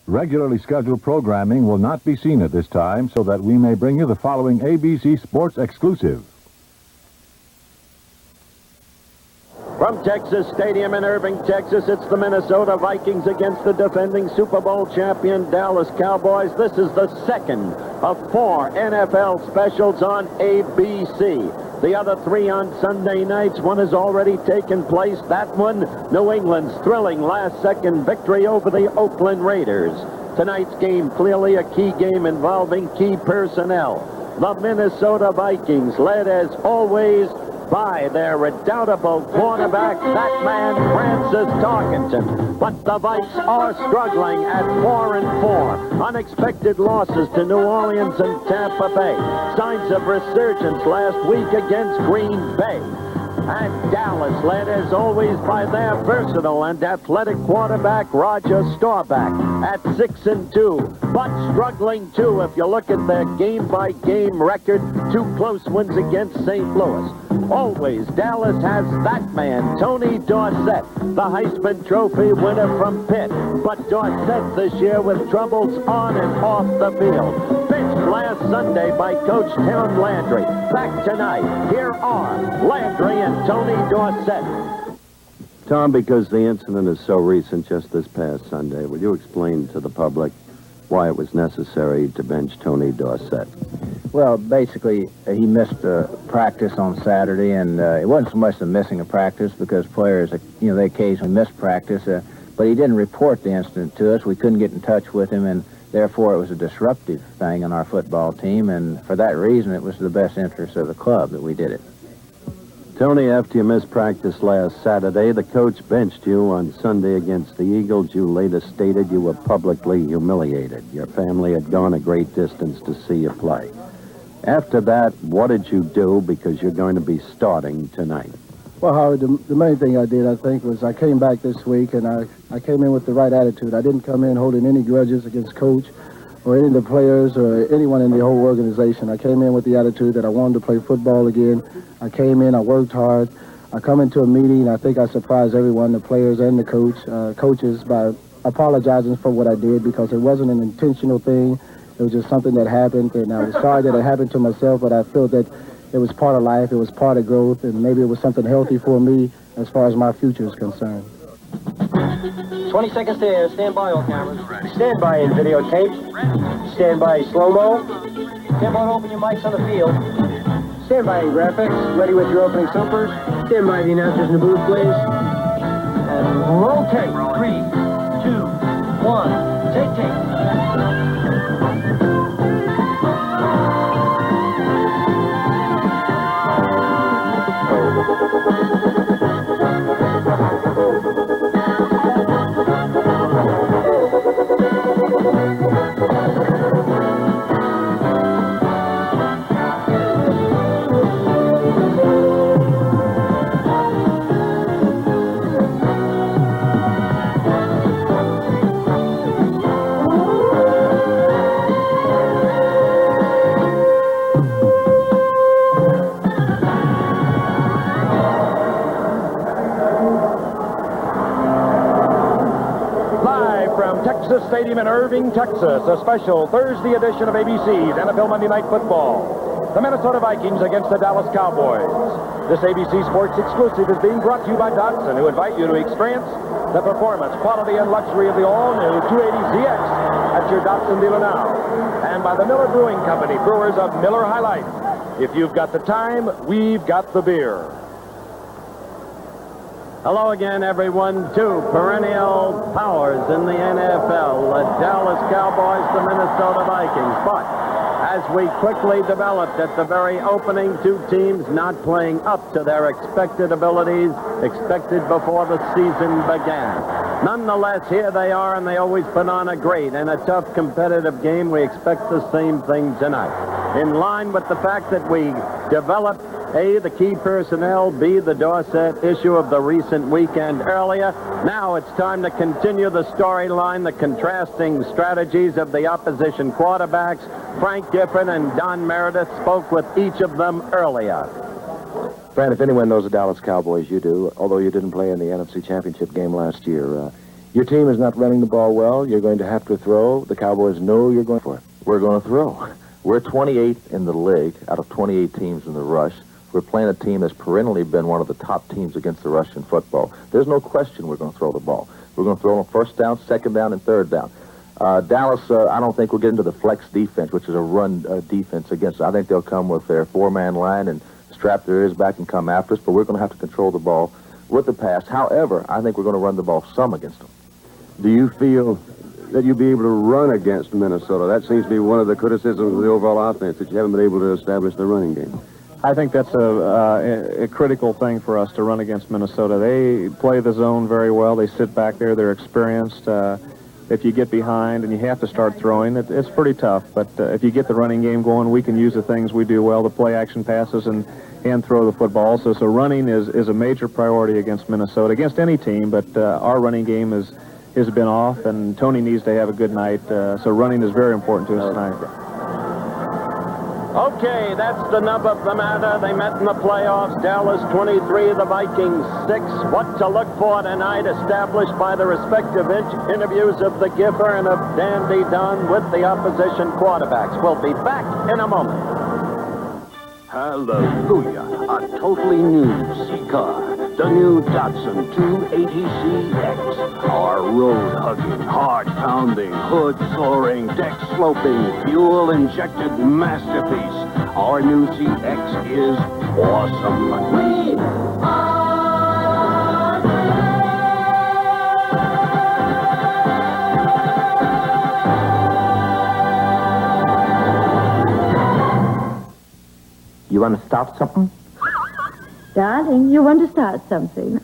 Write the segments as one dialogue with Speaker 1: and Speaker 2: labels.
Speaker 1: Regularly scheduled programming will not be seen at this time, so that we may bring you the following ABC Sports exclusive.
Speaker 2: From Texas Stadium in Irving, Texas, it's the Minnesota Vikings against the defending Super Bowl champion Dallas Cowboys. This is the second of 4 NFL specials on ABC. The other 3 on Sunday nights. One has already taken place. That one, New England's thrilling last-second victory over the Oakland Raiders. Tonight's game, clearly a key game involving key personnel. The Minnesota Vikings, led as always by their redoubtable quarterback, that man, Francis Tarkenton. But the Vikes are struggling at 4-4. Unexpected losses to New Orleans and Tampa Bay. Signs of resurgence last week against Green Bay. And Dallas, led as always by their versatile and athletic quarterback, Roger Staubach, at 6-2. But struggling, too, if you look at their game-by-game record. 2 close wins against St. Louis. Always, Dallas has that man, Tony Dorsett, the Heisman Trophy winner from Pitt. But Dorsett this year with troubles on and off the field. Benched last Sunday by Coach Tom Landry. Back tonight, here are Landry and Tony Dorsett.
Speaker 3: Tom, because the incident is so recent, just this past Sunday, will you explain to the public why it was necessary to bench Tony Dorsett?
Speaker 4: Well, basically, he missed practice on Saturday, and it wasn't so much the missing of practice because players, they occasionally miss practice, but he didn't report the incident to us. We couldn't get in touch with him, and therefore it was a disruptive thing on our football team, and for that reason, it was the best interest of the club that we did it.
Speaker 3: Tony, after you missed practice last Saturday, the coach benched you on Sunday against the Eagles. You later stated you were publicly humiliated. Your family had gone a great distance to see you play. After that, what did you do, because you're going to be starting tonight?
Speaker 5: Well, Howard, the main thing I did, I think, was I came back this week, and I came in with the right attitude. I didn't come in holding any grudges against Coach or any of the players or anyone in the whole organization. I came in with the attitude that I wanted to play football again. I came in, I worked hard. I come into a meeting, I think I surprised everyone, the players and the coaches, by apologizing for what I did, because it wasn't an intentional thing. It was just something that happened, and I was sorry that it happened to myself, but I feel that it was part of life, it was part of growth, and maybe it was something healthy for me as far as my future is concerned.
Speaker 6: 20 seconds to air. Stand by, all cameras. Stand by in videotape. Stand by slow-mo. Stand by to open your mics on the field. Stand by in graphics. Ready with your opening supers. Stand by the announcers in the booth, please. And roll tape. 3, 2, 1. Take tape.
Speaker 7: Texas Stadium in Irving, Texas, a special Thursday edition of ABC's NFL Monday Night Football. The Minnesota Vikings against the Dallas Cowboys. This ABC Sports exclusive is being brought to you by Datsun, who invite you to experience the performance, quality, and luxury of the all-new 280ZX at your Datsun dealer now. And by the Miller Brewing Company, brewers of Miller High Life. If you've got the time, we've got the beer.
Speaker 3: Hello again, everyone. 2 perennial powers in the NFL, the Dallas Cowboys, the Minnesota Vikings. But as we quickly developed at the very opening, 2 teams not playing up to their expected abilities, expected before the season began. Nonetheless, here they are, and they always put on a great and a tough competitive game. We expect the same thing tonight. In line with the fact that we developed A, the key personnel, B, the Dorsett issue of the recent weekend earlier. Now it's time to continue the storyline, the contrasting strategies of the opposition quarterbacks. Frank Gifford and Don Meredith spoke with each of them earlier.
Speaker 8: Fran, if anyone knows the Dallas Cowboys, you do, although you didn't play in the NFC Championship game last year. Your team is not running the ball well. You're going to have to throw. The Cowboys know you're going for it.
Speaker 9: We're going to throw. We're 28th in the league out of 28 teams in the rush. We're playing a team that's perennially been one of the top teams against the rush in football. There's no question we're going to throw the ball. We're going to throw on first down, second down, and third down. Dallas, I don't think we'll get into the flex defense, which is a run defense against us. I think they'll come with their four-man line and strap their ears back and come after us, but we're going to have to control the ball with the pass. However, I think we're going to run the ball some against them.
Speaker 10: Do you feel that you'll be able to run against Minnesota? That seems to be one of the criticisms of the overall offense, that you haven't been able to establish the running game.
Speaker 11: I think that's a critical thing for us to run against Minnesota. They play the zone very well. They sit back there. They're experienced. If you get behind and you have to start throwing, it's pretty tough. But if you get the running game going, we can use the things we do well, the play action passes and throw the football. So running is a major priority against Minnesota, against any team. But our running game has been off, and Tony needs to have a good night. So running is very important to us tonight.
Speaker 2: Okay, that's the nub of the matter. They met in the playoffs. Dallas 23, the Vikings 6. What to look for tonight, established by the respective interviews of the Gipper and of Dandy Dunn with the opposition quarterbacks. We'll be back in a moment.
Speaker 12: Hallelujah. A totally new C-car. The new Datsun 280CX. Our road-hugging, heart-pounding, hood-soaring, deck-sloping, fuel-injected masterpiece. Our new CX is awesome. We
Speaker 13: You want to start something?
Speaker 14: Darling, you want to start something.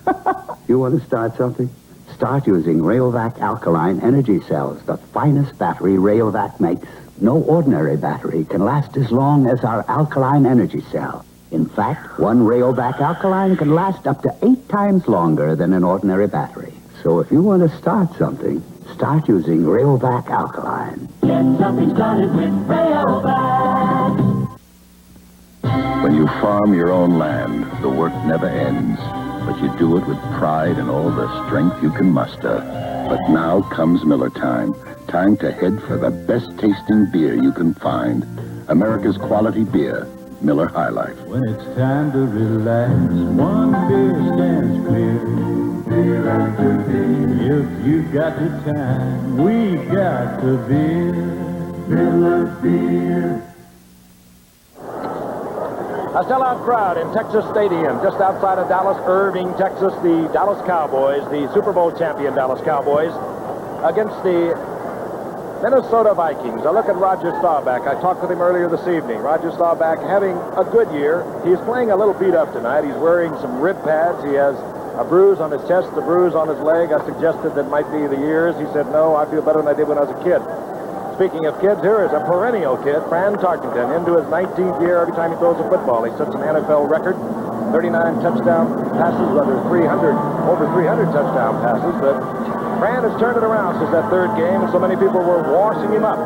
Speaker 13: You want to start something? Start using Rayovac alkaline energy cells, the finest battery Rayovac makes. No ordinary battery can last as long as our alkaline energy cell. In fact, one Rayovac alkaline can last up to 8 times longer than an ordinary battery. So if you want to start something, start using Rayovac alkaline.
Speaker 12: get something started with Rayovac.
Speaker 15: When you farm your own land, the work never ends. But you do it with pride and all the strength you can muster. But now comes Miller time. Time to head for the best-tasting beer you can find. America's quality beer, Miller High Life.
Speaker 16: When it's time to relax, one beer stands clear. Beer after beer. If you've got the time, we got the beer. Miller Beer.
Speaker 7: A sellout crowd in Texas Stadium, just outside of Dallas, Irving, Texas. The Dallas Cowboys, the Super Bowl champion Dallas Cowboys, against the Minnesota Vikings. A look at Roger Staubach. I talked with him earlier this evening. Roger Staubach having a good year. He's playing a little beat up tonight. He's wearing some rib pads. He has a bruise on his chest, a bruise on his leg. I suggested that might be the years. He said, no, I feel better than I did when I was a kid. Speaking of kids, here is a perennial kid, Fran Tarkenton, into his 19th year every time he throws a football. He sets an NFL record, 39 touchdown passes, over 300 touchdown passes. But Fran has turned it around since that third game, and so many people were washing him up.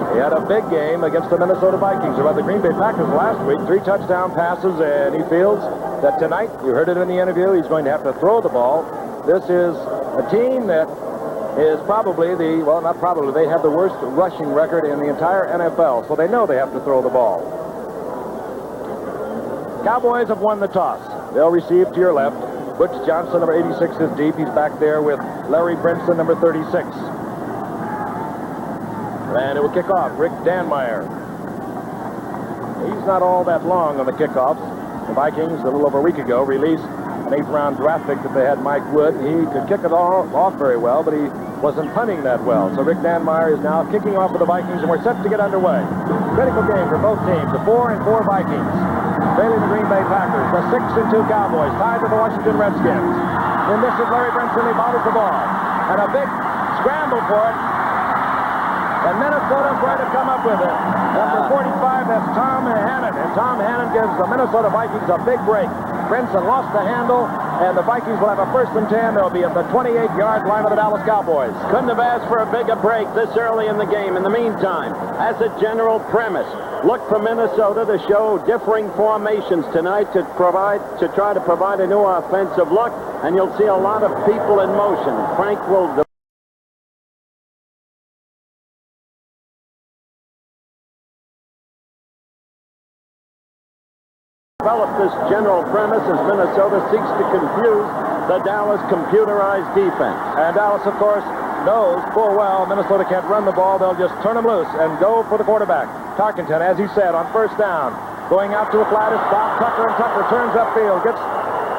Speaker 7: He had a big game against the Minnesota Vikings, about the Green Bay Packers last week, 3 touchdown passes, and he feels that tonight, you heard it in the interview, he's going to have to throw the ball. This is a team that is probably they have the worst rushing record in the entire NFL, so they know they have to throw the ball. Cowboys have won the toss. They'll receive to your left. Butch Johnson, number 86, is deep. He's back there with Larry Brinson, number 36. And it will kick off. Rick Danmeyer. He's not all that long on the kickoffs. The Vikings, a little over a week ago, released an 8th-round draft pick that they had, Mike Wood. He could kick it all off very well, but he wasn't punting that well. So Rick Danmeyer is now kicking off for the Vikings, and we're set to get underway. Critical game for both teams. The 4-4 Vikings trailing the Green Bay Packers. The 6-2 Cowboys tied to the Washington Redskins. And this is Larry Brinson. He bobbles the ball. And a big scramble for it. And Minnesota's going to come up with it. Number 45, that's Tom Hannon. And Tom Hannon gives the Minnesota Vikings a big break. Brinson lost the handle, and the Vikings will have a 1st and 10. They'll be at the 28-yard line of the Dallas Cowboys.
Speaker 2: Couldn't have asked for a bigger break this early in the game. In the meantime, as a general premise, Look for Minnesota to show differing formations tonight to try to provide a new offensive look, and you'll see a lot of people in motion. Frank will develop this general premise as Minnesota seeks to confuse the Dallas computerized defense.
Speaker 7: And Dallas, of course, knows full well Minnesota can't run the ball. They'll just turn them loose and go for the quarterback. Tarkenton, as he said, on first down, going out to the flat is Bob Tucker, and Tucker turns upfield, gets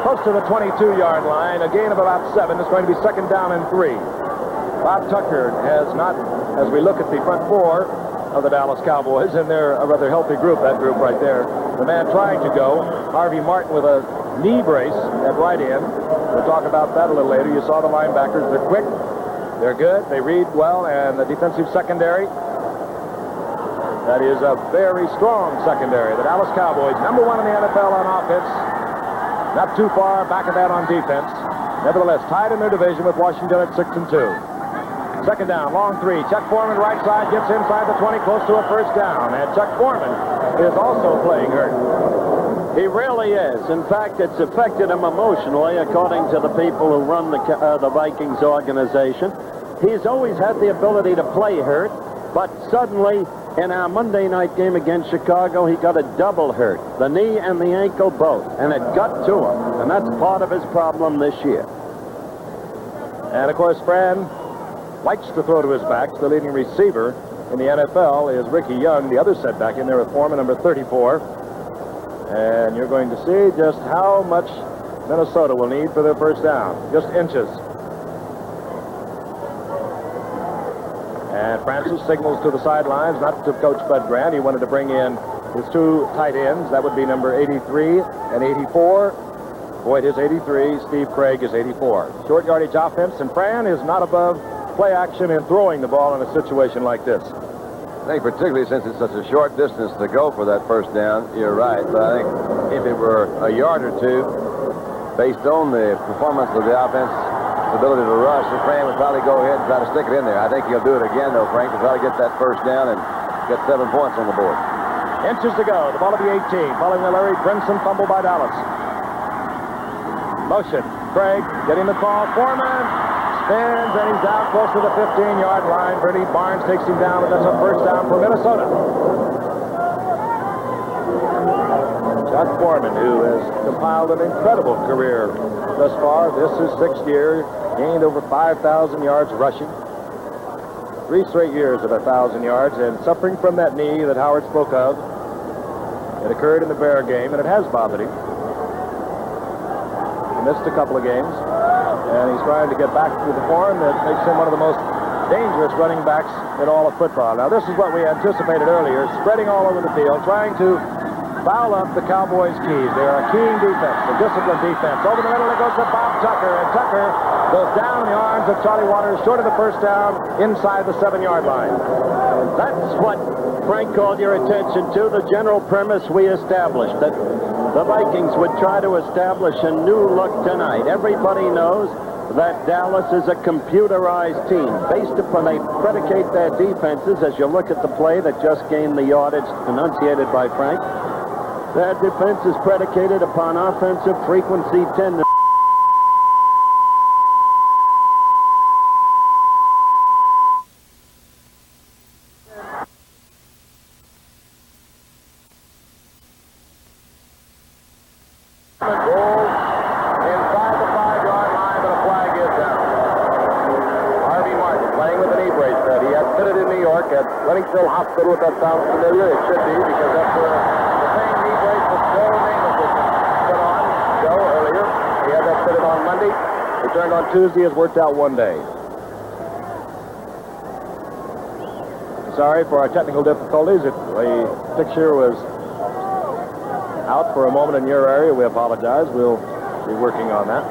Speaker 7: close to the 22-yard line, a gain of about 7. It's going to be second down and 3. Bob Tucker has not, as we look at the front four of the Dallas Cowboys, and they're a rather healthy group, that group right there. The man trying to go, Harvey Martin with a knee brace at right end. We'll talk about that a little later. You saw the linebackers. They're quick. They're good. They read well. And the defensive secondary, that is a very strong secondary. The Dallas Cowboys, number 1 in the NFL on offense. Not too far back of that on defense. Nevertheless, tied in their division with Washington at 6-2. Second down, long 3. Chuck Foreman, right side, gets inside the 20, close to a first down. And Chuck Foreman is also playing hurt.
Speaker 2: He really is. In fact, it's affected him emotionally, according to the people who run the Vikings organization. He's always had the ability to play hurt, but suddenly, in our Monday night game against Chicago, he got a double hurt, the knee and the ankle both, and it got to him, and that's part of his problem this year.
Speaker 7: And, of course, Fran likes to throw to his backs. The leading receiver in the NFL is Ricky Young, the other setback in there with Foreman, number 34. And you're going to see just how much Minnesota will need for their first down. Just inches. And Francis signals to the sidelines, not to Coach Bud Grant. He wanted to bring in his 2 tight ends. That would be number 83 and 84. Boyd is 83. Steve Craig is 84. Short yardage offense, and Fran is not above play action and throwing the ball in a situation like this.
Speaker 10: I think particularly since it's such a short distance to go for that first down, you're right. But I think if it were a yard or two, based on the performance of the offense, ability to rush, the Fran would probably go ahead and try to stick it in there. I think he'll do it again, though, Frank, to try to get that first down and get 7 points on the board.
Speaker 7: Inches to go. The ball at the 18. Following the Larry Brinson fumble by Dallas. Motion. Craig getting the call. Foreman spins, and he's down close to the 15-yard line. Bernie Barnes takes him down, but that's a first down for Minnesota. Chuck Foreman, who has compiled an incredible career thus far. This is 6th year, gained over 5,000 yards rushing. 3 straight years of 1,000 yards, and suffering from that knee that Howard spoke of. It occurred in the Bear game, and it has bothered him. He missed a couple of games. And he's trying to get back to the form that makes him one of the most dangerous running backs in all of football. Now, this is what we anticipated earlier, spreading all over the field, trying to foul up the Cowboys' keys. They are a keen defense, a disciplined defense. Over the middle, it goes to Bob Tucker, and Tucker goes down in the arms of Charlie Waters, short of the first down, inside the 7-yard line.
Speaker 2: That's what Frank called your attention to, the general premise we established, that the Vikings would try to establish a new look tonight. Everybody knows that Dallas is a computerized team. Based upon, they predicate their defenses, as you look at the play that just gained the yardage enunciated by Frank. Their defense is predicated upon offensive frequency tendency.
Speaker 9: Hospital, if that sounds familiar. It should be, because that's where the same knee brace that Joe Namath was put on. Joe, earlier, he had that fitted on Monday. Returned on Tuesday, has worked out 1 day. Sorry for our technical difficulties. The picture was out for a moment in your area. We apologize. We'll be working on that.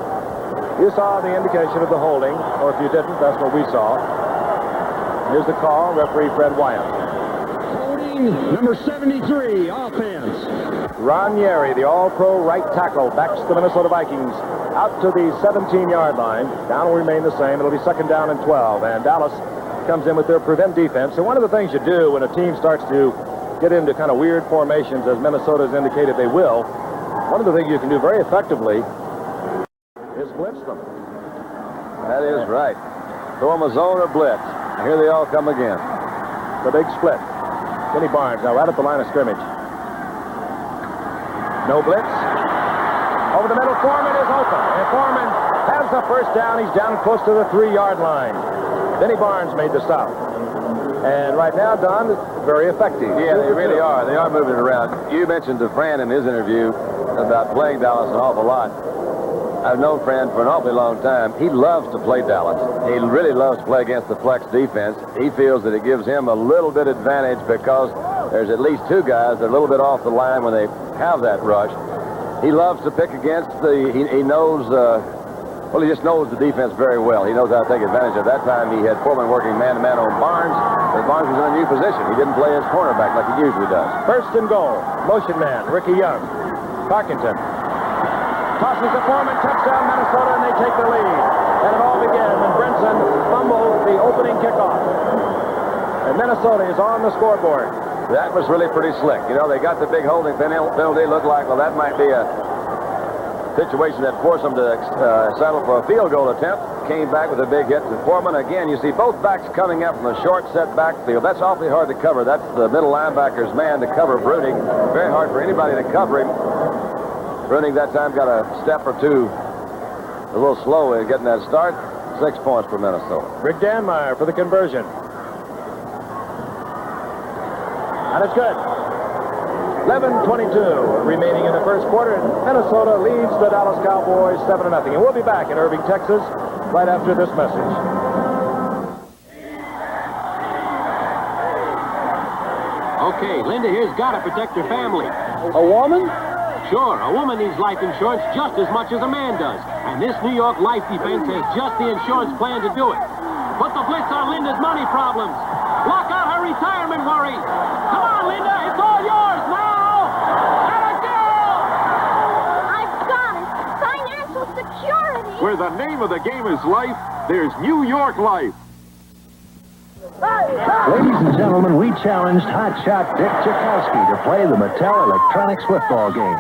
Speaker 9: You saw the indication of the holding, or if you didn't, that's what we saw. Here's the call, referee Fred Wyatt.
Speaker 3: Holding number 73, offense.
Speaker 7: Ranieri, the all-pro right tackle, backs the Minnesota Vikings out to the 17-yard line. Down will remain the same. It'll be second down and 12. And Dallas comes in with their prevent defense. And one of the things you do when a team starts to get into kind of weird formations, as Minnesota's indicated they will, one of the things you can do very effectively is blitz them.
Speaker 10: That is right. Throw them a zone or blitz. Here they all come again.
Speaker 7: The big split. Kenny Barnes now right at the line of scrimmage. No blitz. Over the middle, Foreman is open. And Foreman has the first down. He's down close to the 3-yard line. Kenny Barnes made the stop. And right now, Don, is very effective.
Speaker 10: Yeah, they really are. They are moving it around. You mentioned to Fran in his interview about playing Dallas an awful lot. I've known Fran for an awfully long time. He loves to play Dallas. He really loves to play against the flex defense. He feels that it gives him a little bit advantage because there's at least 2 guys that are a little bit off the line when they have that rush. He loves to pick against he knows, well, he just knows the defense very well. He knows how to take advantage of that time. He had Foreman working man-to-man on Barnes, but Barnes was in a new position. He didn't play his cornerback like he usually does.
Speaker 7: First and goal. Motion man, Ricky Young. Parkinson tosses the Foreman, touchdown Minnesota, and they take the lead. And it all began when Brinson fumbled the opening kickoff. And Minnesota is on the scoreboard.
Speaker 10: That was really pretty slick. You know, they got the big holding penalty. Looked like, well, that might be a situation that forced them to settle for a field goal attempt. Came back with a big hit to Foreman. Again, you see both backs coming up from the short set backfield. That's awfully hard to cover. That's the middle linebacker's man to cover Bruning. Very hard for anybody to cover him. Bruning that time got a step or 2 a little slow in getting that start. 6 points for Minnesota.
Speaker 7: Rick Danmeyer for the conversion. And it's good. 11:22 remaining in the first quarter. Minnesota leads the Dallas Cowboys 7-0. And we'll be back in Irving, Texas, right after this message.
Speaker 17: Okay, Linda here's got to protect her family.
Speaker 6: A woman?
Speaker 17: Sure, a woman needs life insurance just as much as a man does. And this New York Life Defense has just the insurance plan to do it. Put the blitz on Linda's money problems. Block out her retirement worries. Come on, Linda, it's all yours now. Let it go!
Speaker 18: I've got it. Financial security.
Speaker 19: Where the name of the game is life, there's New York Life.
Speaker 20: Ladies and gentlemen, we challenged hotshot Dick Tchaikovsky to play the Mattel Electronics football game.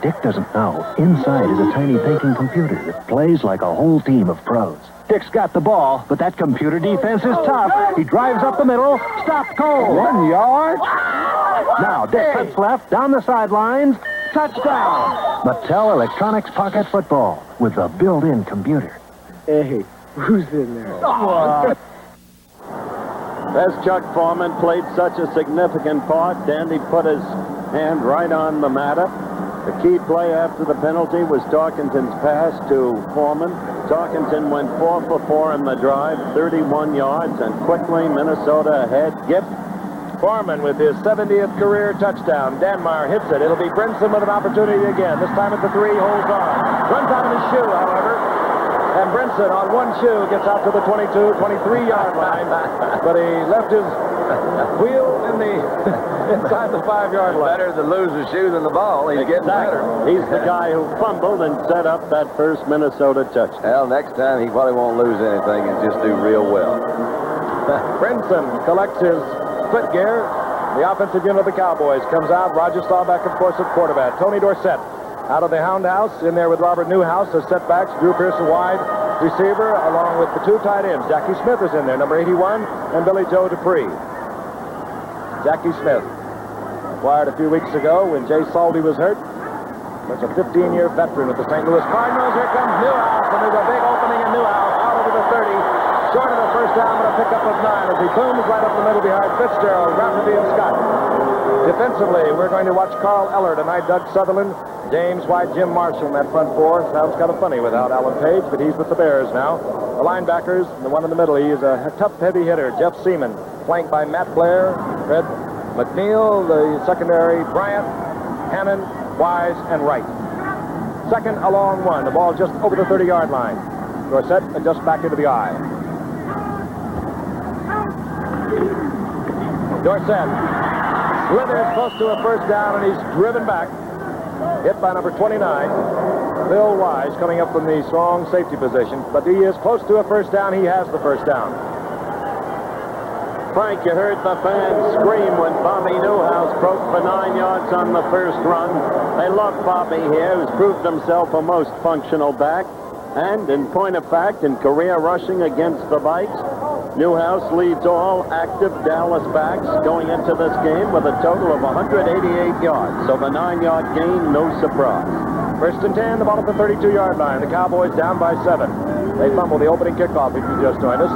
Speaker 20: Dick doesn't know. Inside is a tiny thinking computer that plays like a whole team of pros. Dick's got the ball, but that computer defense is tough. He drives up the middle, stopped cold.
Speaker 6: 1 yard?
Speaker 20: Now, Dick cuts left, down the sidelines, touchdown. Mattel Electronics Pocket Football with the built-in computer.
Speaker 5: Hey, who's in there?
Speaker 2: As Chuck Foreman played such a significant part, Dandy put his hand right on the matter. The key play after the penalty was Tarkenton's pass to Foreman. Tarkenton went 4 for 4 in the drive, 31 yards, and quickly Minnesota ahead. Gift.
Speaker 7: Foreman with his 70th career touchdown. Danmeyer hits it. It'll be Brinson with an opportunity again. This time at the 3, holds on. Runs out of his shoe, however. And Brinson on one shoe gets out to the 22, 23-yard line. But he left his wheel in the inside the 5-yard line.
Speaker 10: Better to lose a shoe than the ball. He's getting better.
Speaker 2: He's the guy who fumbled and set up that first Minnesota touchdown.
Speaker 10: Well, next time he probably won't lose anything and just do real well.
Speaker 7: Brinson collects his foot gear. The offensive unit of the Cowboys comes out. Roger Staubach, of course, at quarterback. Tony Dorsett out of the Hound House, in there with Robert Newhouse as setbacks. Drew Pearson wide receiver, along with the 2 tight ends. Jackie Smith is in there, number 81, and Billy Joe Dupree. Jackie Smith, acquired a few weeks ago when Jay Salty was hurt. Was a 15-year veteran with the St. Louis Cardinals. Here comes Newhouse, and there's a big opening in Newhouse, out over the 30. Short of the first down, but a pickup of 9 as he booms right up the middle behind Fitzgerald, Rafferty, and Scott. Defensively, we're going to watch Carl Eller tonight, Doug Sutherland, James White, Jim Marshall in that front 4. Sounds kind of funny without Alan Page, but he's with the Bears now. The linebackers, the one in the middle, he is a tough, heavy hitter, Jeff Seaman, flanked by Matt Blair, Fred McNeil, the secondary, Bryant, Hannon, Wise, and Wright. Second, a long one. The ball just over the 30-yard line. Dorsett just back into the eye. Dorsett slithers close to a first down, and he's driven back. Hit by number 29, Bill Wise, coming up from the strong safety position. But he is close to a first down. He has the first down.
Speaker 2: Frank, you heard the fans scream when Bobby Newhouse broke for 9 yards on the first run. They love Bobby here, who's proved himself a most functional back. And in point of fact, in career rushing against the Vikes, Newhouse leads all active Dallas backs going into this game with a total of 188 yards. So the 9-yard gain, no surprise.
Speaker 7: First and 10, the ball at the 32-yard line. The Cowboys down by 7. They fumble the opening kickoff if you just joined us.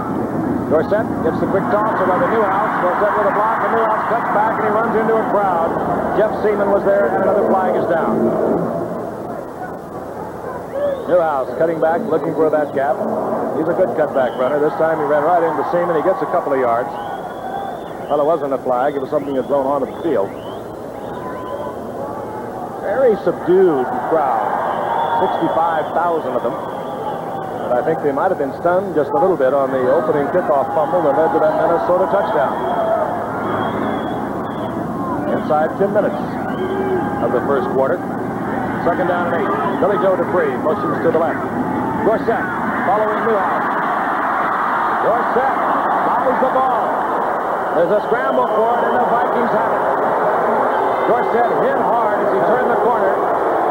Speaker 7: Dorsett gets the quick toss by the Newhouse. Dorsett with a block, and Newhouse cuts back, and he runs into a crowd. Jeff Seaman was there, and another flag is down. Newhouse cutting back, looking for that gap. He's a good cutback runner. This time he ran right into Seaman. He gets a couple of yards. Well, it wasn't a flag. It was something that blown onto the field. Very subdued crowd. 65,000 of them. But I think they might have been stunned just a little bit on the opening kickoff fumble that led to that Minnesota touchdown. Inside 10 minutes of the first quarter. Second down and 8. Billy Joe Dupree motions to the left. Dorsett following Newhouse. Dorsett bobbles the ball. There's a scramble for it, and the Vikings have it. Dorsett hit hard as he turned the corner,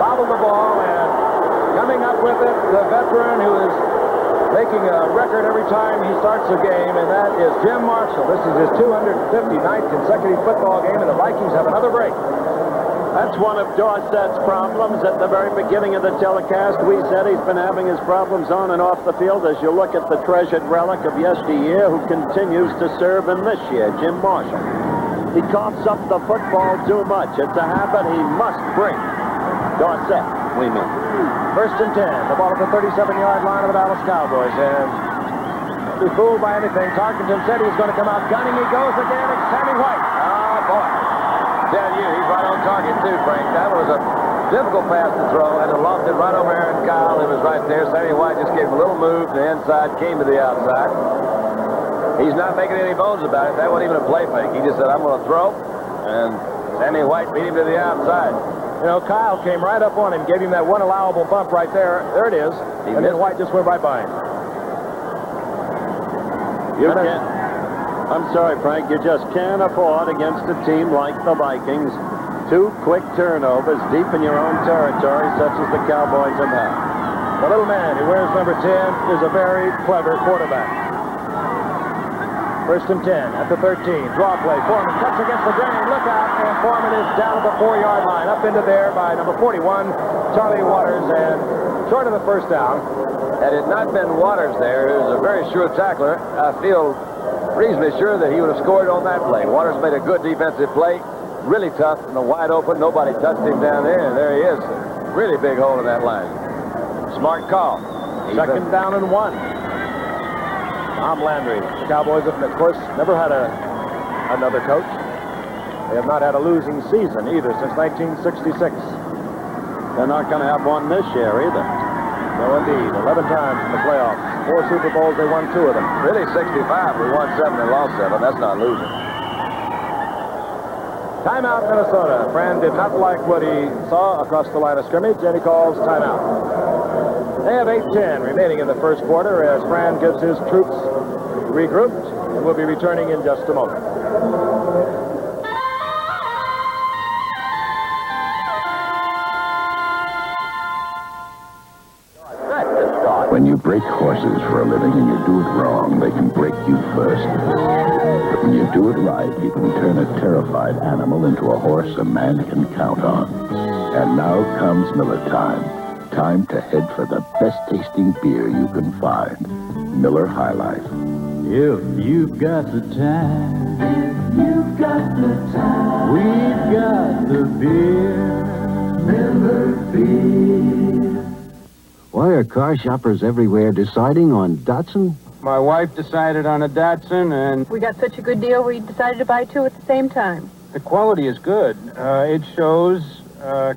Speaker 7: bobbled the ball, and coming up with it, the veteran who is making a record every time he starts a game, and that is Jim Marshall. This is his 259th consecutive football game, and the Vikings have another break.
Speaker 2: That's one of Dorsett's problems. At the very beginning of the telecast, we said he's been having his problems on and off the field. As you look at the treasured relic of yesteryear who continues to serve in this year, Jim Marshall. He coughs up the football too much. It's a habit he must break. Dorsett, we mean.
Speaker 7: First and 10. The ball at the 37-yard line of the Dallas Cowboys. And don't be fooled by anything. Tarkenton said he was going to come out gunning. He goes again. It's Sammy White.
Speaker 10: Oh, boy. Tell you, he's right on target, too, Frank. That was a difficult pass to throw, and it lost it right over Aaron Kyle. It was right there. Sammy White just gave him a little move to the inside, came to the outside. He's not making any bones about it. That wasn't even a play fake. He just said, I'm going to throw, and Sammy White beat him to the outside.
Speaker 7: You know, Kyle came right up on him, gave him that one allowable bump right there. There it is. And then White just went right by him.
Speaker 2: I'm sorry, Frank, you just can't afford against a team like the Vikings 2 quick turnovers deep in your own territory, such as the Cowboys have had.
Speaker 7: The little man who wears number 10 is a very clever quarterback. First and 10 at the 13. Draw play. Foreman cuts against the grain. Look out. And Foreman is down at the 4-yard line. Up into there by number 41, Charlie Waters, and short of the first down.
Speaker 10: Had it not been Waters there, who's a very sure tackler, I feel reasonably sure that he would have scored on that play. Waters made a good defensive play. Really tough and wide open. Nobody touched him down there, and there he is. Really big hole in that line. Smart call.
Speaker 7: Second down and 1. Tom Landry. The Cowboys have, of course, never had another coach. They have not had a losing season either since 1966.
Speaker 2: They're not going to have one this year either.
Speaker 7: No, indeed. 11 times in the playoffs. 4 Super Bowls, they won 2 of them.
Speaker 10: Really 65. We won 7 and lost 7. That's not losing.
Speaker 7: Timeout, Minnesota. Fran did not like what he saw across the line of scrimmage, and he calls timeout. They have 8:10 remaining in the first quarter as Fran gives his troops regrouped, and we'll be returning in just a moment.
Speaker 15: When you break horses for a living and you do it wrong, they can break you first. But when you do it right, you can turn a terrified animal into a horse a man can count on. And now comes Miller time. Time to head for the best tasting beer you can find. Miller High Life.
Speaker 16: If you've got the time,
Speaker 12: You've got the time.
Speaker 16: we've got the beer.
Speaker 12: Miller beer.
Speaker 21: Why are car shoppers everywhere deciding on Datsun?
Speaker 22: My wife decided on a Datsun, and
Speaker 23: We got such a good deal, we decided to buy 2 at the same time.
Speaker 22: the quality is good. It shows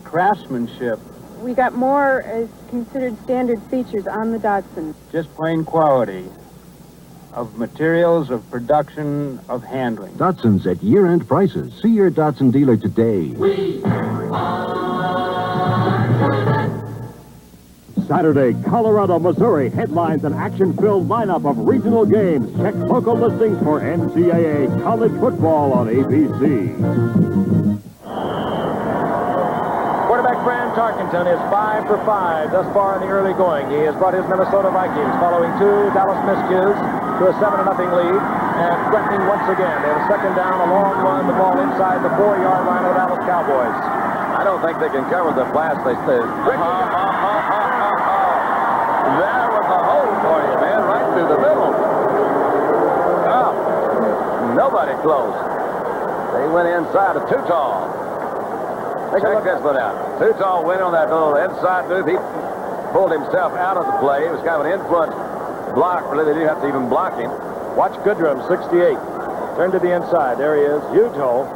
Speaker 22: craftsmanship,
Speaker 23: We got more as considered standard features on the Datsun.
Speaker 22: just plain quality of materials, of production, of handling.
Speaker 21: Datsun's at year-end prices. See your Datsun dealer today.
Speaker 1: Saturday, Colorado, Missouri headlines an action-filled lineup of regional games. Check local listings for NCAA college football on ABC.
Speaker 7: Quarterback Fran Tarkenton is 5 for 5 thus far in the early going. He has brought his Minnesota Vikings following 2 Dallas miscues to a 7-0 lead and threatening once again. They have a second down, a long run, the ball inside the 4-yard line of the Dallas Cowboys.
Speaker 10: I don't think they can cover the blast. They say, there was a hole for you, man, right through the middle. Oh, nobody close. They went inside of Too Tall. Check this one out. Too Tall went on that little inside move. He pulled himself out of the play. It was kind of an in-front block. Really, they didn't have to even block him.
Speaker 7: Watch Goodrum, 68. Turn to the inside. There he is. Huge hole.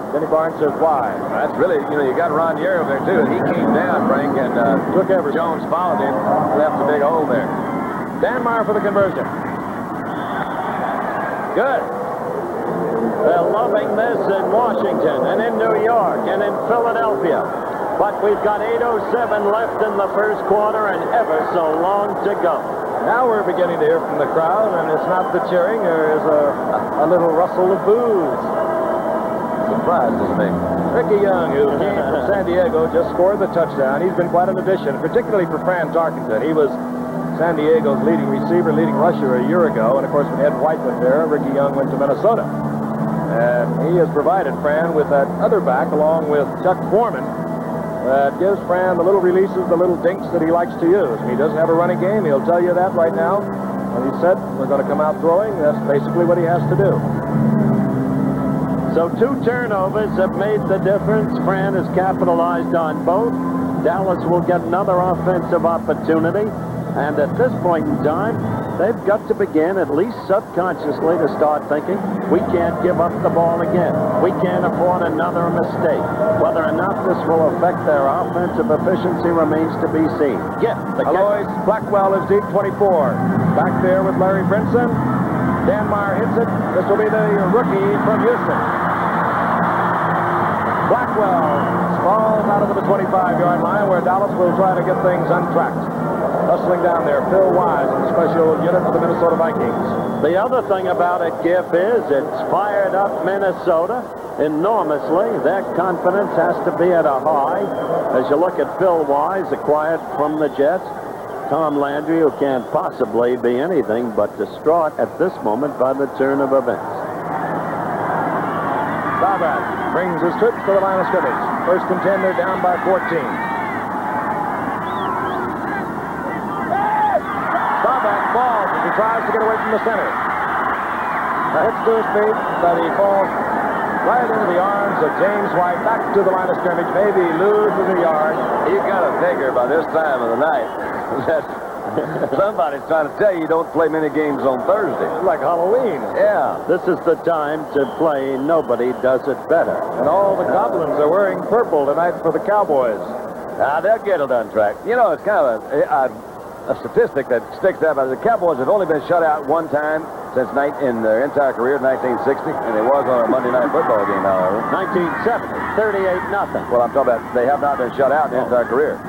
Speaker 7: Denny Barnes says, why?
Speaker 10: That's really, you got Ron Yeri over there, too. And he came down, Frank, and
Speaker 7: took Everson.
Speaker 10: Jones followed him, left a big hole there.
Speaker 7: Dan Meyer for the conversion. Good.
Speaker 3: They're loving this in Washington and in New York and in Philadelphia. But we've got 8:07 left in the first quarter and ever so long to go.
Speaker 7: Now we're beginning to hear from the crowd, and it's not the cheering. There is a little rustle of boos.
Speaker 10: Surprises me.
Speaker 7: Ricky Young, who came from San Diego, just scored the touchdown. He's been quite an addition, particularly for Fran Tarkenton. He was San Diego's leading receiver, leading rusher a year ago. And, of course, when Ed White went there, Ricky Young went to Minnesota. And he has provided Fran with that other back, along with Chuck Foreman, that gives Fran the little releases, the little dinks that he likes to use. He doesn't have a running game. He'll tell you that right now. And he said, we're going to come out throwing. That's basically what he has to do.
Speaker 3: So 2 turnovers have made the difference. Fran has capitalized on both. Dallas will get another offensive opportunity. And at this point in time, they've got to begin, at least subconsciously, to start thinking, we can't give up the ball again. We can't afford another mistake. Whether or not this will affect their offensive efficiency remains to be seen.
Speaker 7: Alois Blackwell is deep, 24. Back there with Larry Brinson. Dan Meyer hits it. This will be the rookie from Houston. Blackwell falls out of the 25-yard line where Dallas will try to get things untracked. Hustling down there, Phil Wise in the special unit for the Minnesota Vikings.
Speaker 3: The other thing about it, Giff, is it's fired up Minnesota enormously. Their confidence has to be at a high. As you look at Phil Wise, acquired from the Jets, Tom Landry, who can't possibly be anything but distraught at this moment by the turn of events.
Speaker 7: Staubach brings his troops to the line of scrimmage. First and 10, they're down by 14. Staubach falls as he tries to get away from the center. Hits to his feet, but he falls right into the arms of James White. Back to the line of scrimmage. Maybe loses a yard.
Speaker 10: You've got to figure by this time of the night that somebody's trying to tell you don't play many games on Thursday.
Speaker 7: It's like Halloween.
Speaker 10: Yeah.
Speaker 3: This is the time to play Nobody Does It Better.
Speaker 7: And all the Goblins are wearing purple tonight for the Cowboys.
Speaker 10: They'll get it untracked. You know, it's kind of a statistic that sticks out. The Cowboys have only been shut out one time in their entire career, 1960, and it was on a Monday Night Football game, however.
Speaker 3: 1970, 38-0.
Speaker 10: Well, I'm talking about they have not been shut out in their entire career.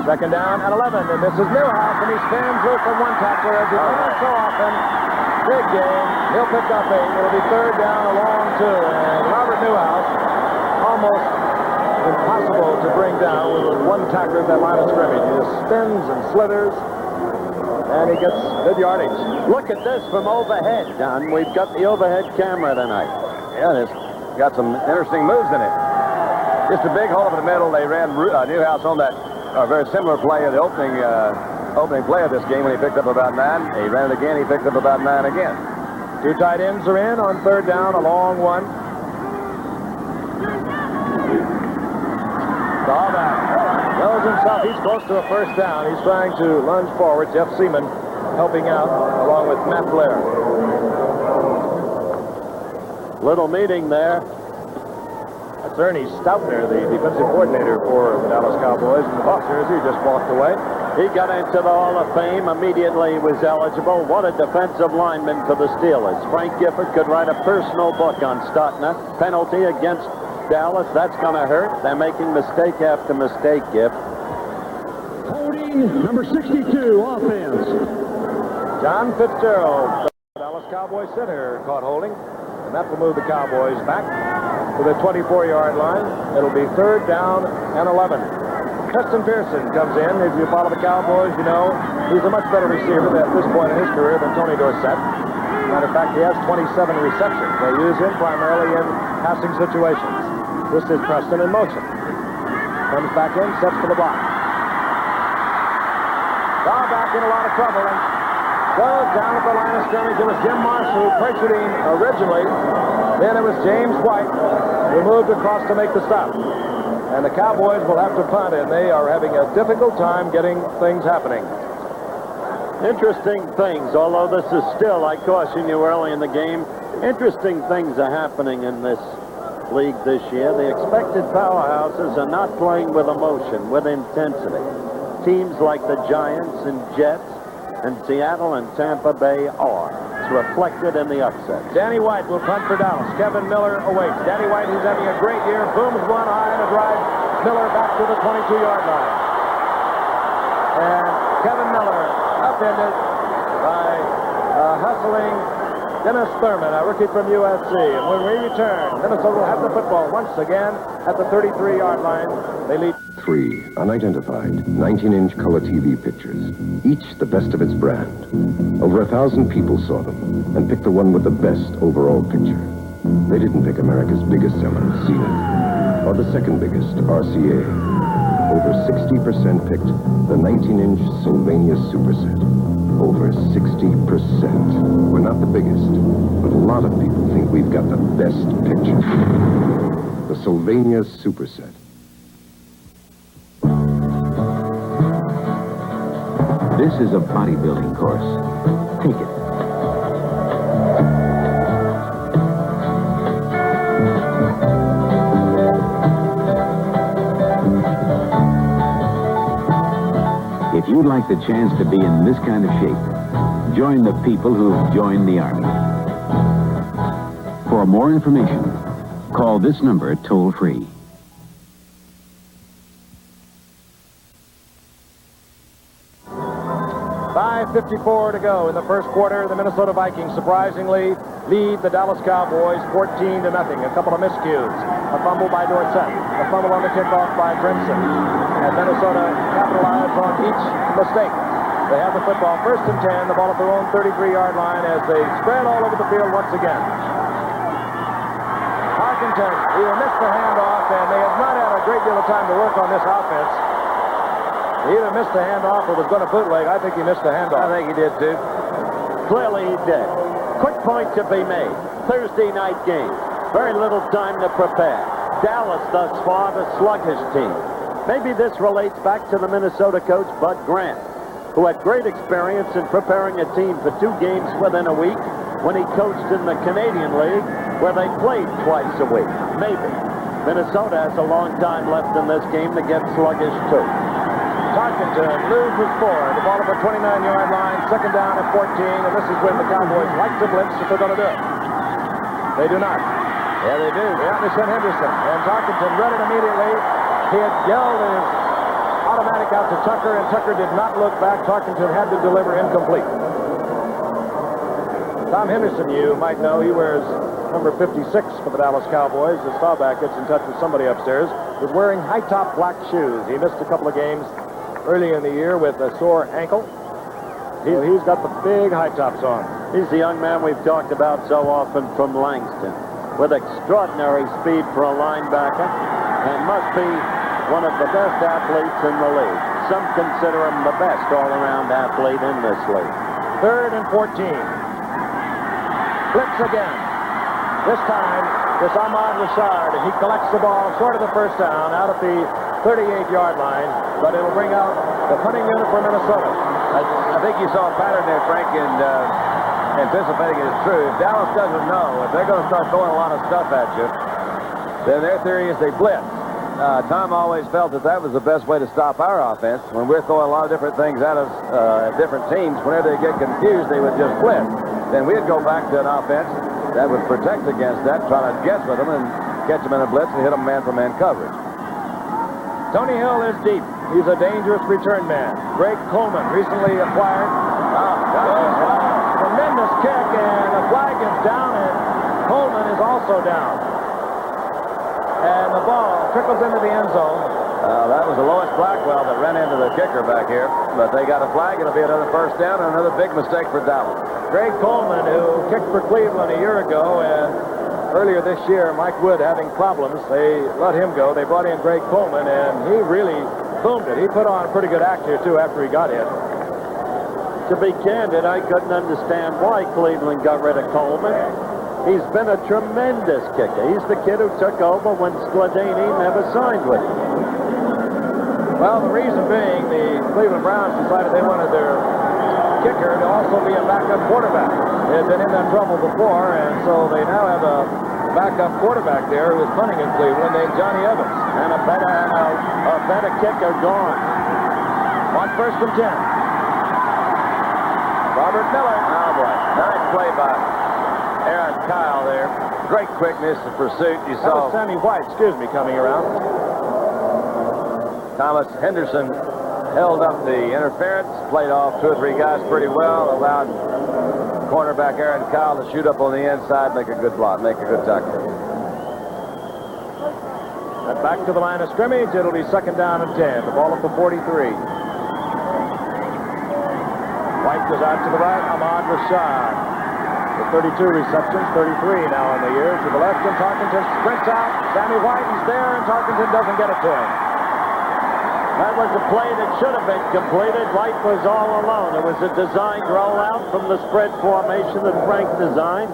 Speaker 7: Second down and 11, and this is Newhouse, and he stands loose from one tackler as he does so often. Big game. He'll pick up 8. It'll be third down, a long 2, and Robert Newhouse, almost impossible to bring down with one tackler at that line of scrimmage. He just spins and slithers, and he gets good yardage.
Speaker 3: Look at this from overhead, Don. We've got the overhead camera tonight.
Speaker 10: Yeah, it's got some interesting moves in it. Just a big hole in the middle. They ran Newhouse on that very similar play of the opening play of this game when he picked up about 9. He ran it again. He picked up about 9 again.
Speaker 7: 2 tight ends are in on third down, a long one. Staubach knows himself. He's close to a first down. He's trying to lunge forward. Jeff Seaman helping out along with Matt Blair.
Speaker 3: Little meeting there.
Speaker 7: That's Ernie Stoutner, the defensive coordinator for the Dallas Cowboys. And the Boxers, he just walked away.
Speaker 3: He got into the Hall of Fame. Immediately was eligible. What a defensive lineman for the Steelers. Frank Gifford could write a personal book on Stoutner. Penalty against Dallas. That's going to hurt. They're making mistake after mistake, Giff.
Speaker 1: number 62, offense.
Speaker 7: John Fitzgerald, Dallas Cowboys center, caught holding. And that will move the Cowboys back to the 24-yard line. It'll be 3rd down and 11. Preston Pearson comes in. If you follow the Cowboys, you know he's a much better receiver at this point in his career than Tony Dorsett. Matter of fact, he has 27 receptions. They use him primarily in passing situations. This is Preston in motion. Comes back in, sets for the block. Ball back in a lot of trouble and goes down at the line of scrimmage. It was Jim Marshall who pressured him originally. Then it was James White who moved across to make the stop. And the Cowboys will have to punt, and they are having a difficult time getting things happening.
Speaker 2: Interesting things, although this is still, I caution you early in the game, interesting things are happening in this league this year. The expected powerhouses are not playing with emotion, with intensity. Teams like the Giants and Jets and Seattle and Tampa Bay are. It's reflected in the upset.
Speaker 7: Danny White will punt for Dallas. Kevin Miller awaits. Danny White, who's having a great year, booms one high to drive Miller back to the 22-yard line. And Kevin Miller upended by hustling Dennis Thurman, a rookie from USC. And when we return, Minnesota will have the football once again at the 33-yard line. They lead.
Speaker 4: 3 unidentified 19-inch color TV pictures, each the best of its brand. Over 1,000 people saw them and picked the one with the best overall picture. They didn't pick America's biggest seller, Zenith, or the second biggest, RCA. Over 60% picked the 19-inch Sylvania Superset. Over 60%. We're not the biggest, but a lot of people think we've got the best picture. The Sylvania Superset.
Speaker 21: This is a bodybuilding course. Take it. If you'd like the chance to be in this kind of shape, join the people who've joined the Army. For more information, call this number toll-free.
Speaker 7: 5:54 to go in the first quarter. The Minnesota Vikings surprisingly lead the Dallas Cowboys 14-0. A couple of miscues. A fumble by Dorsett. A fumble on the kickoff by Brinson. And Minnesota capitalized on each mistake. They have the football 1st and 10. The ball at their own 33-yard line as they spread all over the field once again. Harkington either missed the handoff, and they have not had a great deal of time to work on this offense. He either missed the handoff or was going to bootleg. I think he missed the handoff.
Speaker 2: I think he did, too. Clearly he did. Quick point to be made. Thursday night game. Very little time to prepare. Dallas, thus far, the sluggish team. Maybe this relates back to the Minnesota coach, Bud Grant, who had great experience in preparing a team for 2 games within a week when he coached in the Canadian League, where they played twice a week. Maybe. Minnesota has a long time left in this game to get sluggish, too.
Speaker 7: Tarkenton loses 4. The ball at the 29-yard line, 2nd down at 14, and this is when the Cowboys like to blitz if they're going to do it. They do not.
Speaker 10: Yeah, they do.
Speaker 7: They sent Henderson, and Tarkenton read it immediately. He had yelled his automatic out to Tucker, and Tucker did not look back. Tarkenton had to deliver incomplete. Tom Henderson, you might know, he wears number 56 for the Dallas Cowboys. As Staubach gets in touch with somebody upstairs, was wearing high-top black shoes. He missed a couple of games early in the year with a sore ankle. He's got the big high tops on.
Speaker 2: He's the young man we've talked about so often from Langston, with extraordinary speed for a linebacker, and must be one of the best athletes in the league. Some consider him the best all-around athlete in this league.
Speaker 7: 3rd and 14. Blitz again. This time, it's Ahmad Rashard. He collects the ball short of the 1st down out at the 38-yard line, but it'll bring out the punting unit for Minnesota.
Speaker 10: I think you saw a pattern there, Frank, and anticipating it is true. If Dallas doesn't know, if they're going to start throwing a lot of stuff at you, then their theory is they blitz. Tom always felt that was the best way to stop our offense. When we're throwing a lot of different things at us, at different teams, whenever they get confused, they would just blitz. Then we'd go back to an offense that would protect against that, try to guess with them and catch them in a blitz and hit them man-for-man coverage.
Speaker 7: Tony Hill is deep. He's a dangerous return man. Greg Coleman, recently acquired. Tremendous kick, and the flag is down, and Coleman is also down. And the ball trickles into the end zone.
Speaker 10: That was the Lois Blackwell that ran into the kicker back here. But they got a flag. It'll be another first down and another big mistake for Dallas.
Speaker 7: Greg Coleman, who kicked for Cleveland a year ago, and earlier this year, Mike Wood having problems, they let him go. They brought in Greg Coleman, and he really boomed it. He put on a pretty good act here, too, after he got hit.
Speaker 2: To be candid, I couldn't understand why Cleveland got rid of Coleman. He's been a tremendous kicker. He's the kid who took over when Skladany never signed with him.
Speaker 7: Well, the reason being, the Cleveland Browns decided they wanted their kicker to also be a backup quarterback. They had been in that trouble before, and so they now have a backup quarterback there who is punting in Cleveland named Johnny Evans.
Speaker 2: And a better kicker gone.
Speaker 7: On 1st and 10. Robert Miller.
Speaker 10: Oh, boy. Nice play by Aaron Kyle there. Great quickness and pursuit. You
Speaker 7: That
Speaker 10: saw
Speaker 7: was Sammy White, coming around.
Speaker 10: Thomas Henderson held up the interference, played off 2 or 3 guys pretty well, allowed cornerback Aaron Kyle to shoot up on the inside, make a good block, make a good tackle.
Speaker 7: And back to the line of scrimmage. It'll be 2nd down and 10. The ball at the 43. White goes out to the right. Ahmad Rashad with 32 receptions, 33 now in the year. To the left, and Tarkenton sprints out. Sammy White is there, and Tarkenton doesn't get it to him.
Speaker 2: That was a play that should have been completed. White was all alone. It was a designed rollout from the spread formation that Frank designed,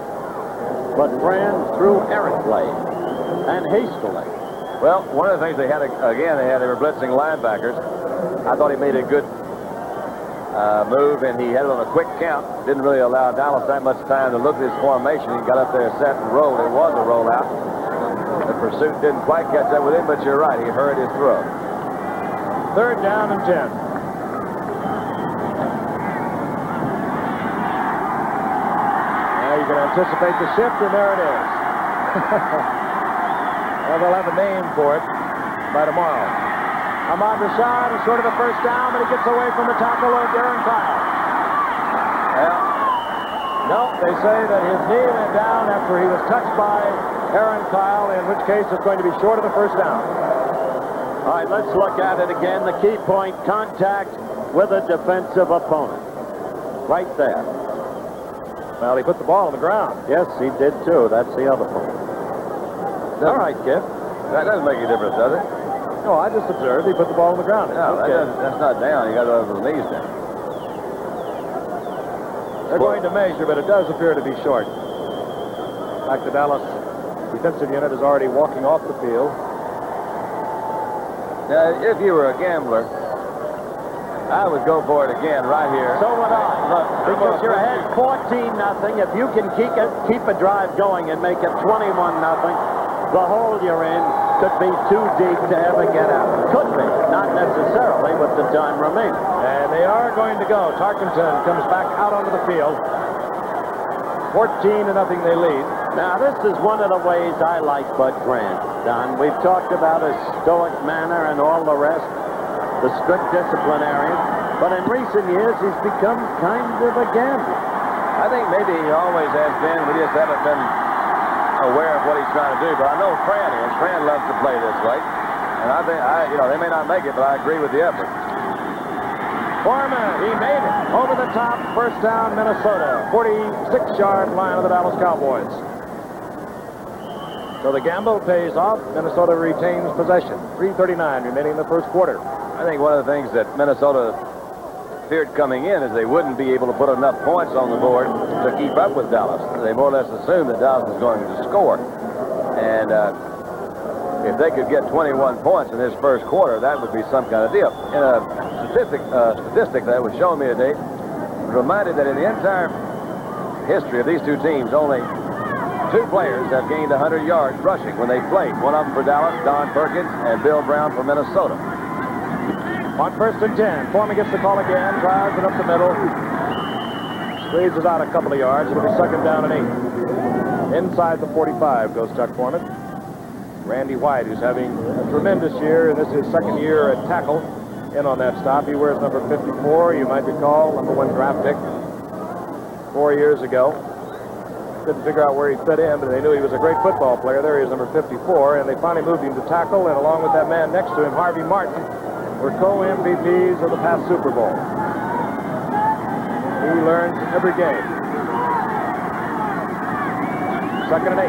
Speaker 2: but ran through errant play and hastily.
Speaker 10: Well, one of the things they had, they were blitzing linebackers. I thought he made a good move, and he had it on a quick count. Didn't really allow Dallas that much time to look at his formation. He got up there, set, and rolled. It was a rollout. The pursuit didn't quite catch up with him, but you're right. He hurried his throw.
Speaker 7: 3rd down and 10. Now you can anticipate the shift, and there it is. Well, they'll have a name for it by tomorrow. Ahmad Rashad is short of the first down, but he gets away from the tackle of Aaron Kyle.
Speaker 10: Well,
Speaker 7: no, they say that his knee went down after he was touched by Aaron Kyle, in which case it's going to be short of the first down.
Speaker 2: All right, let's look at it again. The key point, contact with a defensive opponent. Right there.
Speaker 7: Well, he put the ball on the ground.
Speaker 2: Yes, he did too. That's the other point.
Speaker 7: All right, kid.
Speaker 10: That doesn't make any difference, does it?
Speaker 7: No, I just observed he put the ball on the ground.
Speaker 10: No,
Speaker 7: Okay.
Speaker 10: that's not down. You got to have his knees down.
Speaker 7: They're going to measure, but it does appear to be short. In fact, the Dallas defensive unit is already walking off the field.
Speaker 10: Now, if you were a gambler, I would go for it again right here.
Speaker 2: So would I. Look, because you're ahead 14-0. If you can keep a drive going and make it 21-0, the hole you're in could be too deep to ever get out. Could be, not necessarily with the time remaining.
Speaker 7: And they are going to go. Tarkenton comes back out onto the field. 14-0 they lead.
Speaker 2: Now, this is one of the ways I like Bud Grant, Don. We've talked about his stoic manner and all the rest, the strict disciplinarian, but in recent years, he's become kind of a gambler.
Speaker 10: I think maybe he always has been. We just haven't been aware of what he's trying to do. But I know Fran is. Fran loves to play this way. And I think, they may not make it, but I agree with the effort.
Speaker 7: Foreman, he made it. Over the top, first down, Minnesota. 46-yard line of the Dallas Cowboys. So the gamble pays off. Minnesota retains possession. 3:39 remaining in the first quarter.
Speaker 10: I think one of the things that Minnesota feared coming in is they wouldn't be able to put enough points on the board to keep up with Dallas. They more or less assumed that Dallas was going to score. And if they could get 21 points in this first quarter, that would be some kind of deal. In a statistic that was shown me today, reminded that in the entire history of these two teams, only 2 players have gained 100 yards rushing when they played. One of them for Dallas, Don Perkins, and Bill Brown for Minnesota.
Speaker 7: On 1st and 10, Foreman gets the call again, drives it up the middle, squeezes out a couple of yards. It'll be 2nd down and 8. Inside the 45 goes Chuck Foreman. Randy White, who's having a tremendous year, and this is his 2nd year at tackle. in on that stop. He wears number 54. You might recall, number 1 draft pick 4 years ago. Couldn't figure out where he fit in, but they knew he was a great football player. There he is, number 54, and they finally moved him to tackle, and along with that man next to him, Harvey Martin, were co-MVPs of the past Super Bowl. He learns every game. 2nd and 8.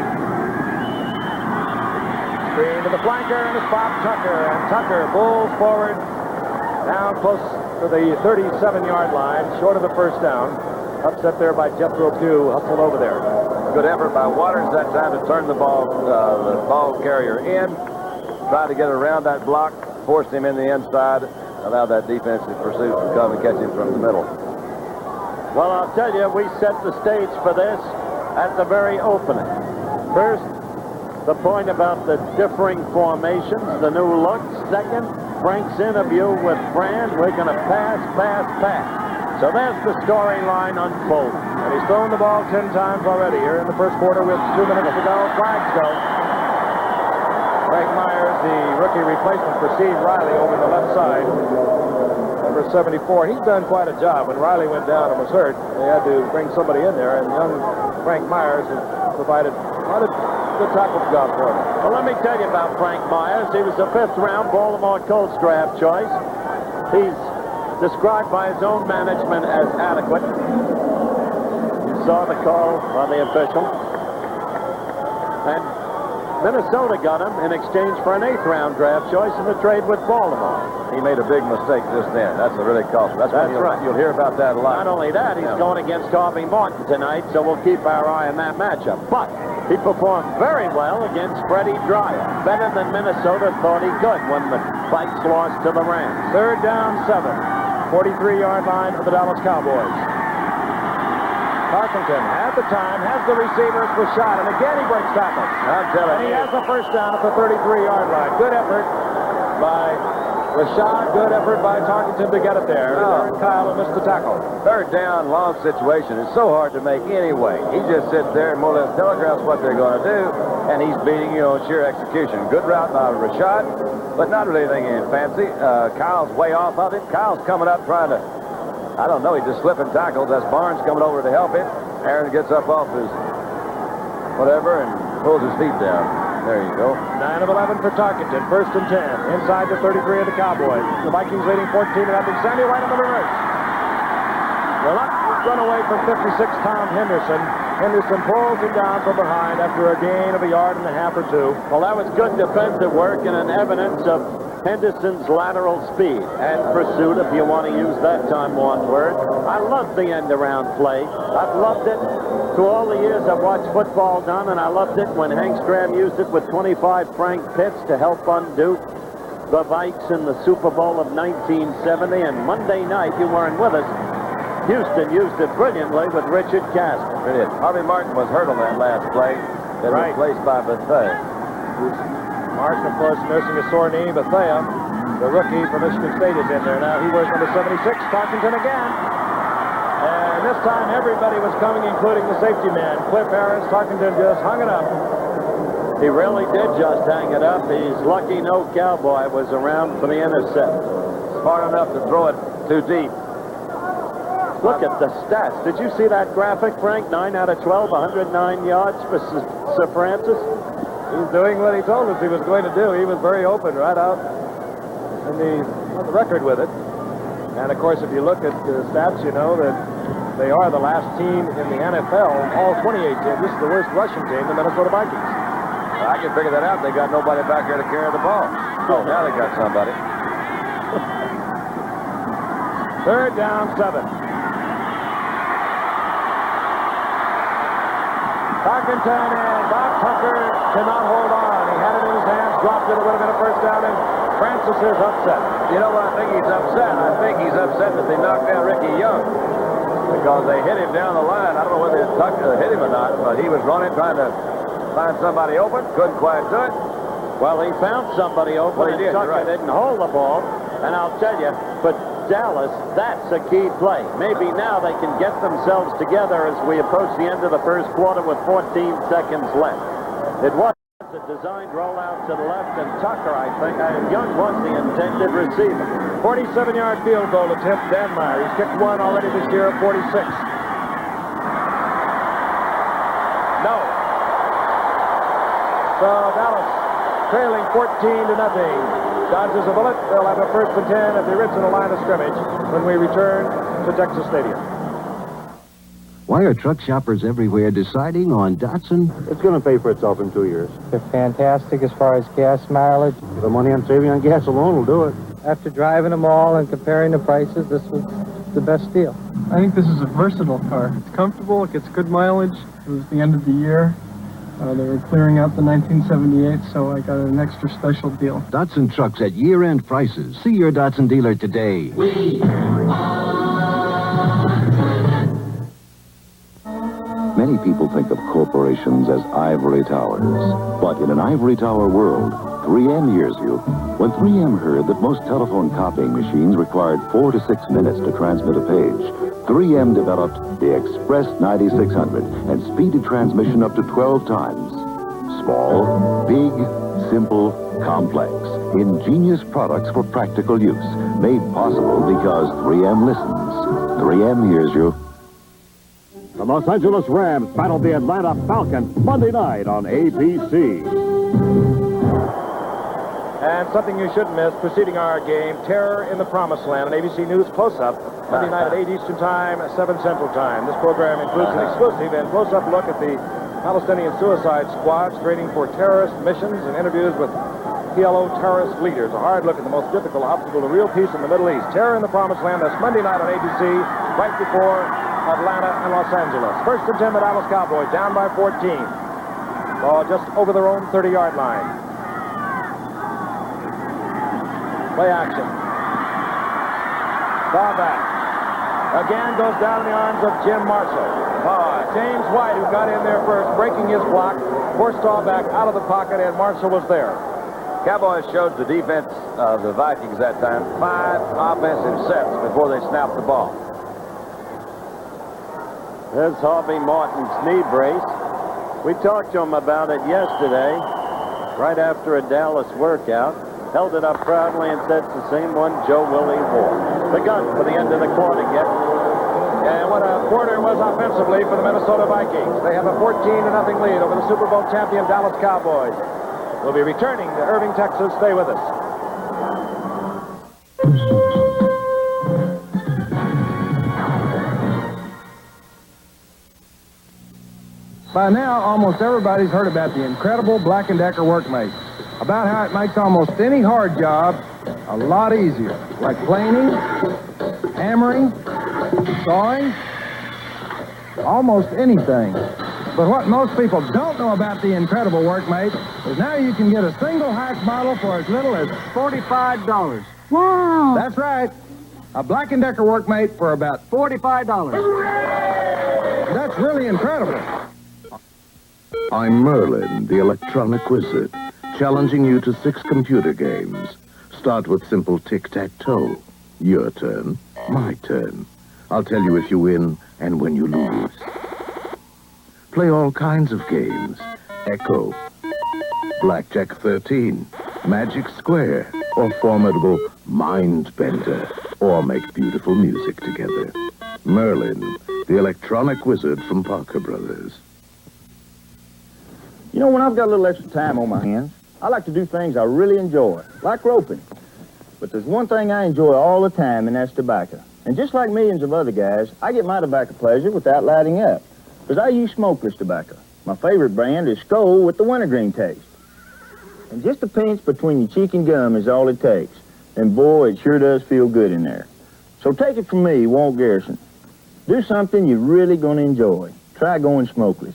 Speaker 7: Screen to the flanker, and it's Bob Tucker. And Tucker bulls forward down close to the 37-yard line, short of the first down. Upset there by Jethro Pugh, hustled over there.
Speaker 10: Good effort by Waters that time to turn the ball carrier in. Tried to get around that block, forced him in the inside, allowed that defensive pursuit to come and catch him from the middle.
Speaker 2: Well, I'll tell you, we set the stage for this at the very opening. First, the point about the differing formations, the new look. Second, Frank's interview with Fran. We're going to pass. So there's the storyline unfolding.
Speaker 7: And he's thrown the ball 10 times already here in the first quarter with 2 minutes to go. Flags go. Frank Myers, the rookie replacement for Steve Riley over the left side. Number 74. He's done quite a job. When Riley went down and was hurt, they had to bring somebody in there, and young Frank Myers has provided a lot of good tackle job for him.
Speaker 2: Well, let me tell you about Frank Myers. He was a 5th-round Baltimore Colts draft choice. He's described by his own management as adequate. You saw the call by the official. And Minnesota got him in exchange for an 8th-round draft choice in the trade with Baltimore.
Speaker 10: He made a big mistake just then. That's a really cost. That's right. You'll hear about that a lot.
Speaker 2: Not only that, he's going against Harvey Martin tonight, so we'll keep our eye on that matchup. But he performed very well against Freddie Dryer. Better than Minnesota thought he could when the Vikes lost to the Rams.
Speaker 7: 3rd down, 7. 43-yard line for the Dallas Cowboys. Tarkenton had the time, has the receivers for shot, and again he breaks tackles. And he has the first down at the 33-yard line. Good effort by Rashad, good effort by Tarkenton to get it there. Kyle missed the tackle.
Speaker 10: 3rd down, long situation is so hard to make anyway. He just sits there and more or less telegraphs what they're going to do, and he's beating you on sheer execution. Good route by Rashad, but not really anything fancy. Kyle's way off of it. Kyle's coming up trying to, I don't know, he's just slipping tackles. That's Barnes coming over to help him. Aaron gets up off his whatever and pulls his feet down. There you go.
Speaker 7: 9 of 11 for Tarkenton. 1st and 10. Inside the 33 of the Cowboys. The Vikings leading 14-0. Sandy White on the reverse. Well, up run away from 56 Tom Henderson. Henderson pulls him down from behind after a gain of 1.5 yards or 2.
Speaker 2: Well, that was good defensive work and an evidence of Henderson's lateral speed and pursuit, if you want to use that time one word. I love the end-around play. I've loved it through all the years I've watched football done, and I loved it when Hank Stram used it with 25 Frank Pitts to help undo the Vikes in the Super Bowl of 1970. And Monday night, you weren't with us, Houston used it brilliantly with Richard Casper.
Speaker 10: Brilliant. Harvey Martin was hurt on that last play. Then replaced by Bethea.
Speaker 7: Martin, of course, nursing a sore knee. Bethea, the rookie from Michigan State, is in there now. He wears number 76. Tarkenton again. And this time, everybody was coming, including the safety man. Cliff Harris. Tarkenton just hung it up.
Speaker 2: He really did just hang it up. He's lucky no Cowboy was around for the intercept.
Speaker 10: Smart enough to throw it too deep.
Speaker 2: Look at the stats. Did you see that graphic, Frank? 9 out of 12, 109 yards for Sir Francis.
Speaker 7: He's doing what he told us he was going to do. He was very open right out on the record with it. And, of course, if you look at the stats, you know that they are the last team in the NFL, all 28 teams. This is the worst rushing team, the Minnesota Vikings.
Speaker 10: I can figure that out. They got nobody back there to carry the ball. Oh, now they got somebody.
Speaker 7: 3rd down, 7. Tarkenton and Bob Tucker cannot hold on. He had it in his hands, dropped it. It would have been a first down, and Francis is upset.
Speaker 10: You know what I think he's upset? I think he's upset that they knocked down Ricky Young because they hit him down the line. I don't know whether Tucker hit him or not, but he was running, trying to find somebody open. Couldn't quite do it.
Speaker 2: Well, he found somebody open,
Speaker 10: well, he
Speaker 2: and Tucker didn't hold the ball. And I'll tell you, but Dallas, that's a key play. Maybe now they can get themselves together as we approach the end of the first quarter with 14 seconds left. It was a designed rollout to the left, and Tucker, I think, Young was the intended receiver.
Speaker 7: 47-yard field goal attempt, Dan Meyer. He's kicked one already this year at 46. No. So Dallas trailing 14-0. Dodges a bullet. They'll have a 1st and 10 at the original line of scrimmage when we return to Texas Stadium.
Speaker 8: Why are truck shoppers everywhere deciding on Datsun?
Speaker 11: It's going to pay for itself in 2 years.
Speaker 6: They're fantastic as far as gas mileage.
Speaker 11: The money I'm saving on gas alone will do it.
Speaker 6: After driving them all and comparing the prices, this was the best deal.
Speaker 14: I think this is a versatile car. It's comfortable, it gets good mileage. It was the end of the year. They were clearing out the 1978, so I got an extra special deal.
Speaker 8: Datsun trucks at year-end prices. See your Datsun dealer today.
Speaker 15: Many people think of corporations as ivory towers. But in an ivory tower world, 3M hears you. When 3M heard that most telephone copying machines required 4 to 6 minutes to transmit a page, 3M developed the Express 9600 and speeded transmission up to 12 times. Small, big, simple, complex. Ingenious products for practical use. Made possible because 3M listens. 3M hears you.
Speaker 1: The Los Angeles Rams battled the Atlanta Falcons Monday night on ABC.
Speaker 7: And something you shouldn't miss, preceding our game, Terror in the Promised Land, an ABC News close-up, Monday night at 8 Eastern Time, 7 Central Time. This program includes an exclusive and close-up look at the Palestinian suicide squads training for terrorist missions and interviews with PLO terrorist leaders. A hard look at the most difficult obstacle to real peace in the Middle East. Terror in the Promised Land, that's Monday night on ABC, right before Atlanta and Los Angeles. 1st and 10, the Dallas Cowboys, down by 14. Ball just over their own 30-yard line. Play action. Ball back. Again goes down in the arms of Jim Marshall. James White, who got in there first, breaking his block, forced back out of the pocket, and Marshall was there.
Speaker 10: Cowboys showed the defense of the Vikings that time 5 offensive sets before they snapped the ball.
Speaker 2: There's Harvey Martin's knee brace. We talked to him about it yesterday, right after a Dallas workout. Held it up proudly and said it's the same one Joe Willie wore. The gun for the end of the quarter yet.
Speaker 7: And what a quarter was offensively for the Minnesota Vikings. They have a 14-0 lead over the Super Bowl champion Dallas Cowboys. We'll be returning to Irving, Texas. Stay with us.
Speaker 22: By now, almost everybody's heard about the incredible Black & Decker Workmate. About how it makes almost any hard job a lot easier. Like planing, hammering, sawing, almost anything. But what most people don't know about the incredible Workmate is now you can get a single hack model for as little as $45.
Speaker 18: Wow.
Speaker 22: That's right. A Black & Decker Workmate for about $45. That's really incredible.
Speaker 4: I'm Merlin, the electronic wizard, challenging you to 6 computer games. Start with simple tic-tac-toe. Your turn, my turn. I'll tell you if you win and when you lose. Play all kinds of games. Echo, Blackjack 13, Magic Square, or formidable Mind Bender, or make beautiful music together. Merlin, the electronic wizard from Parker Brothers.
Speaker 24: You know, when I've got a little extra time on my hands, I like to do things I really enjoy, like roping. But there's one thing I enjoy all the time, and that's tobacco. And just like millions of other guys, I get my tobacco pleasure without lighting up, because I use smokeless tobacco. My favorite brand is Skoal with the wintergreen taste. And just a pinch between your cheek and gum is all it takes. And boy, it sure does feel good in there. So take it from me, Walt Garrison. Do something you're really going to enjoy. Try going smokeless.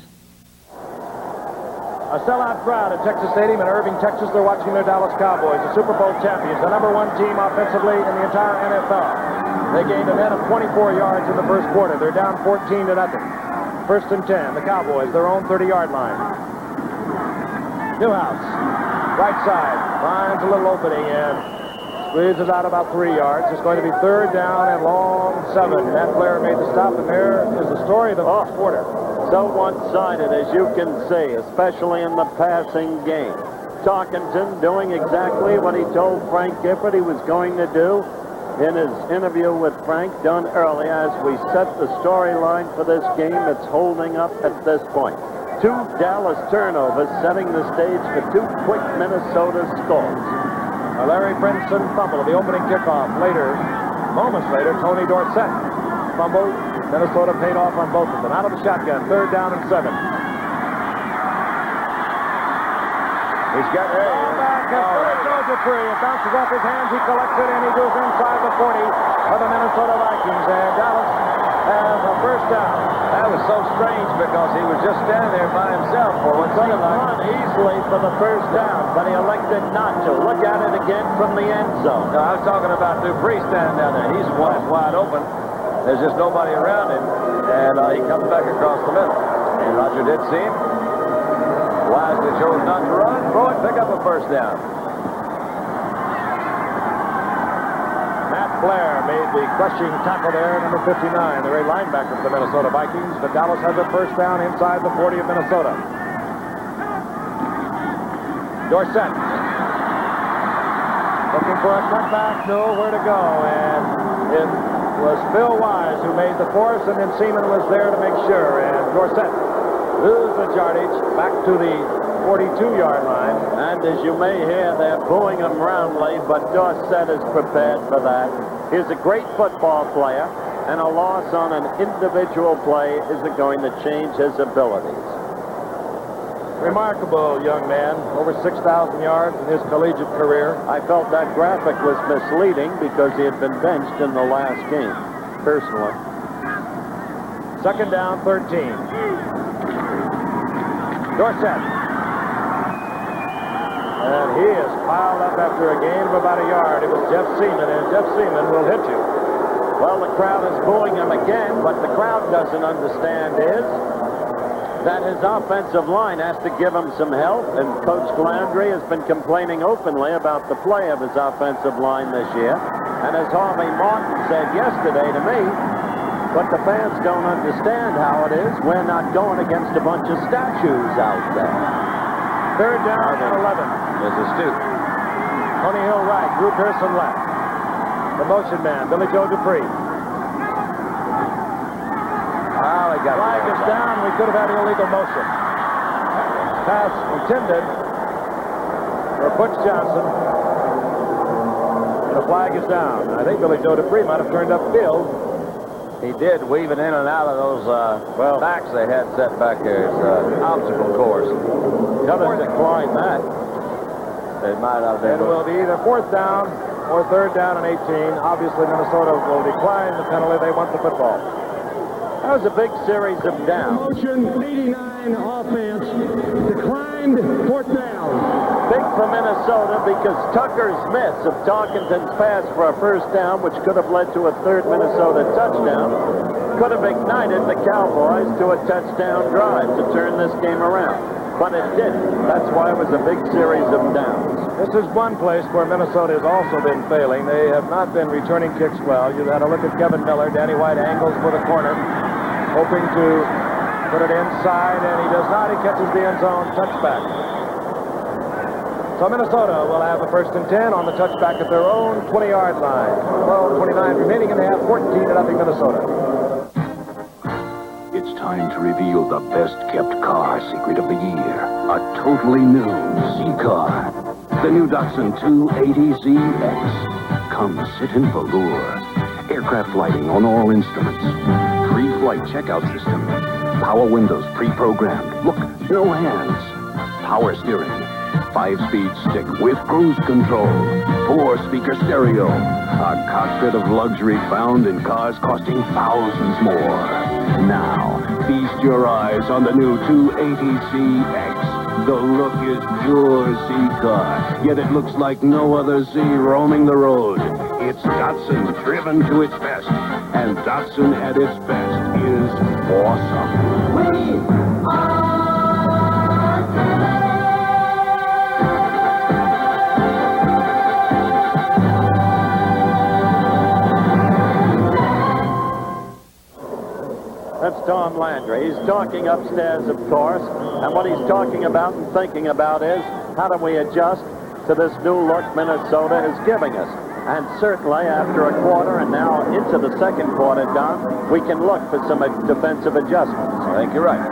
Speaker 7: A sellout crowd at Texas Stadium in Irving, Texas. They're watching their Dallas Cowboys, the Super Bowl champions, the #1 team offensively in the entire NFL. They gained a net of 24 yards in the first quarter. They're down 14-0. 1st and 10. The Cowboys, their own 30-yard line. Newhouse, right side, finds a little opening and squeezes out about 3 yards. It's going to be 3rd down and long 7. Matt Blair made the stop, and there is the story of the first quarter.
Speaker 2: So one-sided, as you can see, especially in the passing game. Tarkenton doing exactly what he told Frank Gifford he was going to do in his interview with Frank, done early. As we set the storyline for this game, it's holding up at this point. 2 Dallas turnovers, setting the stage for 2 quick Minnesota scores.
Speaker 7: Larry Brinson fumble at the opening kickoff. Later, moments later, Tony Dorsett fumbled. Minnesota paid off on both of them. Out of the shotgun, 3rd down and 7.
Speaker 10: He's got a
Speaker 7: back and Dupree. It bounces off his hands. He collects it and he goes inside the 40 of the Minnesota Vikings. And Dallas has a first down.
Speaker 10: That was so strange because he was just standing there by himself for what
Speaker 2: Could
Speaker 10: seemed
Speaker 2: have
Speaker 10: like.
Speaker 2: run easily for the first down, but he elected not to. Look at it again from the end zone.
Speaker 10: No, I was talking about Dupree standing down there. He's wide open. There's just nobody around him. And he comes back across the middle. And Roger did see him. Wisely chose not to run. Throw it, pick up a first down.
Speaker 7: Matt Blair made the crushing tackle there, number 59, the very linebacker for the Minnesota Vikings. But Dallas has a first down inside the 40 of Minnesota. Dorsett looking for a cutback, nowhere to go, and it was Phil Wise who made the force, and then Seaman was there to make sure, and Dorsett loses the yardage back to the 42-yard line.
Speaker 2: And as you may hear, they're booing him roundly, but Dorsett is prepared for that. He's a great football player, and a loss on an individual play isn't going to change his abilities.
Speaker 7: Remarkable young man, over 6,000 yards in his collegiate career.
Speaker 2: I felt that graphic was misleading because he had been benched in the last game, personally.
Speaker 7: 2nd down, 13. Dorsett. And he is piled up after a gain of about a yard. It was Jeff Seaman, and Jeff Seaman will hit you.
Speaker 2: Well, the crowd is booing him again, but the crowd doesn't understand that his offensive line has to give him some help, and Coach Landry has been complaining openly about the play of his offensive line this year. And as Harvey Martin said yesterday to me, but the fans don't understand how it is. We're not going against a bunch of statues out there.
Speaker 7: 3rd down and 11.
Speaker 10: There's a student.
Speaker 7: Tony Hill right, Drew Pearson left. The motion man, Billy Joe Dupree. Flag is down. We could have had illegal motion. Pass intended for Butch Johnson. And the flag is down. I think Billy Joe Dupree might have turned upfield.
Speaker 10: He did, weaving in and out of those backs they had set back there. It's obstacle course.
Speaker 2: Others declined that.
Speaker 10: It might not have been.
Speaker 7: It will be either 4th down or 3rd down and 18. Obviously, Minnesota will decline the penalty. They want the football.
Speaker 2: That was a big series of downs.
Speaker 9: Motion 89 offense declined 4th down.
Speaker 2: Big for Minnesota because Tucker's miss of Tarkenton's pass for a first down, which could have led to a 3rd Minnesota touchdown, could have ignited the Cowboys to a touchdown drive to turn this game around. But it didn't. That's why it was a big series of downs.
Speaker 7: This is one place where Minnesota has also been failing. They have not been returning kicks well. You had a look at Kevin Miller. Danny White angles for the corner, hoping to put it inside, and he does not. He catches the end zone touchback. So Minnesota will have a 1st and 10 on the touchback at their own 20-yard line. 12:29 remaining in the half, 14-0 Minnesota.
Speaker 20: It's time to reveal the best-kept car secret of the year. A totally new Z-Car. The new Datsun 280ZX. Come sit in velour. Aircraft lighting on all instruments. Free flight checkout system. Power windows pre-programmed. Look, no hands. Power steering. 5-speed stick with cruise control. 4-speaker stereo. A cockpit of luxury found in cars costing thousands more. Now, feast your eyes on the new 280ZX. The look is pure Z-Car, yet it looks like no other Z roaming the road. It's Datsun driven to its best, and Datsun at its best is awesome.
Speaker 12: We are
Speaker 2: That's Tom Landry. He's talking upstairs, of course, and what he's talking about and thinking about is how do we adjust to this new look Minnesota is giving us. And certainly after a quarter and now into the second quarter, Don, we can look for some defensive adjustments.
Speaker 10: I think you're right.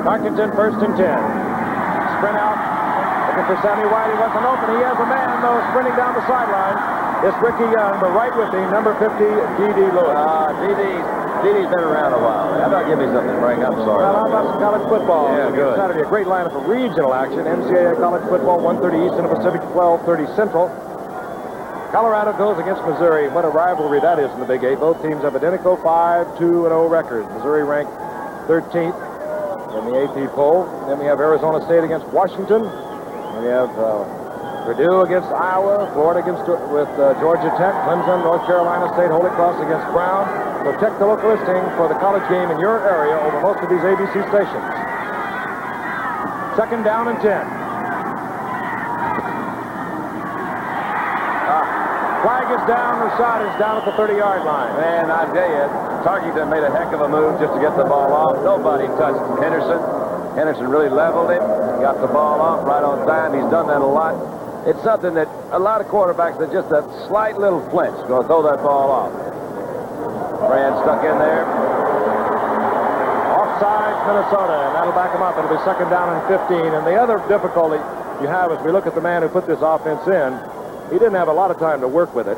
Speaker 7: Tarkenton, 1st and 10. Sprint out. Looking for Sammy Wiley. Wasn't open. He has a man, though, sprinting down the sideline. It's Ricky Young, but right with him, number 50, D.D. Lewis.
Speaker 10: D.D.'s been around a while. How about give me something, Frank? I'm sorry.
Speaker 7: Well, how about some college football?
Speaker 10: Yeah, good.
Speaker 7: Saturday, a great lineup of regional action. NCAA college football, 1:30 Eastern and Pacific, 12:30 Central. Colorado goes against Missouri. What a rivalry that is in the Big 8. Both teams have identical 5-2-0 records. Missouri ranked 13th in the AP poll. Then we have Arizona State against Washington. We have Purdue against Iowa, Florida against Georgia Tech, Clemson, North Carolina State, Holy Cross against Brown. So check the local listing for the college game in your area over most of these ABC stations. 2nd down and 10. Flag is down. Rashad is down at the 30-yard line.
Speaker 10: Man, I tell you, Tarkenton made a heck of a move just to get the ball off. Nobody touched Henderson. Henderson really leveled him, got the ball off right on time. He's done that a lot. It's something that a lot of quarterbacks that just a slight little flinch going to throw that ball off. Brand stuck in there.
Speaker 7: Offside, Minnesota, and that'll back him up. It'll be 2nd down and 15. And the other difficulty you have as we look at the man who put this offense in, he didn't have a lot of time to work with it.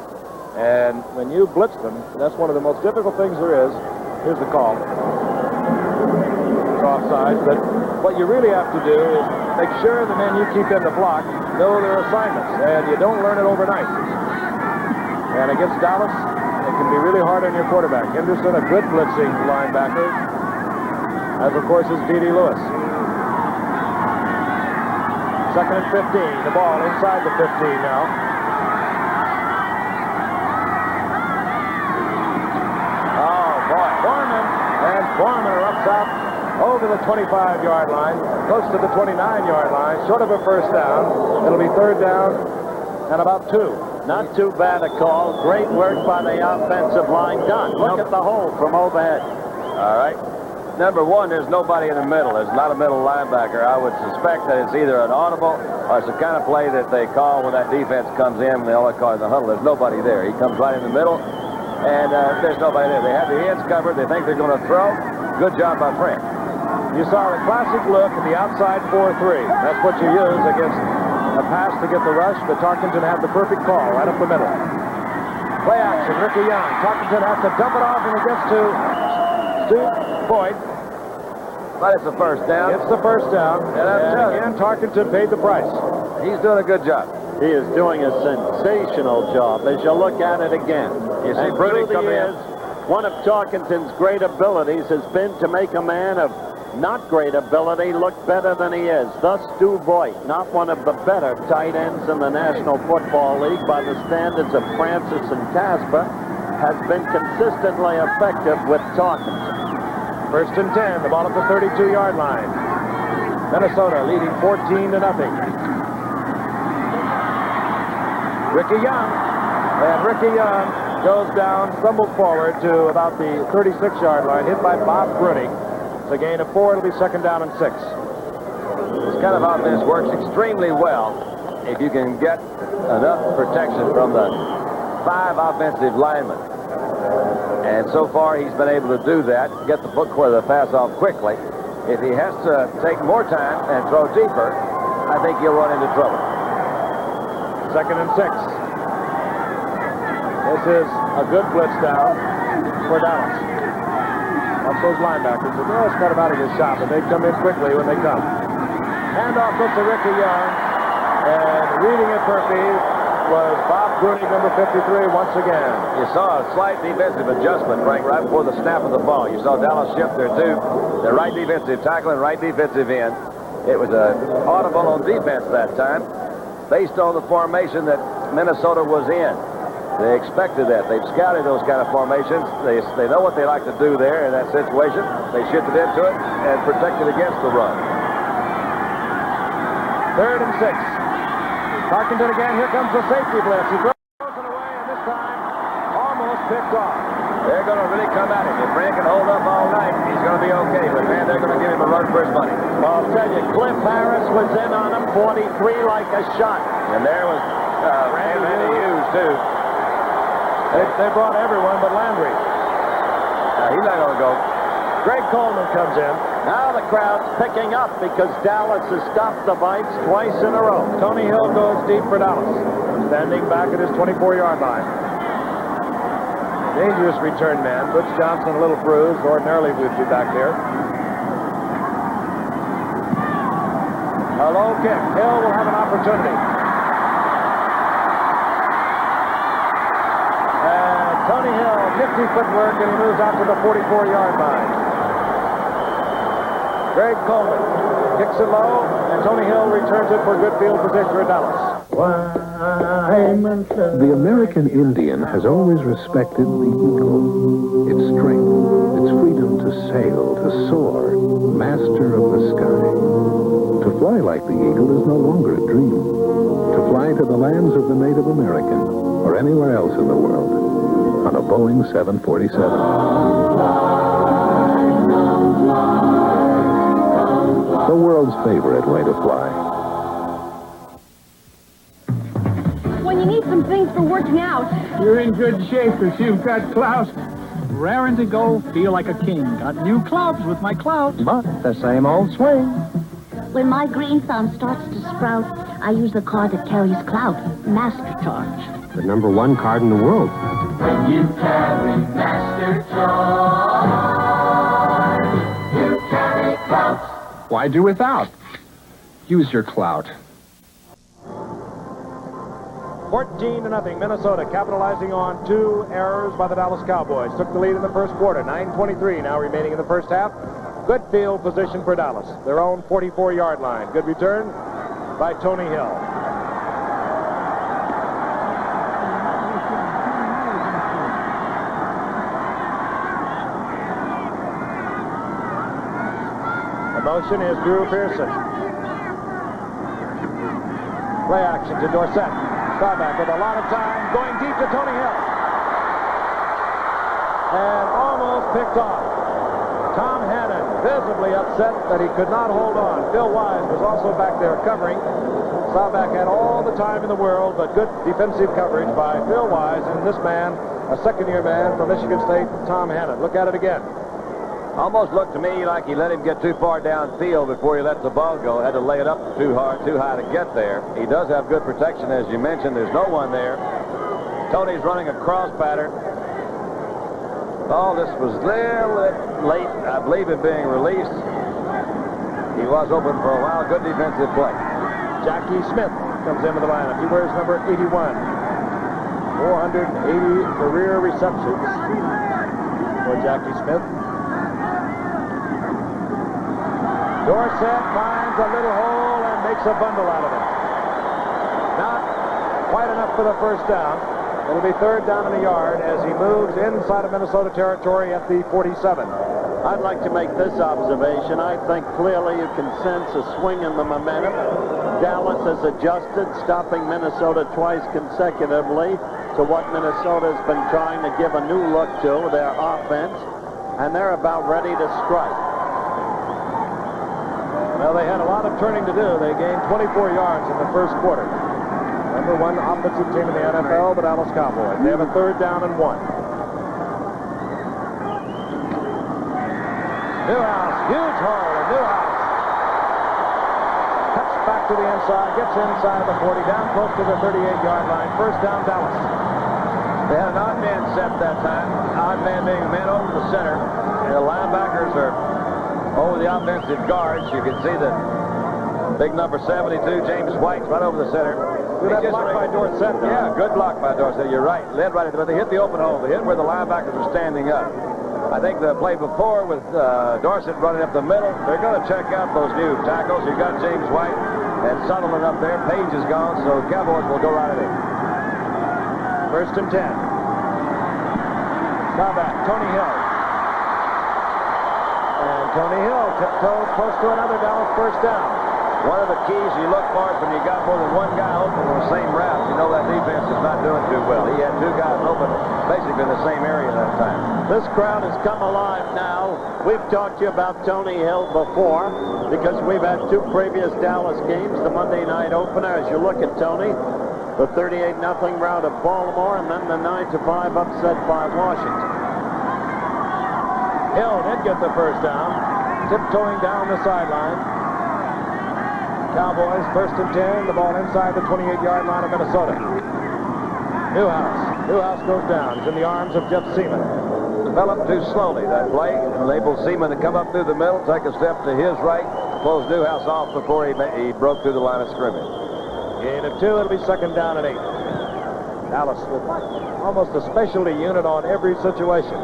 Speaker 7: And when you blitz them, that's one of the most difficult things there is. Here's the call. It's offside, but what you really have to do is make sure the men you keep in the block know their assignments, and you don't learn it overnight. And against Dallas, it can be really hard on your quarterback. Henderson, a good blitzing linebacker, as of course is D.D. Lewis. 2nd and 15. The ball inside the 15 now. Foreman are up top over the 25-yard line, close to the 29-yard line, short of a 1st down. It'll be 3rd down and about 2.
Speaker 2: Not too bad a call. Great work by the offensive line. Done. Look at the hole from overhead.
Speaker 10: All right. Number 1, there's nobody in the middle. There's not a middle linebacker. I would suspect that it's either an audible or it's the kind of play that they call when that defense comes in and they only call it the huddle. There's nobody there. He comes right in the middle. And there's nobody there. They have the ends covered. They think they're going to throw. Good job by Friend.
Speaker 7: You saw the classic look at the outside 4-3. That's what you use against a pass to get the rush, but Tarkenton had the perfect call right up the middle. Play action, Ricky Young. Tarkenton has to dump it off, and it gets to Stu Boyd.
Speaker 10: But it's the 1st down.
Speaker 7: It's the 1st down. And again, Tarkenton paid the price.
Speaker 10: He's doing a good job.
Speaker 2: He is doing a sensational job as you look at it again.
Speaker 10: You see Brody coming in.
Speaker 2: One of Tarkenton's great abilities has been to make a man of not great ability look better than he is. Thus, Stu Voigt, not one of the better tight ends in the National Football League by the standards of Francis and Casper, has been consistently effective with Tarkenton.
Speaker 7: 1st and 10, the ball at the 32-yard line. Minnesota leading 14-0. Ricky Young. And Ricky Young goes down, stumbles forward to about the 36-yard line, hit by Bob Bruning. It's a gain of 4. It'll be 2nd down and 6.
Speaker 10: This kind of offense works extremely well if you can get enough protection from the 5 offensive linemen. And so far, he's been able to do that, get the pass off quickly. If he has to take more time and throw deeper, I think he'll run into trouble.
Speaker 7: 2nd and 6. This is a good blitz down for Dallas. Watch those linebackers. They're always kind of out of the shot, but they come in quickly when they come. Handoff goes to Ricky Young. And reading it perfectly was Bob Bruning, number 53, once again.
Speaker 10: You saw a slight defensive adjustment, Frank, right before the snap of the ball. You saw Dallas shift their right defensive tackle and right defensive end. It was an audible on defense that time, based on the formation that Minnesota was in. They expected that. They've scouted those kind of formations. They know what they like to do there in that situation. They shifted into it and protected against the run.
Speaker 7: 3rd and 6. Tarkenton again. Here comes the safety blitz. He throws it away, and this time almost picked off.
Speaker 10: They're going to really come at him. If Brand can hold up all night, he's going to be okay. But, man, they're going to give him a run for his money.
Speaker 2: Well, I'll tell you, Cliff Harris was in on him, 43 like a shot.
Speaker 10: And there was Randy Hughes, too.
Speaker 7: They brought everyone but Landry.
Speaker 10: He's not going to go.
Speaker 2: Greg Coleman comes in. Now the crowd's picking up because Dallas has stopped the Vikes twice in a row.
Speaker 7: Tony Hill goes deep for Dallas, standing back at his 24-yard line. Dangerous return man. Butch Johnson a little bruised. Ordinarily would be back there. A low kick. Hill will have an opportunity. And Tony Hill, nifty footwork, and he moves out to the 44-yard line. Greg Coleman kicks it low, and Tony Hill returns it for good field position for Dallas.
Speaker 20: The American Indian has always respected the eagle, its strength, its freedom to sail, to soar, master of the sky. To fly like the eagle is no longer a dream. To fly to the lands of the Native American or anywhere else in the world on a Boeing 747. The world's favorite way to fly.
Speaker 18: When you need some things for working out.
Speaker 5: You're in good shape if you've got clout. Raring to go, feel like a king. Got new clubs with my clout.
Speaker 6: But the same old swing.
Speaker 13: When my green thumb starts to sprout, I use the card that carries clout, Master Charge.
Speaker 8: The #1 card in the world.
Speaker 12: When you carry Master Charge, you carry clout.
Speaker 17: Why do without? Use your clout.
Speaker 7: 14-0, Minnesota capitalizing on 2 errors by the Dallas Cowboys. Took the lead in the first quarter, 9:23 now remaining in the first half. Good field position for Dallas. Their own 44-yard line. Good return by Tony Hill. The motion is Drew Pearson. Play action to Dorsett. Starback with a lot of time, going deep to Tony Hill. And almost picked off. Tom Hannon visibly upset that he could not hold on. Phil Wise was also back there covering. Starback had all the time in the world, but good defensive coverage by Phil Wise and this man, a second-year man from Michigan State, Tom Hannon. Look at it again.
Speaker 10: Almost looked to me like he let him get too far downfield before he let the ball go. Had to lay it up too high to get there. He does have good protection, as you mentioned. There's no one there. Tony's running a cross pattern. Oh, this was a little bit late, I believe, in being released. He was open for a while. Good defensive play.
Speaker 7: Jackie Smith comes into the lineup. He wears number 81. 480 career receptions for Jackie Smith. Dorsett finds a little hole and makes a bundle out of it. Not quite enough for the first down. It'll be third down and a yard as he moves inside of Minnesota territory at the 47.
Speaker 2: I'd like to make this observation. I think clearly you can sense a swing in the momentum. Dallas has adjusted, stopping Minnesota twice consecutively to what Minnesota's been trying to give a new look to, their offense, and they're about ready to strike.
Speaker 7: Well, they had a lot of turning to do. They gained 24 yards in the first quarter. #1 offensive team in the NFL, the Dallas Cowboys. They have a third down and 1. Newhouse, huge hole, and Newhouse cuts back to the inside, gets inside the 40, down close to the 38-yard line. First down, Dallas.
Speaker 10: They had an odd man set that time. Odd man being a man over the center. And the linebackers are over the offensive guards. You can see the big number 72, James White, right over the center.
Speaker 7: Good block by Dorsett.
Speaker 10: Yeah, good block by Dorsett. You're right. Led right into it. They hit the open hole. They hit where the linebackers were standing up. I think the play before with Dorsett running up the middle, they're going to check out those new tackles. You've got James White and Sutherland up there. Page is gone, so Cowboys will go right at it.
Speaker 7: First and 10. Now back, Tony Hill. And Tony Hill tiptoes close to another Dallas first down.
Speaker 10: One of the keys you look for is when you got more than one guy open on the same route, you know that defense is not doing too well. He had two guys open basically in the same area that time.
Speaker 2: This crowd has come alive now. We've talked to you about Tony Hill before because we've had two previous Dallas games, the Monday night opener. As you look at Tony, the 38-0 rout of Baltimore, and then the 9-5 upset by Washington.
Speaker 7: Hill did get the first down, tiptoeing down the sideline. Cowboys first and 10, the ball inside the 28-yard line of Minnesota. Newhouse goes down. He's in the arms of Jeff Seaman.
Speaker 10: Developed too slowly that play, and enabled Seaman to come up through the middle, take a step to his right, close Newhouse off before he broke through the line of scrimmage.
Speaker 7: Gain of 2, it'll be second down and 8. Dallas with almost a specialty unit on every situation.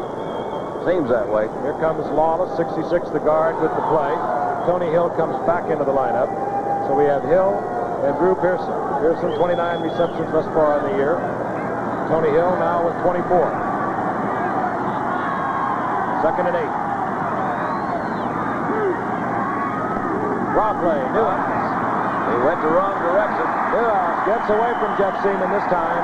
Speaker 10: Seems that way.
Speaker 7: Here comes Lawless, 66, the guard with the play. Tony Hill comes back into the lineup. So we have Hill and Drew Pearson. Pearson, 29 receptions thus far in the year. Tony Hill now with 24. Second and 8. Draw play, Newhouse.
Speaker 10: He went the wrong direction.
Speaker 7: Newhouse gets away from Jeff Seaman this time.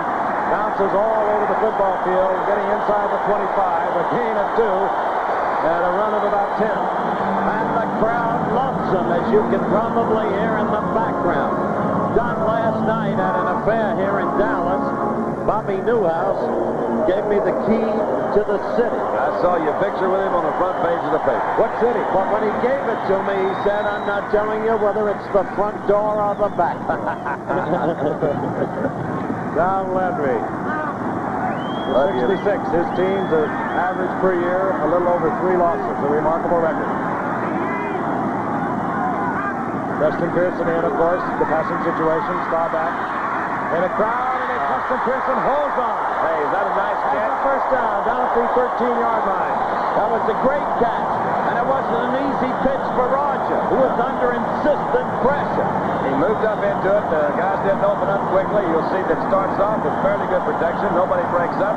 Speaker 7: Bounces all over the football field, getting inside the 25. A gain of 2 and a run of about 10.
Speaker 2: And the crowd loves him, as you can probably hear in the background. Done last night at an affair here in Dallas. Bobby Newhouse gave me the key to the city.
Speaker 10: I saw your picture with him on the front page of the paper.
Speaker 2: What city? Well, when he gave it to me, he said, "I'm not telling you whether it's the front door or the back."
Speaker 7: Don Landry. 66. His team's average per year, a little over 3 losses. A remarkable record. Preston Pearson in, of course, the passing situation. Staubach in a crowd, and Preston Pearson holds on.
Speaker 10: Hey, is that a nice catch?
Speaker 7: That's the first down, down at the 13-yard line.
Speaker 2: That was a great catch, and it wasn't an easy pitch for Roger, who was under insistent pressure.
Speaker 10: He moved up into it. The guys didn't open up quickly. You'll see that starts off with fairly good protection. Nobody breaks up.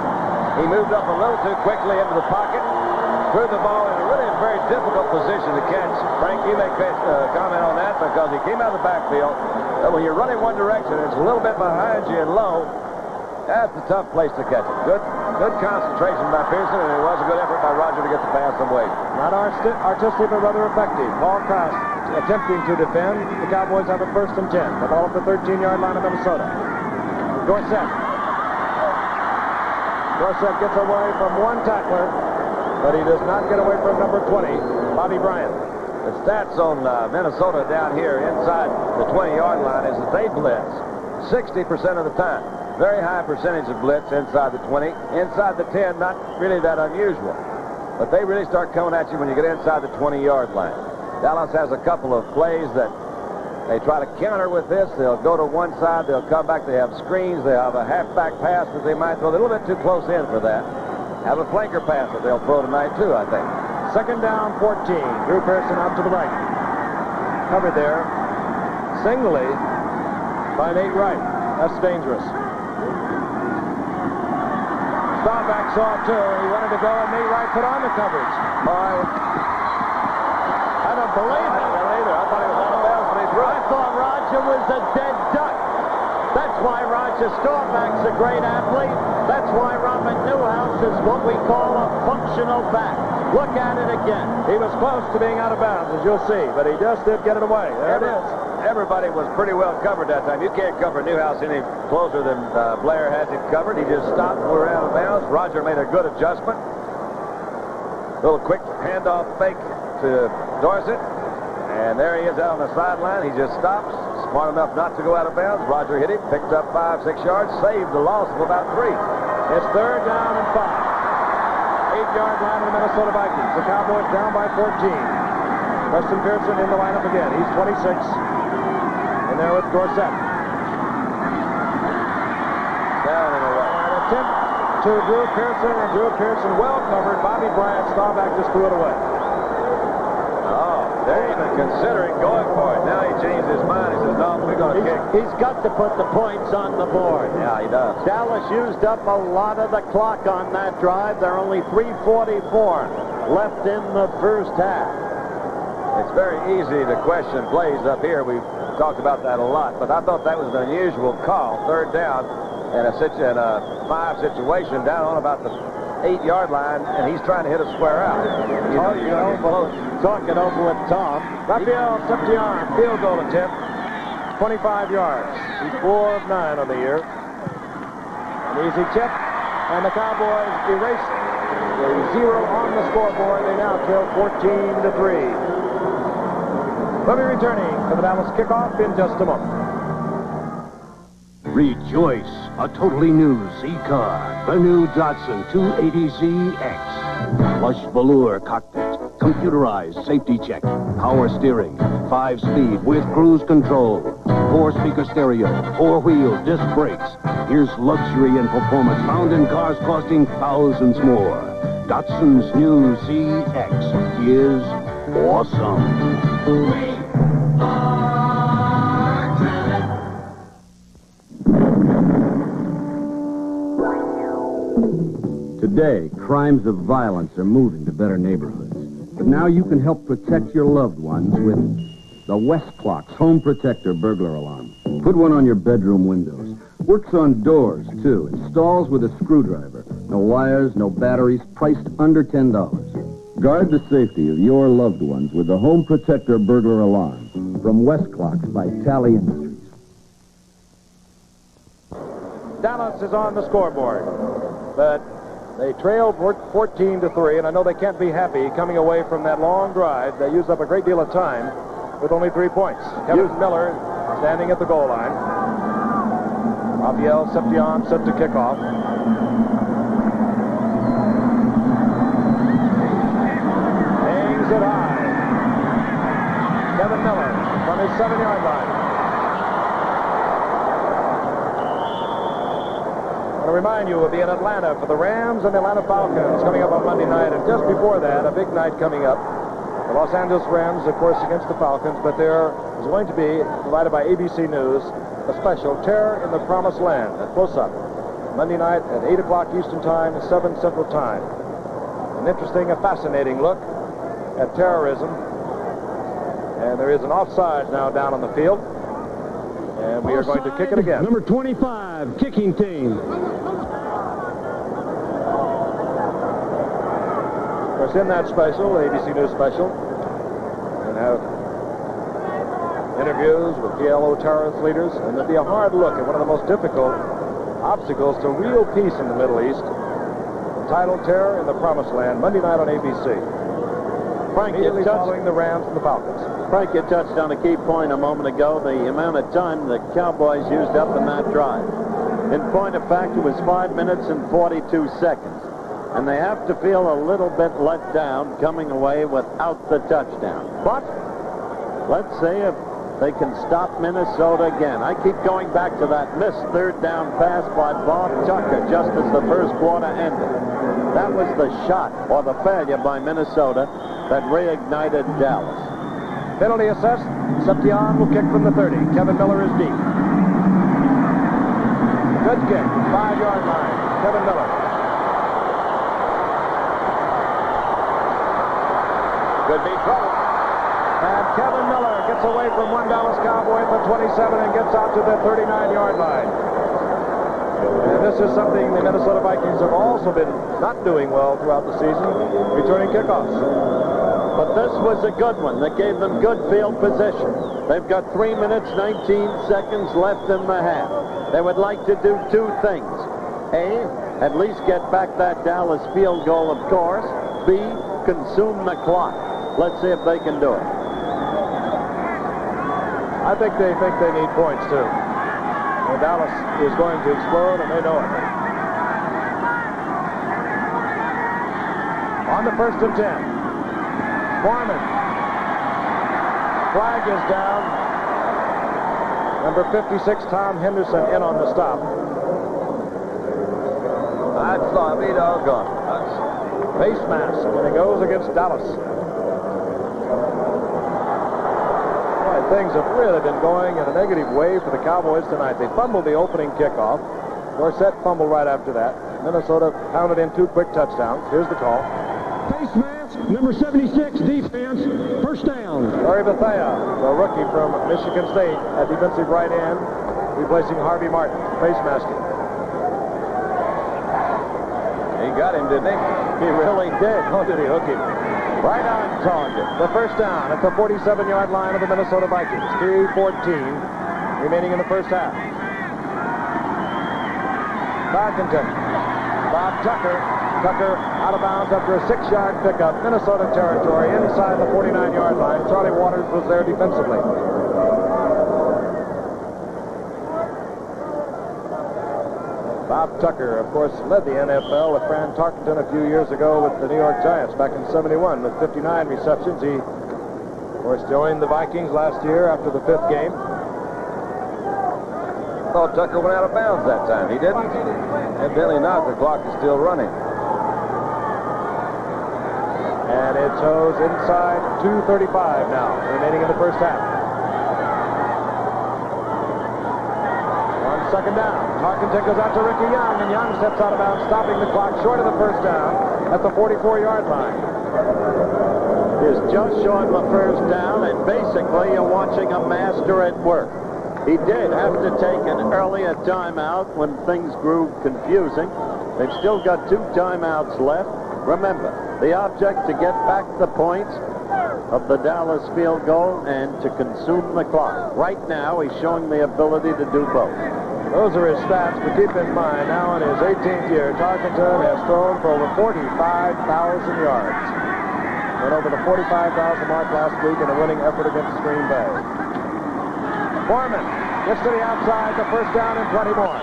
Speaker 10: He moved up a little too quickly into the pocket. Threw the ball in a really very difficult position to catch. Frank, you may comment on that because he came out of the backfield. And when you're running one direction, it's a little bit behind you and low. That's a tough place to catch it. Good concentration by Pearson, and it was a good effort by Roger to get the pass away.
Speaker 7: Not artistic, but rather effective. Paul Krause attempting to defend. The Cowboys have a first and 10. The ball at the 13-yard line of Minnesota. Dorsett gets away from one tackler, but he does not get away from number 20, Bobby Bryant.
Speaker 10: The stats on Minnesota down here inside the 20-yard line is that they blitz 60% of the time. Very high percentage of blitz inside the 20. Inside the 10, not really that unusual. But they really start coming at you when you get inside the 20-yard line. Dallas has a couple of plays that they try to counter with this. They'll go to one side. They'll come back. They have screens. They have a halfback pass that they might throw. They're a little bit too close in for that. Have a flanker pass that they'll throw tonight, too, I think.
Speaker 7: Second down, 14. Drew Pearson out to the right. Covered there singly by Nate Wright. That's dangerous. Staubach saw it, too. He wanted to go, and Nate Wright put on the coverage.
Speaker 2: I don't believe it.
Speaker 10: I thought he was out of bounds when he threw it.
Speaker 2: I thought Roger was a dead duck. That's why Roger Staubach's a great athlete. That's why Robert Newhouse is what we call a functional back. Look at it again.
Speaker 7: He was close to being out of bounds, as you'll see, but he just did get it away. There it is.
Speaker 10: Everybody was pretty well covered that time. You can't cover Newhouse any closer than Blair has it covered. He just stopped and we were out of bounds. Roger made a good adjustment. Little quick handoff fake to Dorsett. And there he is out on the sideline. He just stops. Smart enough not to go out of bounds. Roger hit him, picked up 5-6 yards, saved the loss of about 3.
Speaker 7: It's third down and 5. 8-yard line of the Minnesota Vikings. The Cowboys down by 14. Preston Pearson in the lineup again. He's 26. And there with Dorsett.
Speaker 10: Down and away.
Speaker 7: An attempt to Drew Pearson, and Drew Pearson well covered. Bobby Bryant, Staubach just threw it away.
Speaker 10: Oh, they're even considering going for it. Now he changed his mind. He says, no, we're going to kick.
Speaker 2: He's got to put the points on the board.
Speaker 10: Yeah, he does.
Speaker 2: Dallas used up a lot of the clock on that drive. There are only 3:44 left in the first half.
Speaker 10: It's very easy to question plays up here. We've talked about that a lot, but I thought that was an unusual call. Third down in a 5 situation down on about the 8-yard line, and he's trying to hit a square out.
Speaker 2: Talking over with Tom.
Speaker 7: Raphael Septian, field goal attempt, 25 yards. He's 4 of 9 on the year. An easy chip, and the Cowboys erase a 0 on the scoreboard. They now trail 14-3. We'll be returning for the Dallas kickoff in just a moment.
Speaker 8: Rejoice! A totally new Z-Car. The new Datsun 280ZX. Plush velour cockpit. Computerized safety check. Power steering. 5-speed with cruise control. 4-speaker stereo. 4-wheel disc brakes. Here's luxury and performance found in cars costing thousands more. Datsun's new ZX is awesome.
Speaker 3: Today, crimes of violence are moving to better neighborhoods. But now you can help protect your loved ones with the West Clock's Home Protector burglar alarm. Put one on your bedroom windows. Works on doors, too. Installs with a screwdriver. No wires, no batteries, priced under $10. Guard the safety of your loved ones with the Home Protector burglar alarm from West Clocks by Tally Industries.
Speaker 7: Dallas is on the scoreboard, but they trailed 14-3, and I know they can't be happy coming away from that long drive. They used up a great deal of time with only 3 points. Kevin Miller standing at the goal line. Raphael Septian set to kick off. Hangs it high. Kevin Miller from his 7-yard line. I remind you, we'll be in Atlanta for the Rams and the Atlanta Falcons coming up on Monday night. And just before that, a big night coming up. The Los Angeles Rams, of course, against the Falcons. But there is going to be, provided by ABC News, a special Terror in the Promised Land, a close-up. Monday night at 8 o'clock Eastern Time, 7 Central Time. An interesting, a fascinating look at terrorism. And there is an offside now down on the field. And we are going to kick it again.
Speaker 9: Number 25, kicking team.
Speaker 7: Of course, in that special, ABC News special, and have interviews with PLO terrorist leaders, and there'll be a hard look at one of the most difficult obstacles to real peace in the Middle East, entitled Terror in the Promised Land, Monday night on ABC.
Speaker 2: Frank,
Speaker 7: immediately following the Rams and the Falcons.
Speaker 2: Frank, you touched on a key point a moment ago, the amount of time the Cowboys used up in that drive. In point of fact, it was 5 minutes and 42 seconds. And they have to feel a little bit let down coming away without the touchdown. But let's see if they can stop Minnesota again. I keep going back to that missed 3rd down pass by Bob Tucker just as the first quarter ended. That was the shot, or the failure by Minnesota, that reignited Dallas.
Speaker 7: Penalty assessed. Septian will kick from the 30. Kevin Miller is deep. Good kick. 5-yard line. Kevin Miller. Could be trouble. And Kevin Miller gets away from one Dallas Cowboy at the 27 and gets out to the 39-yard line. And this is something the Minnesota Vikings have also been not doing well throughout the season, returning kickoffs.
Speaker 2: But this was a good one that gave them good field position. They've got 3 minutes, 19 seconds left in the half. They would like to do 2 things. A, at least get back that Dallas field goal, of course. B, consume the clock. Let's see if they can do it.
Speaker 7: I think they need points, too. Well, Dallas is going to explode, and they know it. On the 1st and 10. Foreman. Flag is down. Number 56, Tom Henderson, in on the stop.
Speaker 10: I'd be doggone.
Speaker 7: Face mask, and it goes against Dallas. Boy, things have really been going in a negative way for the Cowboys tonight. They fumbled the opening kickoff. Dorsett fumbled right after that. Minnesota pounded in 2 quick touchdowns. Here's the call.
Speaker 9: Face mask Number 76, defense, first down.
Speaker 7: Larry Bethea, the rookie from Michigan State, at defensive right end, replacing Harvey Martin, face masking.
Speaker 10: He got him, didn't he?
Speaker 7: He really did. Oh, did he hook him? Right on target. The first down at the 47-yard line of the Minnesota Vikings. 3:14 remaining in the first half. Barkington. Bob Tucker. Tucker out of bounds after a 6-yard pickup. Minnesota territory inside the 49-yard line. Charlie Waters was there defensively. Bob Tucker, of course, led the NFL with Fran Tarkenton a few years ago with the New York Giants back in '71 with 59 receptions. He, of course, joined the Vikings last year after the 5th game.
Speaker 10: I thought Tucker went out of bounds that time. He didn't? Evidently not. The clock is still running.
Speaker 7: And it shows inside 2:35 now, remaining in the first half. On second down, Tarkenton goes out to Ricky Young, and Young steps out of bounds, stopping the clock short of the first down at the 44-yard line.
Speaker 2: Is just showing the first down, and basically you're watching a master at work. He did have to take an earlier timeout when things grew confusing. They've still got 2 timeouts left. Remember, the object to get back the points of the Dallas field goal and to consume the clock. Right now, he's showing the ability to do both.
Speaker 7: Those are his stats, but keep in mind, now in his 18th year, Tarkenton has thrown for over 45,000 yards. Went over the 45,000 mark last week in a winning effort against Green Bay. Foreman gets to the outside, the first down and 20 more.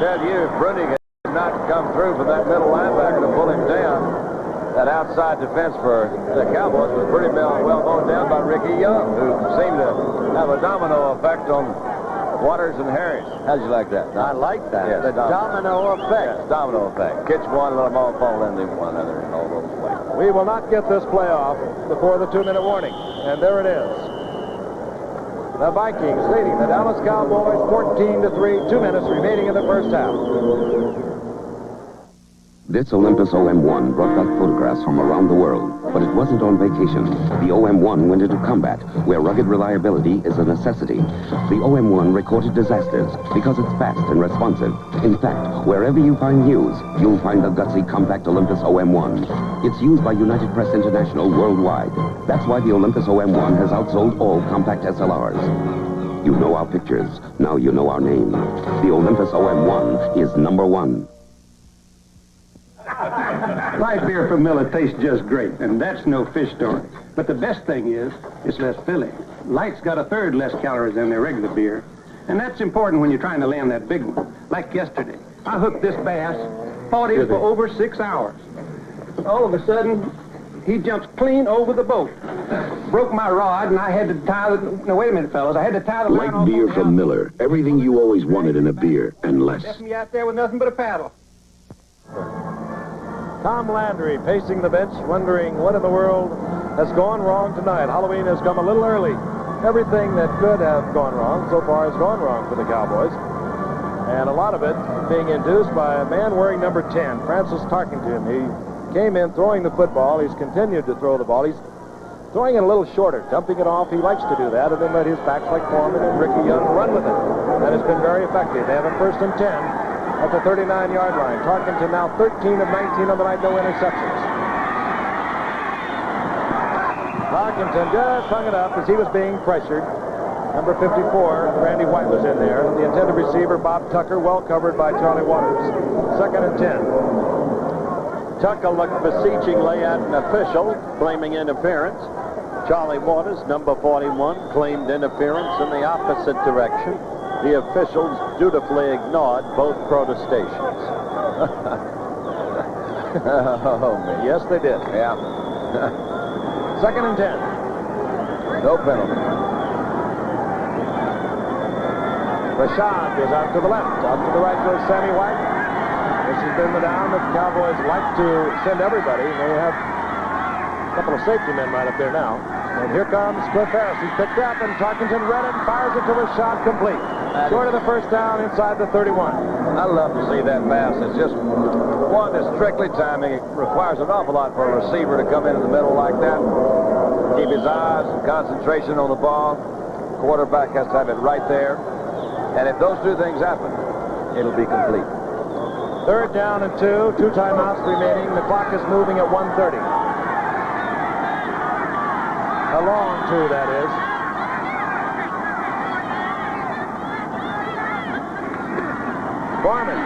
Speaker 10: Tell you, Bruni had not come through for that middle linebacker to pull him down. That outside defense for the Cowboys was pretty well mowed down by Ricky Young, who seemed to have a domino effect on Waters and Harris. How'd you like that?
Speaker 2: I like that.
Speaker 10: Yes,
Speaker 2: the domino effect.
Speaker 10: Yes, domino effect. Catch one, let them all fall into one another in all those ways.
Speaker 7: We will not get this playoff before the 2-minute warning. And there it is. The Vikings leading the Dallas Cowboys 14-3, 2 minutes remaining in the first half.
Speaker 3: This Olympus OM-1 brought back photographs from around the world, but it wasn't on vacation. The OM-1 went into combat, where rugged reliability is a necessity. The OM-1 recorded disasters because it's fast and responsive. In fact, wherever you find news, you'll find the gutsy compact Olympus OM-1. It's used by United Press International worldwide. That's why the Olympus OM-1 has outsold all compact SLRs. You know our pictures, now you know our name. The Olympus OM-1 is #1.
Speaker 9: Light beer from Miller tastes just great, and that's no fish story. But the best thing is, it's less filling. Light's got 1/3 less calories than their regular beer, and that's important when you're trying to land that big one. Like yesterday, I hooked this bass, fought him for over 6 hours. All of a sudden, he jumps clean over the boat. Broke my rod, and I had to tie the... No, wait a minute, fellas. I had to tie the line
Speaker 15: Light beer from Miller. Everything you always wanted in a beer, and less.
Speaker 9: Left me out there with nothing but a paddle.
Speaker 7: Tom Landry pacing the bench, wondering what in the world has gone wrong tonight. Halloween has come a little early. Everything that could have gone wrong so far has gone wrong for the Cowboys. And a lot of it being induced by a man wearing number 10, Francis Tarkenton. He came in throwing the football. He's continued to throw the ball. He's throwing it a little shorter, dumping it off. He likes to do that, and then let his backs like Foreman and Ricky Young run with it. That has been very effective. They have him 1st and 10. At the 39-yard line. Tarkenton now 13 of 19 on the night, no interceptions. Tarkenton just hung it up as he was being pressured. Number 54, Randy White was in there. The intended receiver, Bob Tucker, well covered by Charlie Waters. 2nd and 10.
Speaker 2: Tucker looked beseechingly at an official, claiming interference. Charlie Waters, number 41, claimed interference in the opposite direction. The officials dutifully ignored both protestations.
Speaker 10: Oh, man.
Speaker 7: Yes, they did.
Speaker 10: Yeah.
Speaker 7: 2nd and 10.
Speaker 10: No penalty.
Speaker 7: Rashad goes out to the left. Out to the right goes Sammy White. This has been the down that the Cowboys like to send everybody. They have A couple of safety men right up there now. And here comes Cliff Harris. He's picked up, and Tarkenton read it and fires it to a shot complete. Short of the first down inside the 31.
Speaker 10: I love to see that pass. It's just one that's strictly timing. It requires an awful lot for a receiver to come in the middle like that. Keep his eyes and concentration on the ball. Quarterback has to have it right there. And if those two things happen, it'll be complete.
Speaker 7: Third down and 2 timeouts remaining. The clock is moving at 1:30. A long 2, that is. Foreman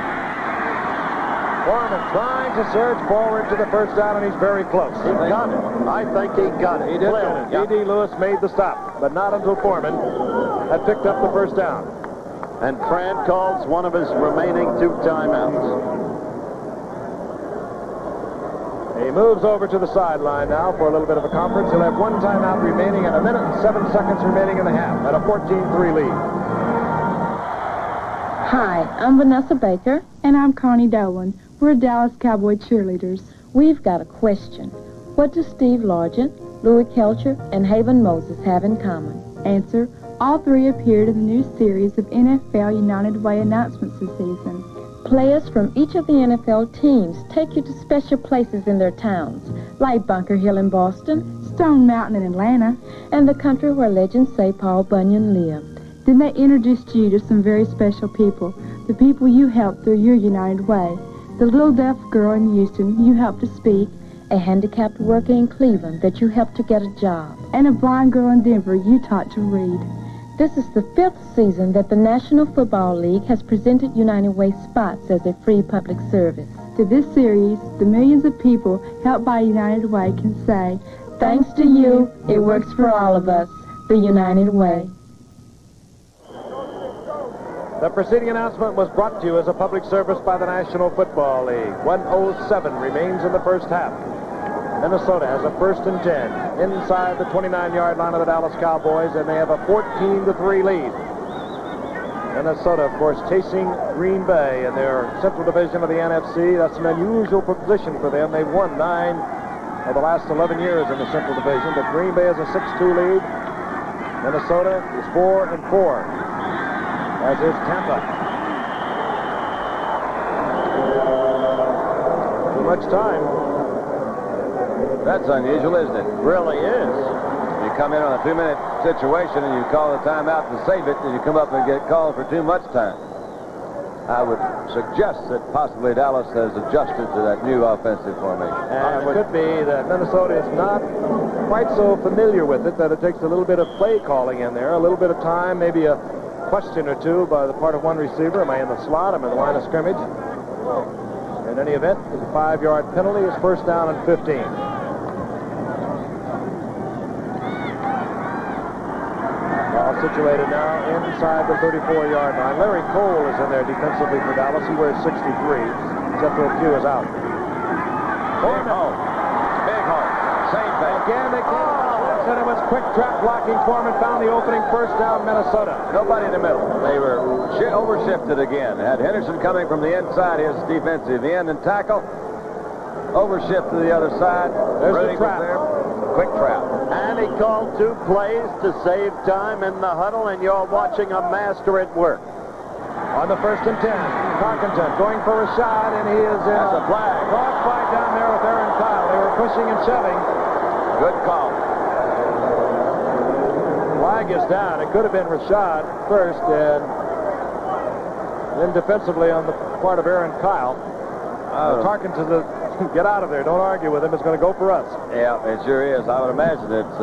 Speaker 7: trying to surge forward to the first down, and he's very close.
Speaker 2: He got it. I think he got it.
Speaker 7: He did. E.D. Lewis made the stop, but not until Foreman had picked up the first down.
Speaker 2: And Fran calls one of his remaining 2 timeouts.
Speaker 7: He moves over to the sideline now for a little bit of a conference. He'll have 1 timeout remaining and 1 minute and 7 seconds remaining in the half at a 14-3 lead.
Speaker 16: Hi, I'm Vanessa Baker.
Speaker 18: And I'm Connie Dolan. We're Dallas Cowboy cheerleaders.
Speaker 16: We've got a question. What do Steve Largent, Louis Kelcher, and Haven Moses have in common?
Speaker 18: Answer. All 3 appeared in the new series of NFL United Way announcements this season.
Speaker 16: Players from each of the NFL teams take you to special places in their towns, like Bunker Hill in Boston,
Speaker 18: Stone Mountain in Atlanta,
Speaker 16: and the country where legends say Paul Bunyan lived.
Speaker 18: Then they introduced you to some very special people, the people you helped through your United Way. The little deaf girl in Houston you helped to speak,
Speaker 16: a handicapped worker in Cleveland that you helped to get a job,
Speaker 18: and a blind girl in Denver you taught to read.
Speaker 16: This is the 5th season that the National Football League has presented United Way spots as a free public service.
Speaker 18: To this series, the millions of people helped by United Way can say,
Speaker 16: thanks to you, it works for all of us. The United Way.
Speaker 7: The preceding announcement was brought to you as a public service by the National Football League. 1:07 remains in the first half. Minnesota has a 1st and 10 inside the 29-yard line of the Dallas Cowboys, and they have a 14-3 lead. Minnesota, of course, chasing Green Bay in their Central Division of the NFC. That's an unusual position for them. They've won 9 of the last 11 years in the Central Division, but Green Bay has a 6-2 lead. Minnesota is 4-4, as is Tampa. Too much time.
Speaker 10: That's unusual, isn't it?
Speaker 2: Really is.
Speaker 10: You come in on a 2-minute situation and you call the timeout to save it, and you come up and get called for too much time. I would suggest that possibly Dallas has adjusted to that new offensive formation.
Speaker 7: And it could be that Minnesota is not quite so familiar with it, that it takes a little bit of play calling in there, a little bit of time, maybe a question or two by the part of one receiver. Am I in the slot? Am I in the line of scrimmage? In any event, the 5-yard penalty is 1st down and 15. Situated now inside the 34-yard line. Larry Cole is in there defensively for Dallas. He wears 63. Jethro Pugh is out.
Speaker 10: Big hole. Big hole. Same thing.
Speaker 7: Again, they came and it was quick trap blocking. Foreman found the opening 1st down, Minnesota.
Speaker 10: Nobody in the middle. They were overshifted again. Had Henderson coming from the inside, his defensive end and tackle. Overshift to the other side.
Speaker 7: There's the trap.
Speaker 10: There. Quick trap.
Speaker 2: And he called 2 plays to save time in the huddle, and you're watching a master at work.
Speaker 7: On the 1st and 10, Tarkenton going for a shot, and he is in.
Speaker 10: That's a flag.
Speaker 7: Crossfight down there with Aaron Kyle. They were pushing and shoving.
Speaker 10: Good call.
Speaker 7: Flag is down. It could have been Rashad first, and then defensively on the part of Aaron Kyle. Tarkenton, get out of there. Don't argue with him. It's going to go for us.
Speaker 10: Yeah, it sure is. I would imagine it's...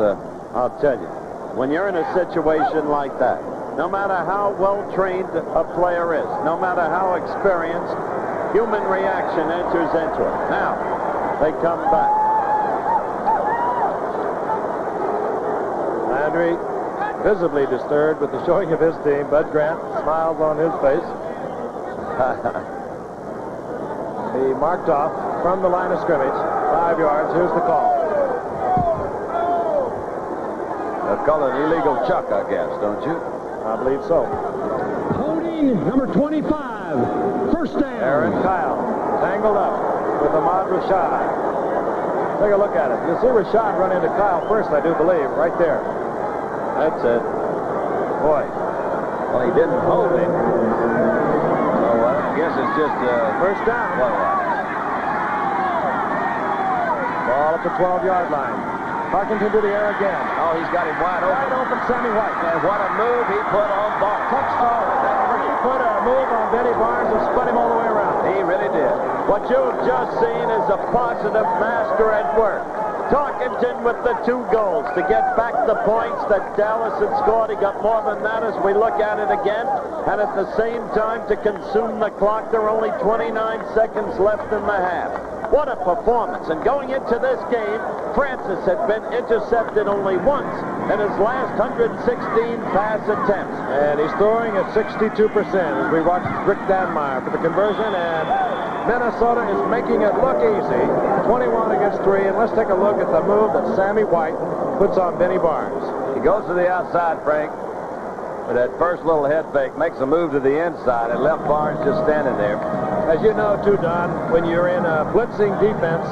Speaker 2: I'll tell you, when you're in a situation like that, no matter how well-trained a player is, no matter how experienced, human reaction enters into it. Now, they come back.
Speaker 7: Landry, visibly disturbed with the showing of his team. Bud Grant smiles on his face. He marked off from the line of scrimmage, 5 yards. Here's the call.
Speaker 10: They call it an illegal chuck, I guess, don't you?
Speaker 7: I believe so.
Speaker 19: Holding number 25, 1st down.
Speaker 7: Aaron Kyle tangled up with Ahmad Rashad. Take a look at it. You'll see Rashad run into Kyle first, I do believe, right there. That's it. Boy.
Speaker 10: Well, he didn't hold him. So I guess it's just
Speaker 7: first down. Ball at the 12-yard line. Parkinson to the air again.
Speaker 10: Oh, he's got him wide open.
Speaker 7: Wide open, Sammy White.
Speaker 10: And what a move he put on Barnes.
Speaker 7: Touchdown. He put a move on Benny Barnes and spun him all the way around.
Speaker 10: He really did.
Speaker 2: What you've just seen is a positive master at work. Tarkenton with the 2 goals to get back the points that Dallas had scored. He got more than that as we look at it again. And at the same time to consume the clock. There are only 29 seconds left in the half. What a performance. And going into this game, Francis had been intercepted only once in his last 116 pass attempts.
Speaker 7: And he's throwing at 62% as we watch Rick Danmeyer for the conversion. And Minnesota is making it look easy. 21 against 3. And let's take a look at the move that Sammy White puts on Benny Barnes.
Speaker 10: He goes to the outside, Frank. With that first little head fake, makes a move to the inside and left Barnes just standing there.
Speaker 7: As you know, too, Don, when you're in a blitzing defense,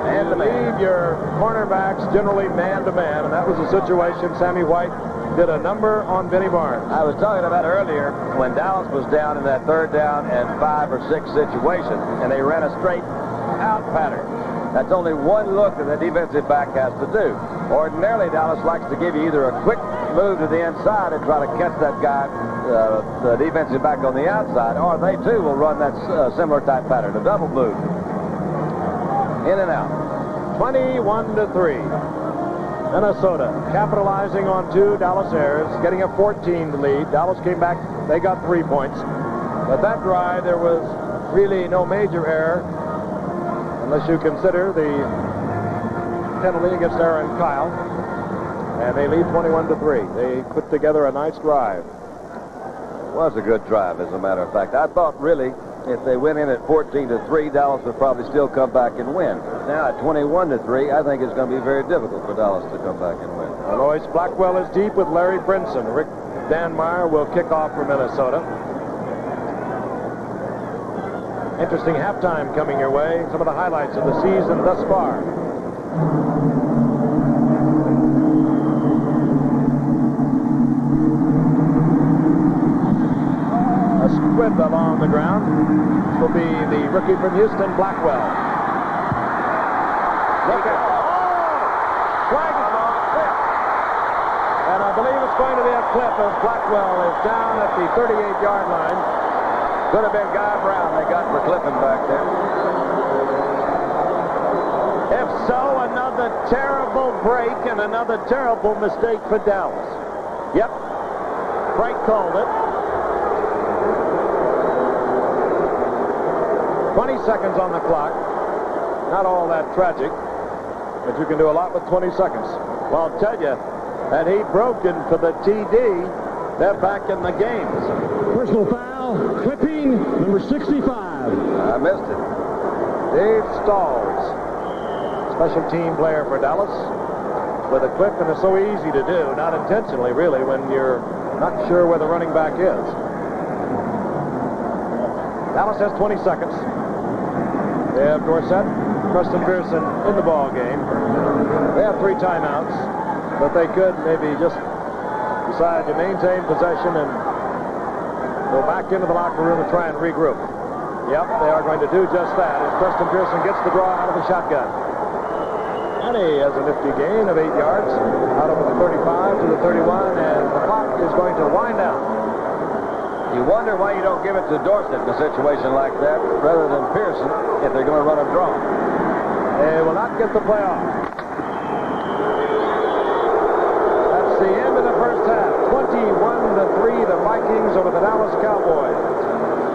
Speaker 7: and leave your cornerbacks generally man-to-man, and that was the situation. Sammy White did a number on Benny Barnes.
Speaker 10: I was talking about earlier when Dallas was down in that 3rd down and 5 or 6 situation, and they ran a straight out pattern. That's only one look that the defensive back has to do. Ordinarily, Dallas likes to give you either a quick move to the inside and try to catch that guy, the defensive back on the outside, or they too will run that similar type pattern, a double move. In and out.
Speaker 7: 21-3. Minnesota capitalizing on 2 Dallas errors, getting a 14 lead. Dallas came back, they got 3 points. But that drive, there was really no major error, unless you consider the penalty against Aaron Kyle. And they lead 21-3. They put together a nice drive.
Speaker 10: Was a good drive, as a matter of fact. I thought, really, if they went in at 14-3, Dallas would probably still come back and win. Now, at 21-3, I think it's going to be very difficult for Dallas to come back and win.
Speaker 7: Alois Blackwell is deep with Larry Brinson. Rick Danmeyer will kick off for Minnesota. Interesting halftime coming your way. Some of the highlights of the season thus far. A squib along the ground. This will be the rookie from Houston, Blackwell. Look at flag is on clip. And I believe it's going to be a clip as Blackwell is down at the 38-yard line.
Speaker 10: Could have been Guy Brown they got for clipping back there.
Speaker 2: If so, another terrible break and another terrible mistake for Dallas. Yep, Frank called it.
Speaker 7: 20 seconds on the clock. Not all that tragic, but you can do a lot with 20 seconds.
Speaker 2: Well, I'll tell you, had he broken for the TD, they're back in the game.
Speaker 19: Personal foul, clipping, number 65.
Speaker 10: I missed it.
Speaker 7: Dave Stalls, special team player for Dallas, with a clip, and it's so easy to do, not intentionally, really, when you're not sure where the running back is. Dallas has 20 seconds. They have Dorsett, Preston Pearson in the ball game. They have 3 timeouts, but they could maybe just decide to maintain possession and go back into the locker room and try and regroup. Yep, they are going to do just that as Preston Pearson gets the draw out of the shotgun. And he has a nifty gain of 8 yards out over the 35 to the 31, and the clock is going to wind down.
Speaker 10: You wonder why you don't give it to Dorsett in a situation like that rather than Pearson if they're going to run a draw.
Speaker 7: They will not get the play off. That's the end of the first half. 21-3, the Vikings over the Dallas Cowboys.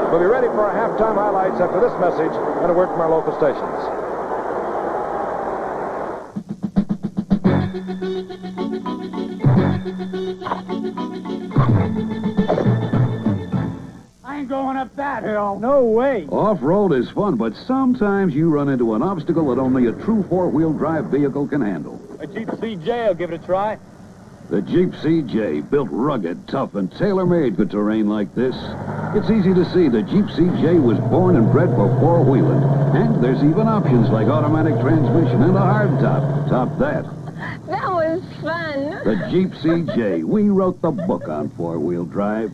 Speaker 7: We'll be ready for our halftime highlights after this message and a word from our local stations.
Speaker 5: Going up that hill. No way.
Speaker 11: Off-road is fun, but sometimes you run into an obstacle that only a true four-wheel drive vehicle can handle.
Speaker 5: A Jeep CJ will give it a try.
Speaker 11: The Jeep CJ, built rugged, tough, and tailor-made for terrain like this. It's easy to see the Jeep CJ was born and bred for four-wheeling. And there's even options like automatic transmission and a hardtop. Top that.
Speaker 1: That was fun.
Speaker 11: The Jeep CJ. We wrote the book on four-wheel drive.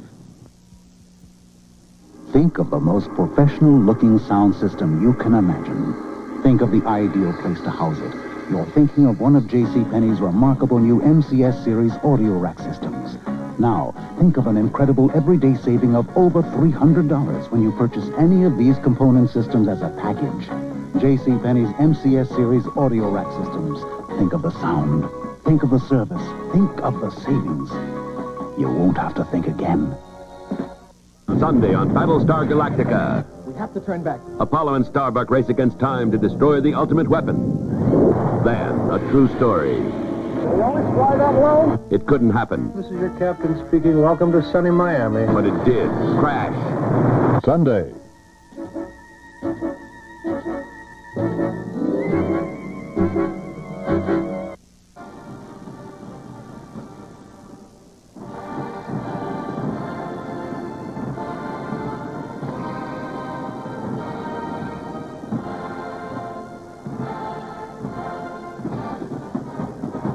Speaker 8: Think of the most professional-looking sound system you can imagine. Think of the ideal place to house it. You're thinking of one of JCPenney's remarkable new MCS series audio rack systems. Now, think of an incredible everyday saving of over $300 when you purchase any of these component systems as a package. JCPenney's MCS series audio rack systems. Think of the sound. Think of the service. Think of the savings. You won't have to think again.
Speaker 3: Sunday on Battlestar Galactica.
Speaker 6: We have to turn back.
Speaker 3: Apollo and Starbuck race against time to destroy the ultimate weapon. Then, a true story.
Speaker 6: They always fly that low?
Speaker 3: It couldn't happen.
Speaker 6: This is your captain speaking. Welcome to sunny Miami.
Speaker 3: But it did. Crash.
Speaker 19: Sunday.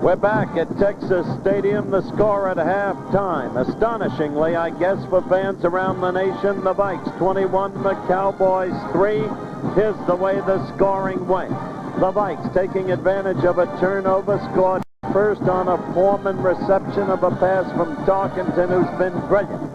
Speaker 2: We're back at Texas Stadium. The score at halftime. Astonishingly, I guess, for fans around the nation, the Vikes 21, the Cowboys 3. Here's the way the scoring went. The Vikes, taking advantage of a turnover, scored first on a Foreman reception of a pass from Tarkenton, who's been brilliant.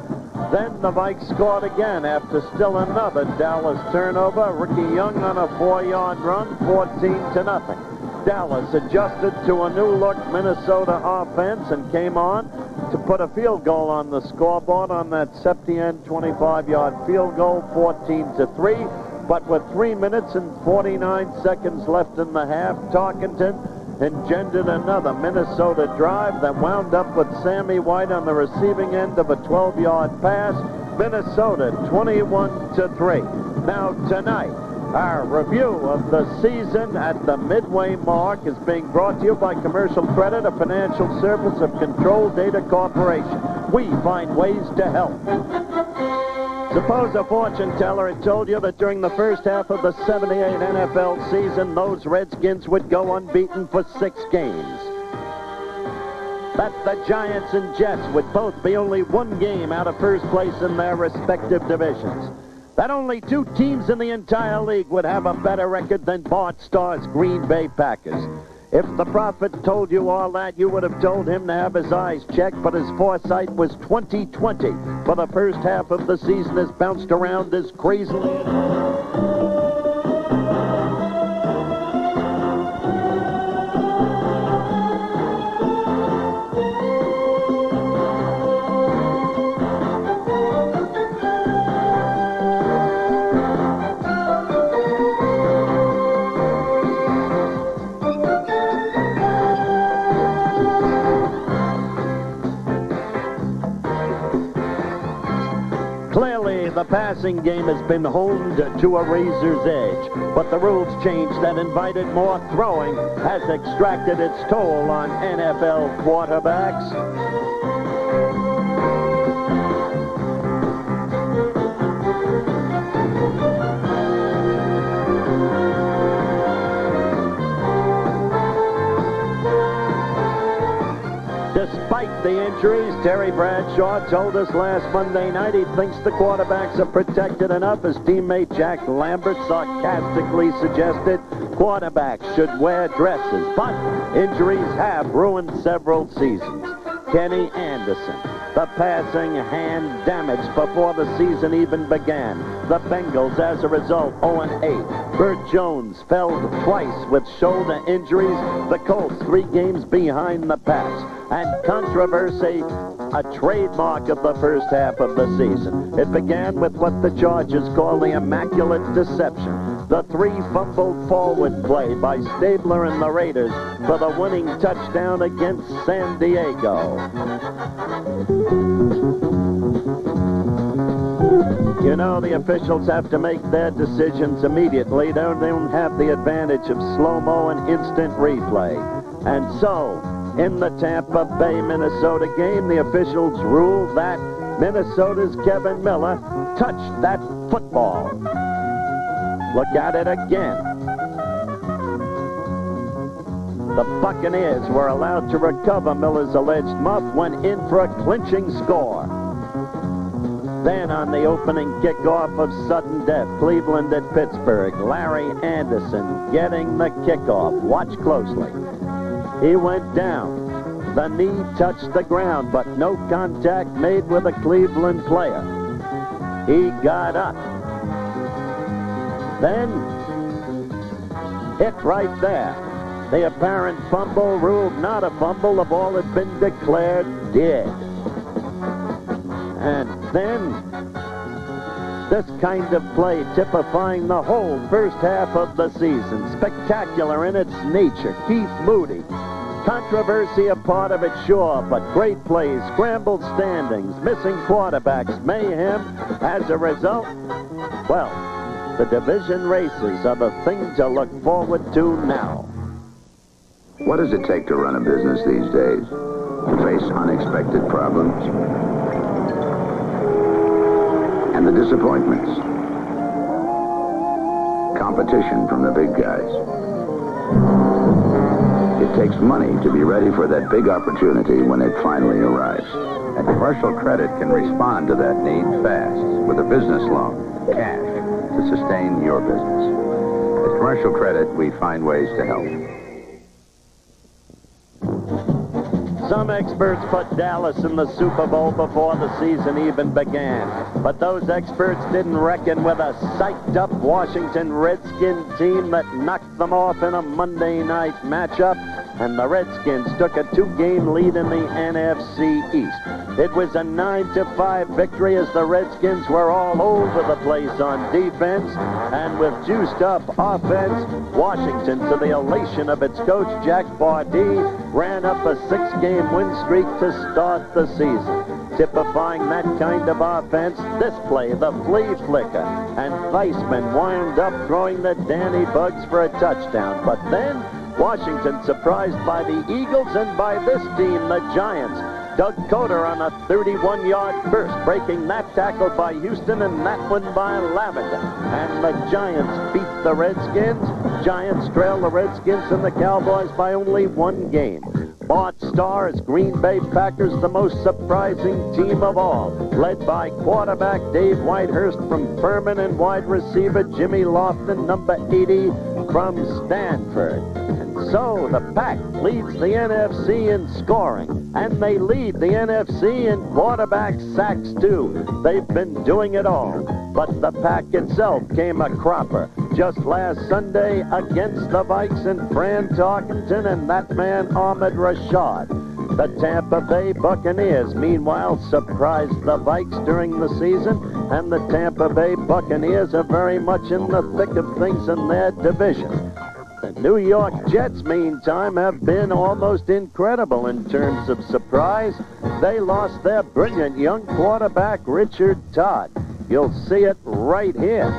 Speaker 2: Then the Vikes scored again after still another Dallas turnover. Ricky Young on a 4-yard run, 14-0. Dallas adjusted to a new-look Minnesota offense and came on to put a field goal on the scoreboard on that Septien 25-yard field goal, 14-3. But with 3 minutes and 49 seconds left in the half, Tarkenton engendered another Minnesota drive that wound up with Sammy White on the receiving end of a 12-yard pass. Minnesota 21-3. Now tonight, our review of the season at the midway mark is being brought to you by Commercial Credit, a financial service of Control Data Corporation. We find ways to help. Suppose a fortune teller had told you that during the first half of the 78 NFL season, those Redskins would go unbeaten for 6 games. That the Giants and Jets would both be only 1 game out of first place in their respective divisions. That only 2 teams in the entire league would have a better record than Bart Starr's Green Bay Packers. If the prophet told you all that, you would have told him to have his eyes checked, but his foresight was 20/20. For the first half of the season has bounced around as crazily. Clearly, the passing game has been honed to a razor's edge, but the rules change that invited more throwing has extracted its toll on NFL quarterbacks. Despite the injuries, Terry Bradshaw told us last Monday night he thinks the quarterbacks are protected enough. His teammate Jack Lambert sarcastically suggested quarterbacks should wear dresses, but injuries have ruined several seasons. Kenny Anderson, the passing hand damaged before the season even began. The Bengals, as a result, 0-8. Burt Jones felled twice with shoulder injuries. The Colts 3 games behind the Pats. And controversy, a trademark of the first half of the season. It began with what the Chargers call the Immaculate Deception. The 3 fumbled forward play by Stabler and the Raiders for the winning touchdown against San Diego. You know, the officials have to make their decisions immediately. They don't have the advantage of slow-mo and instant replay. And so, in the Tampa Bay, Minnesota game, the officials ruled that Minnesota's Kevin Miller touched that football. Look at it again. The Buccaneers were allowed to recover Miller's alleged muff, went in for a clinching score. Then on the opening kickoff of sudden death, Cleveland at Pittsburgh, Larry Anderson getting the kickoff. Watch closely. He went down. The knee touched the ground, but no contact made with a Cleveland player. He got up. Then hit right there. The apparent fumble ruled not a fumble. The ball had been declared dead. And then this kind of play typifying the whole first half of the season. Spectacular in its nature. Keith Moody. Controversy a part of it, sure, but great plays, scrambled standings, missing quarterbacks, mayhem. As a result, well, the division races are the thing to look forward to now.
Speaker 15: What does it take to run a business these days? To face unexpected problems and the disappointments. Competition from the big guys. It takes money to be ready for that big opportunity when it finally arrives. And Commercial Credit can respond to that need fast with a business loan, cash, to sustain your business. At Commercial Credit, we find ways to help.
Speaker 2: Some experts put Dallas in the Super Bowl before the season even began. But those experts didn't reckon with a psyched-up Washington Redskins team that knocked them off in a Monday night matchup, and the Redskins took a 2-game lead in the NFC East. It was a 9-5 victory as the Redskins were all over the place on defense, and with juiced-up offense, Washington, to the elation of its coach, Jack Bardee, ran up a 6-game win streak to start the season. Typifying that kind of offense, this play, the flea flicker, and Weissman wound up throwing the Danny Bugs for a touchdown. But then, Washington surprised by the Eagles and by this team, the Giants. Doug Coder on a 31-yard burst, breaking that tackle by Houston and that one by Lavender. And the Giants beat the Redskins. Giants trail the Redskins and the Cowboys by only 1 game. Bart Starr's Green Bay Packers, the most surprising team of all, led by quarterback Dave Whitehurst from Furman and wide receiver Jimmy Lofton, number 80, from Stanford. And so the Pack leads the NFC in scoring, and they lead the NFC in quarterback sacks too. They've been doing it all. But the Pack itself came a cropper just last Sunday against the Vikes and Fran Tarkenton and that man Ahmed Rashad. The Tampa Bay Buccaneers, meanwhile, surprised the Vikes during the season, and the Tampa Bay Buccaneers are very much in the thick of things in their division. The New York Jets, meantime, have been almost incredible in terms of surprise. They lost their brilliant young quarterback, Richard Todd. You'll see it right here.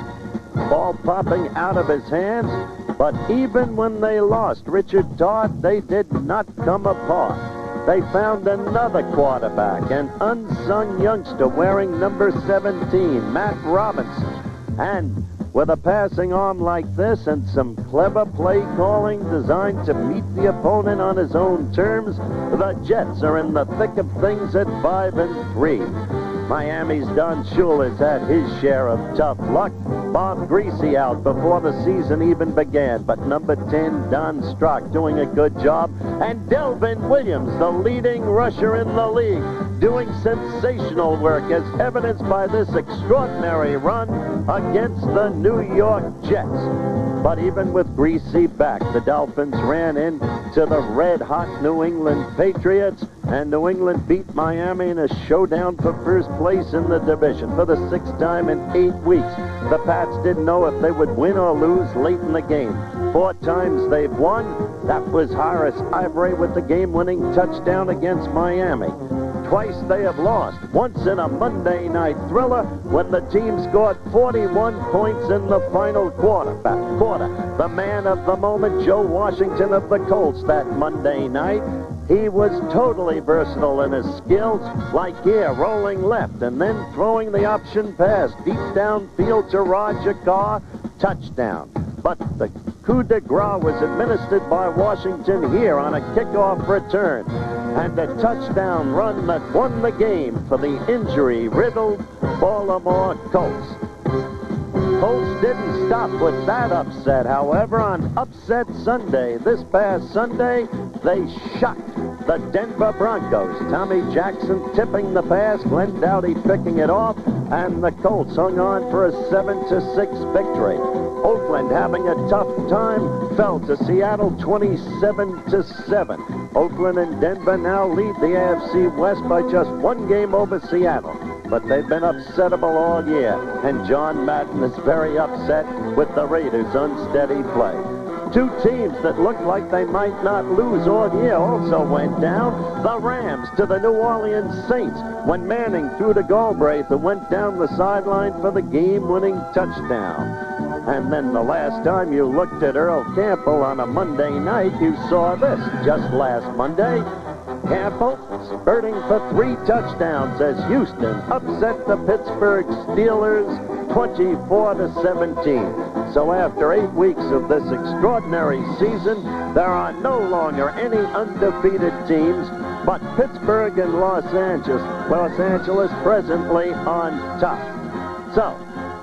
Speaker 2: Ball popping out of his hands. But even when they lost Richard Todd, they did not come apart. They found another quarterback, an unsung youngster wearing number 17, Matt Robinson. And with a passing arm like this and some clever play calling designed to meet the opponent on his own terms, the Jets are in the thick of things at 5-3. Miami's Don Shula's had his share of tough luck. Bob Greasy out before the season even began, but number 10, Don Strock, doing a good job. And Delvin Williams, the leading rusher in the league, doing sensational work as evidenced by this extraordinary run against the New York Jets. But even with Greasy back, the Dolphins ran into the red-hot New England Patriots, and New England beat Miami in a showdown for first place in the division for the 6th time in 8 weeks. The Pats didn't know if they would win or lose late in the game. 4 times they've won. That was Harris Ivory with the game-winning touchdown against Miami. Twice they have lost, once in a Monday night thriller when the team scored 41 points in the final quarter. The man of the moment, Joe Washington of the Colts, that Monday night. He was totally versatile in his skills, like here, rolling left and then throwing the option pass deep downfield to Roger Carr, touchdown. But the coup de grace was administered by Washington here on a kickoff return, and a touchdown run that won the game for the injury-riddled Baltimore Colts. Colts didn't stop with that upset, however. On Upset Sunday, this past Sunday, they shocked the Denver Broncos. Tommy Jackson tipping the pass, Glenn Doughty picking it off, and the Colts hung on for a 7-6 victory. Oakland, having a tough time, fell to Seattle 27-7. Oakland and Denver now lead the AFC West by just one game over Seattle. But they've been upsettable all year, and John Madden is very upset with the Raiders' unsteady play. Two teams that looked like they might not lose all year also went down. The Rams to the New Orleans Saints when Manning threw to Galbraith and went down the sideline for the game-winning touchdown. And then the last time you looked at Earl Campbell on a Monday night, you saw this. Just last Monday, Campbell spurting for 3 touchdowns as Houston upset the Pittsburgh Steelers 24-17. So after 8 weeks of this extraordinary season, there are no longer any undefeated teams, but Pittsburgh and Los Angeles presently on top. So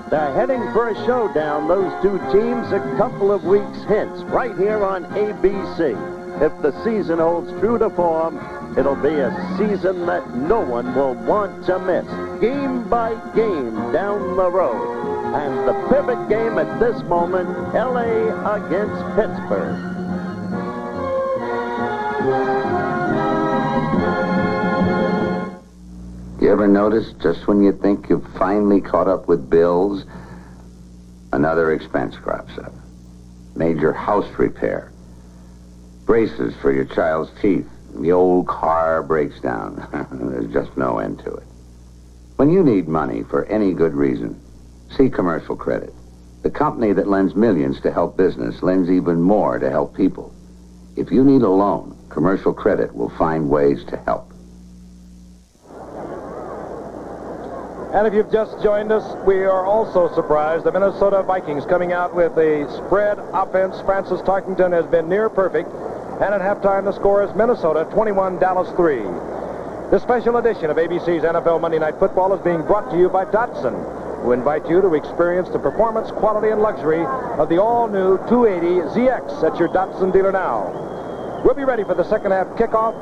Speaker 2: they're heading for a showdown, those two teams, a couple of weeks hence, right here on ABC. If the season holds true to form, it'll be a season that no one will want to miss. Game by game down the road. And the pivot game at this moment, LA against Pittsburgh.
Speaker 14: You ever notice just when you think you've finally caught up with bills, another expense crops up? Major house repair. Braces for your child's teeth. The old car breaks down. There's just no end to it. When you need money for any good reason, see Commercial Credit. The company that lends millions to help business lends even more to help people. If you need a loan, Commercial Credit will find ways to help.
Speaker 7: And if you've just joined us, we are also surprised. The Minnesota Vikings coming out with a spread offense. Francis Tarkenton has been near perfect. And at halftime, the score is Minnesota 21, Dallas 3. This special edition of ABC's NFL Monday Night Football is being brought to you by Datsun, who invite you to experience the performance, quality, and luxury of the all-new 280 ZX at your Datsun dealer now. We'll be ready for the second half kickoff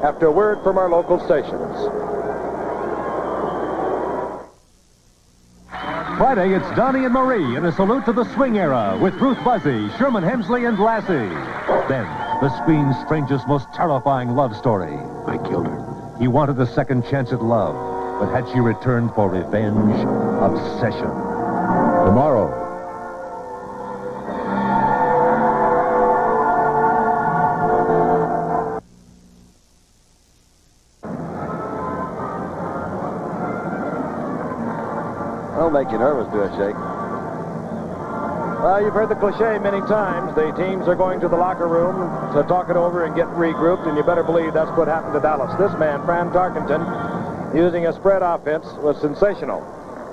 Speaker 7: after a word from our local stations.
Speaker 21: Friday, it's Donnie and Marie in a salute to the swing era with Ruth Buzzy, Sherman Hemsley, and Lassie. Then, the screen's strangest, most terrifying love story.
Speaker 8: I killed her.
Speaker 21: He wanted a second chance at love, but had she returned for revenge? Obsession. Tomorrow.
Speaker 10: That'll make you nervous, do it, Shake?
Speaker 7: Well, you've heard the cliche many times. The teams are going to the locker room to talk it over and get regrouped, and you better believe that's what happened to Dallas. This man, Fran Tarkenton, using a spread offense, was sensational.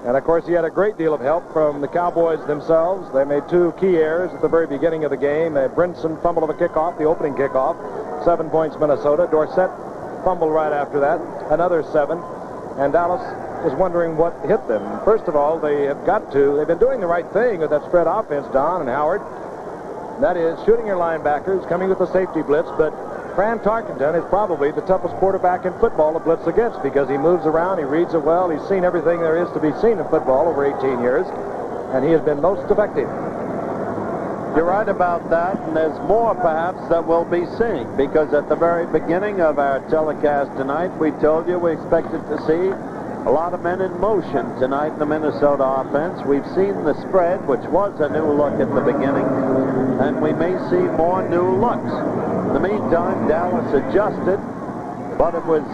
Speaker 7: And, of course, he had a great deal of help from the Cowboys themselves. They made 2 key errors at the very beginning of the game. Brinson fumbled of the kickoff, the opening kickoff. 7 points, Minnesota. Dorsett fumbled right after that. Another 7. And Dallas was wondering what hit them. First of all, they've been doing the right thing with that spread offense, Don and Howard. That is, shooting your linebackers, coming with the safety blitz, but Fran Tarkenton is probably the toughest quarterback in football to blitz against because he moves around, he reads it well, he's seen everything there is to be seen in football over 18 years, and he has been most effective.
Speaker 2: You're right about that, and there's more perhaps that we'll be seeing, because at the very beginning of our telecast tonight, we told you we expected to see a lot of men in motion tonight in the Minnesota offense. We've seen the spread, which was a new look at the beginning, and we may see more new looks. In the meantime, Dallas adjusted, but it was,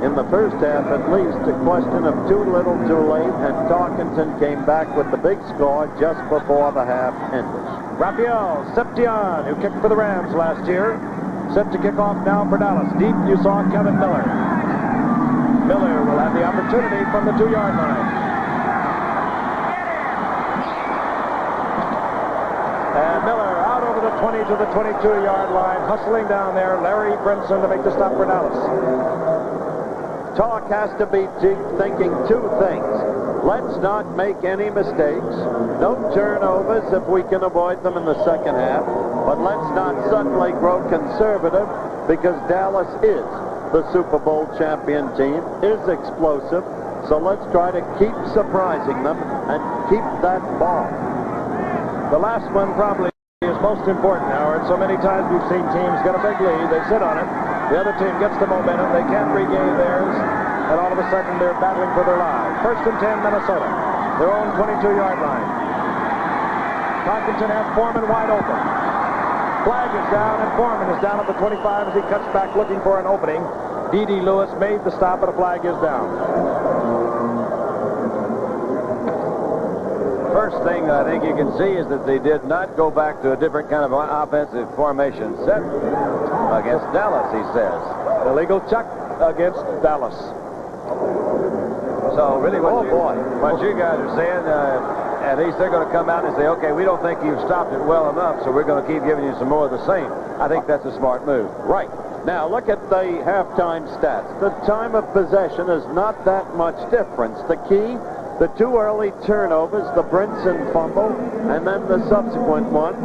Speaker 2: in the first half at least, a question of too little too late, and Tarkenton came back with the big score just before the half ended.
Speaker 7: Rafael Septien, who kicked for the Rams last year, Set to kick off now for Dallas. Deep, you saw Kevin Miller. Miller will have the opportunity from the 2-yard line. And Miller out over the 20 to the 22-yard line, hustling down there. Larry Brinson to make the stop for Dallas.
Speaker 2: Talk has to be thinking two things. Let's not make any mistakes. No turnovers if we can avoid them in the second half. But let's not suddenly grow conservative because Dallas is the Super Bowl champion team, is explosive. So let's try to keep surprising them and keep that ball.
Speaker 7: The last one probably is most important, Howard. So many times we've seen teams get a big lead. They sit on it. The other team gets the momentum. They can't regain theirs. And all of a sudden, they're battling for their lives. 1st and 10, Minnesota. Their own 22-yard line. Tarkenton has Foreman wide open. Flag is down, and Foreman is down at the 25 as he cuts back looking for an opening. D.D. Lewis made the stop, but a flag is down.
Speaker 10: First thing I think you can see is that they did not go back to a different kind of offensive formation set against Dallas, he says.
Speaker 7: Illegal check against Dallas.
Speaker 10: So really what you guys are saying, at least they're going to come out and say, okay, we don't think you've stopped it well enough, so we're going to keep giving you some more of the same. I think that's a smart move.
Speaker 2: Right. Now, look at the halftime stats. The time of possession is not that much difference. The key, the 2 early turnovers, the Brinson fumble, and then the subsequent one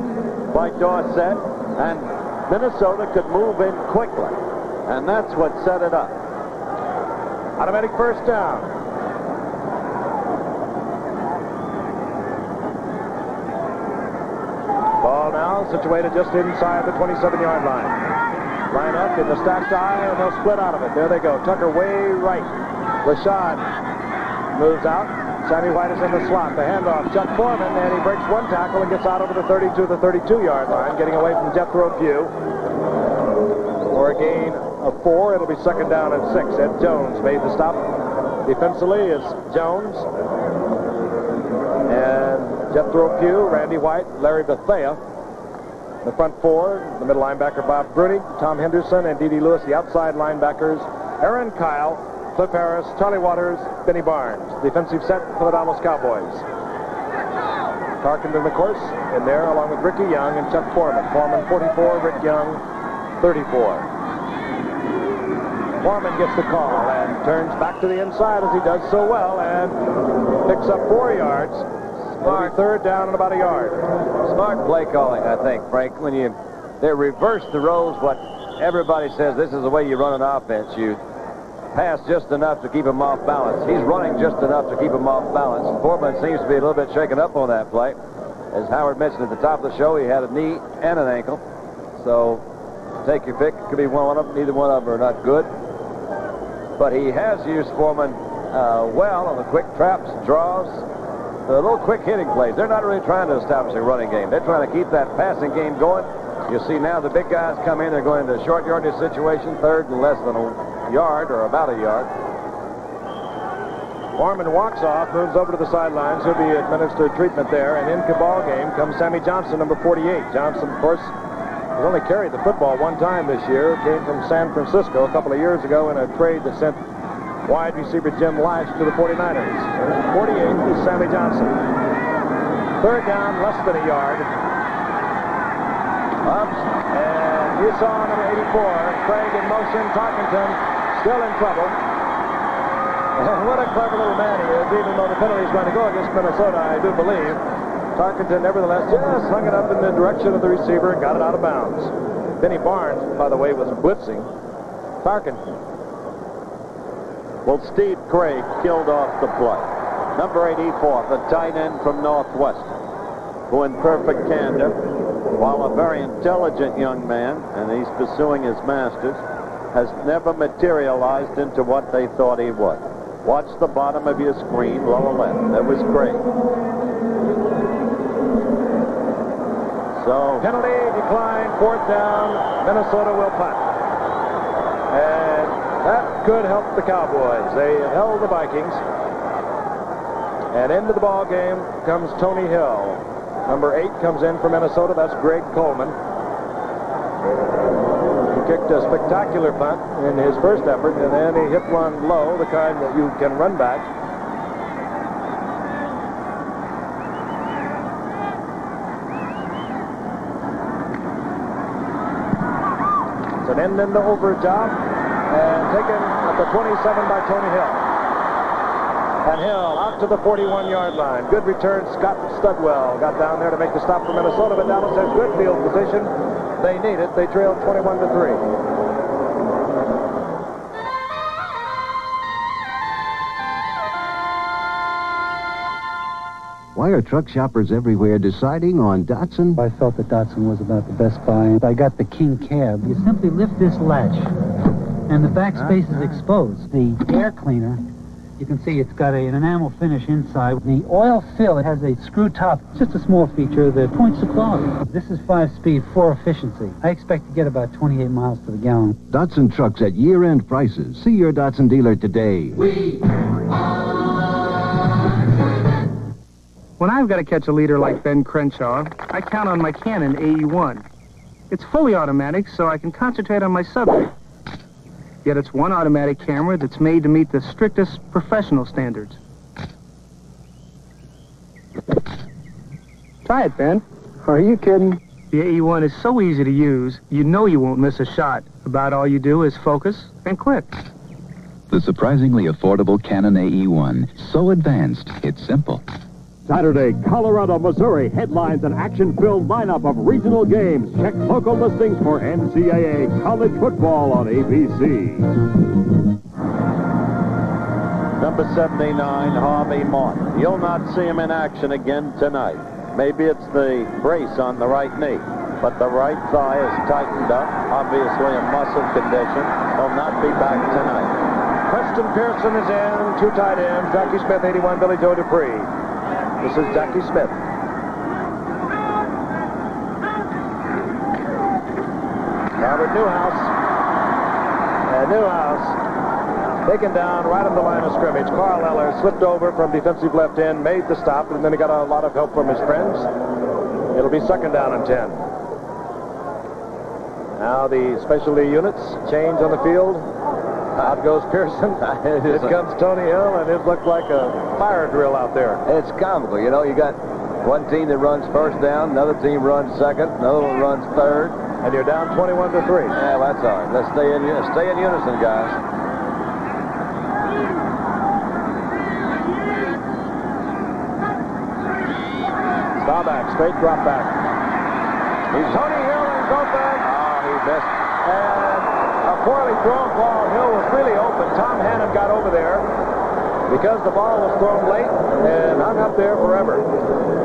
Speaker 2: by Dorsett, and Minnesota could move in quickly, and that's what set it up.
Speaker 7: Automatic first down. Ball now situated just inside the 27-yard line. Line up in the stacked eye, and they'll split out of it. There they go. Tucker way right. Rashad moves out. Sammy White is in the slot. The handoff. Chuck Foreman, and he breaks one tackle and gets out over the 32 to the 32-yard line, getting away from Jethro Pugh. For a gain of 4, it'll be 2nd down and 6. Ed Jones made the stop. Defensively is Jones. And Jethro Pugh, Randy White, Larry Bethea. The front 4, the middle linebacker Bob Brunig, Tom Henderson, and D.D. Lewis, the outside linebackers, Aaron Kyle, Cliff Harris, Charlie Waters, Benny Barnes. Defensive set for the Dallas Cowboys. Tarkenton, of course, in there along with Ricky Young and Chuck Foreman. Foreman 44, Rick Young 34. Foreman gets the call and turns back to the inside as he does so well and picks up 4 yards. Smart. 3rd down and about a yard.
Speaker 10: Smart play calling, I think, Frank. When they reverse the roles, what everybody says, this is the way you run an offense. You pass just enough to keep him off balance. He's running just enough to keep him off balance. Foreman seems to be a little bit shaken up on that play. As Howard mentioned at the top of the show, he had a knee and an ankle. So take your pick. It could be one of them. Neither one of them are not good. But he has used Foreman well on the quick traps, draws, the little quick hitting plays. They're not really trying to establish a running game. They're trying to keep that passing game going. You see now the big guys come in. They're going into a short yardage situation, 3rd and less than a yard or about a yard.
Speaker 7: Foreman walks off, moves over to the sidelines. He'll be administered treatment there. And into the ball game comes Sammy Johnson, number 48. Johnson, of course, has only carried the football one time this year. Came from San Francisco a couple of years ago in a trade that sent wide receiver Jim Lash to the 49ers. 48 is Sammy Johnson. 3rd down, less than a yard. And you saw number 84, Craig in motion. Tarkenton still in trouble. And what a clever little man he is, even though the penalty is going to go against Minnesota, I do believe. Tarkenton, nevertheless, just hung it up in the direction of the receiver and got it out of bounds. Benny Barnes, by the way, was blitzing Tarkenton.
Speaker 2: Well, Steve Craig killed off the play. Number 84, the tight end from Northwestern, who in perfect candor, while a very intelligent young man, and he's pursuing his masters, has never materialized into what they thought he would. Watch the bottom of your screen, lower left. That was Craig. So
Speaker 7: penalty decline, 4th down. Minnesota will punt. And that could help the Cowboys. They held the Vikings. And into the ball game comes Tony Hill. Number 8 comes in for Minnesota. That's Greg Coleman. kicked a spectacular punt in his first effort, and then he hit one low, the kind that you can run back. It's an end into over job, and taken at the 27 by Tony Hill. And Hill out to the 41-yard line. Good return. Scott Studwell got down there to make the stop for Minnesota, but Dallas has good field position. They need it. They trailed 21-3.
Speaker 11: Why are truck shoppers everywhere deciding on Datsun?
Speaker 4: I felt that Datsun was about the best buy. I got the King cab. You simply lift this latch, and the back space is exposed. The air cleaner, you can see it's got an enamel finish inside. The oil fill, it has a screw top. It's just a small feature that points to quality. This is 5-speed, 4 efficiency. I expect to get about 28 miles to the gallon.
Speaker 11: Datsun trucks at year-end prices. See your Datsun dealer today.
Speaker 22: When I've got to catch a leader like Ben Crenshaw, I count on my Canon AE1. It's fully automatic, so I can concentrate on my subject. Yet it's one automatic camera that's made to meet the strictest professional standards. Try it, Ben. Are you kidding? The AE1 is so easy to use, you know you won't miss a shot. About all you do is focus and click.
Speaker 23: The surprisingly affordable Canon AE1. So advanced, it's simple.
Speaker 19: Saturday, Colorado, Missouri headlines an action-filled lineup of regional games. Check local listings for NCAA college football on ABC.
Speaker 2: Number 79, Harvey Martin. You'll not see him in action again tonight. Maybe it's the brace on the right knee, but the right thigh is tightened up, obviously a muscle condition. He'll not be back tonight.
Speaker 7: Preston Pearson is in, 2 tight ends, Jackie Smith, 81, Billy Joe Dupree. This is Jackie Smith. Robert Newhouse. And Newhouse taken down right on the line of scrimmage. Carl Eller slipped over from defensive left end, made the stop, and then he got a lot of help from his friends. It'll be 2nd down and 10. Now the specialty units change on the field. Out goes Pearson. Here comes Tony Hill, and it looked like a fire drill out there.
Speaker 10: It's comical, you know. You got one team that runs first down, another team runs second, another one runs third,
Speaker 7: and you're down 21-3.
Speaker 10: Yeah, well, that's all right. Let's stay in unison, guys.
Speaker 7: Staubach, straight drop back. Tony Hill is open.
Speaker 10: Oh, he missed.
Speaker 7: And a poorly thrown ball. Hill was really open. Tom Hannon got over there because the ball was thrown late and hung up there forever.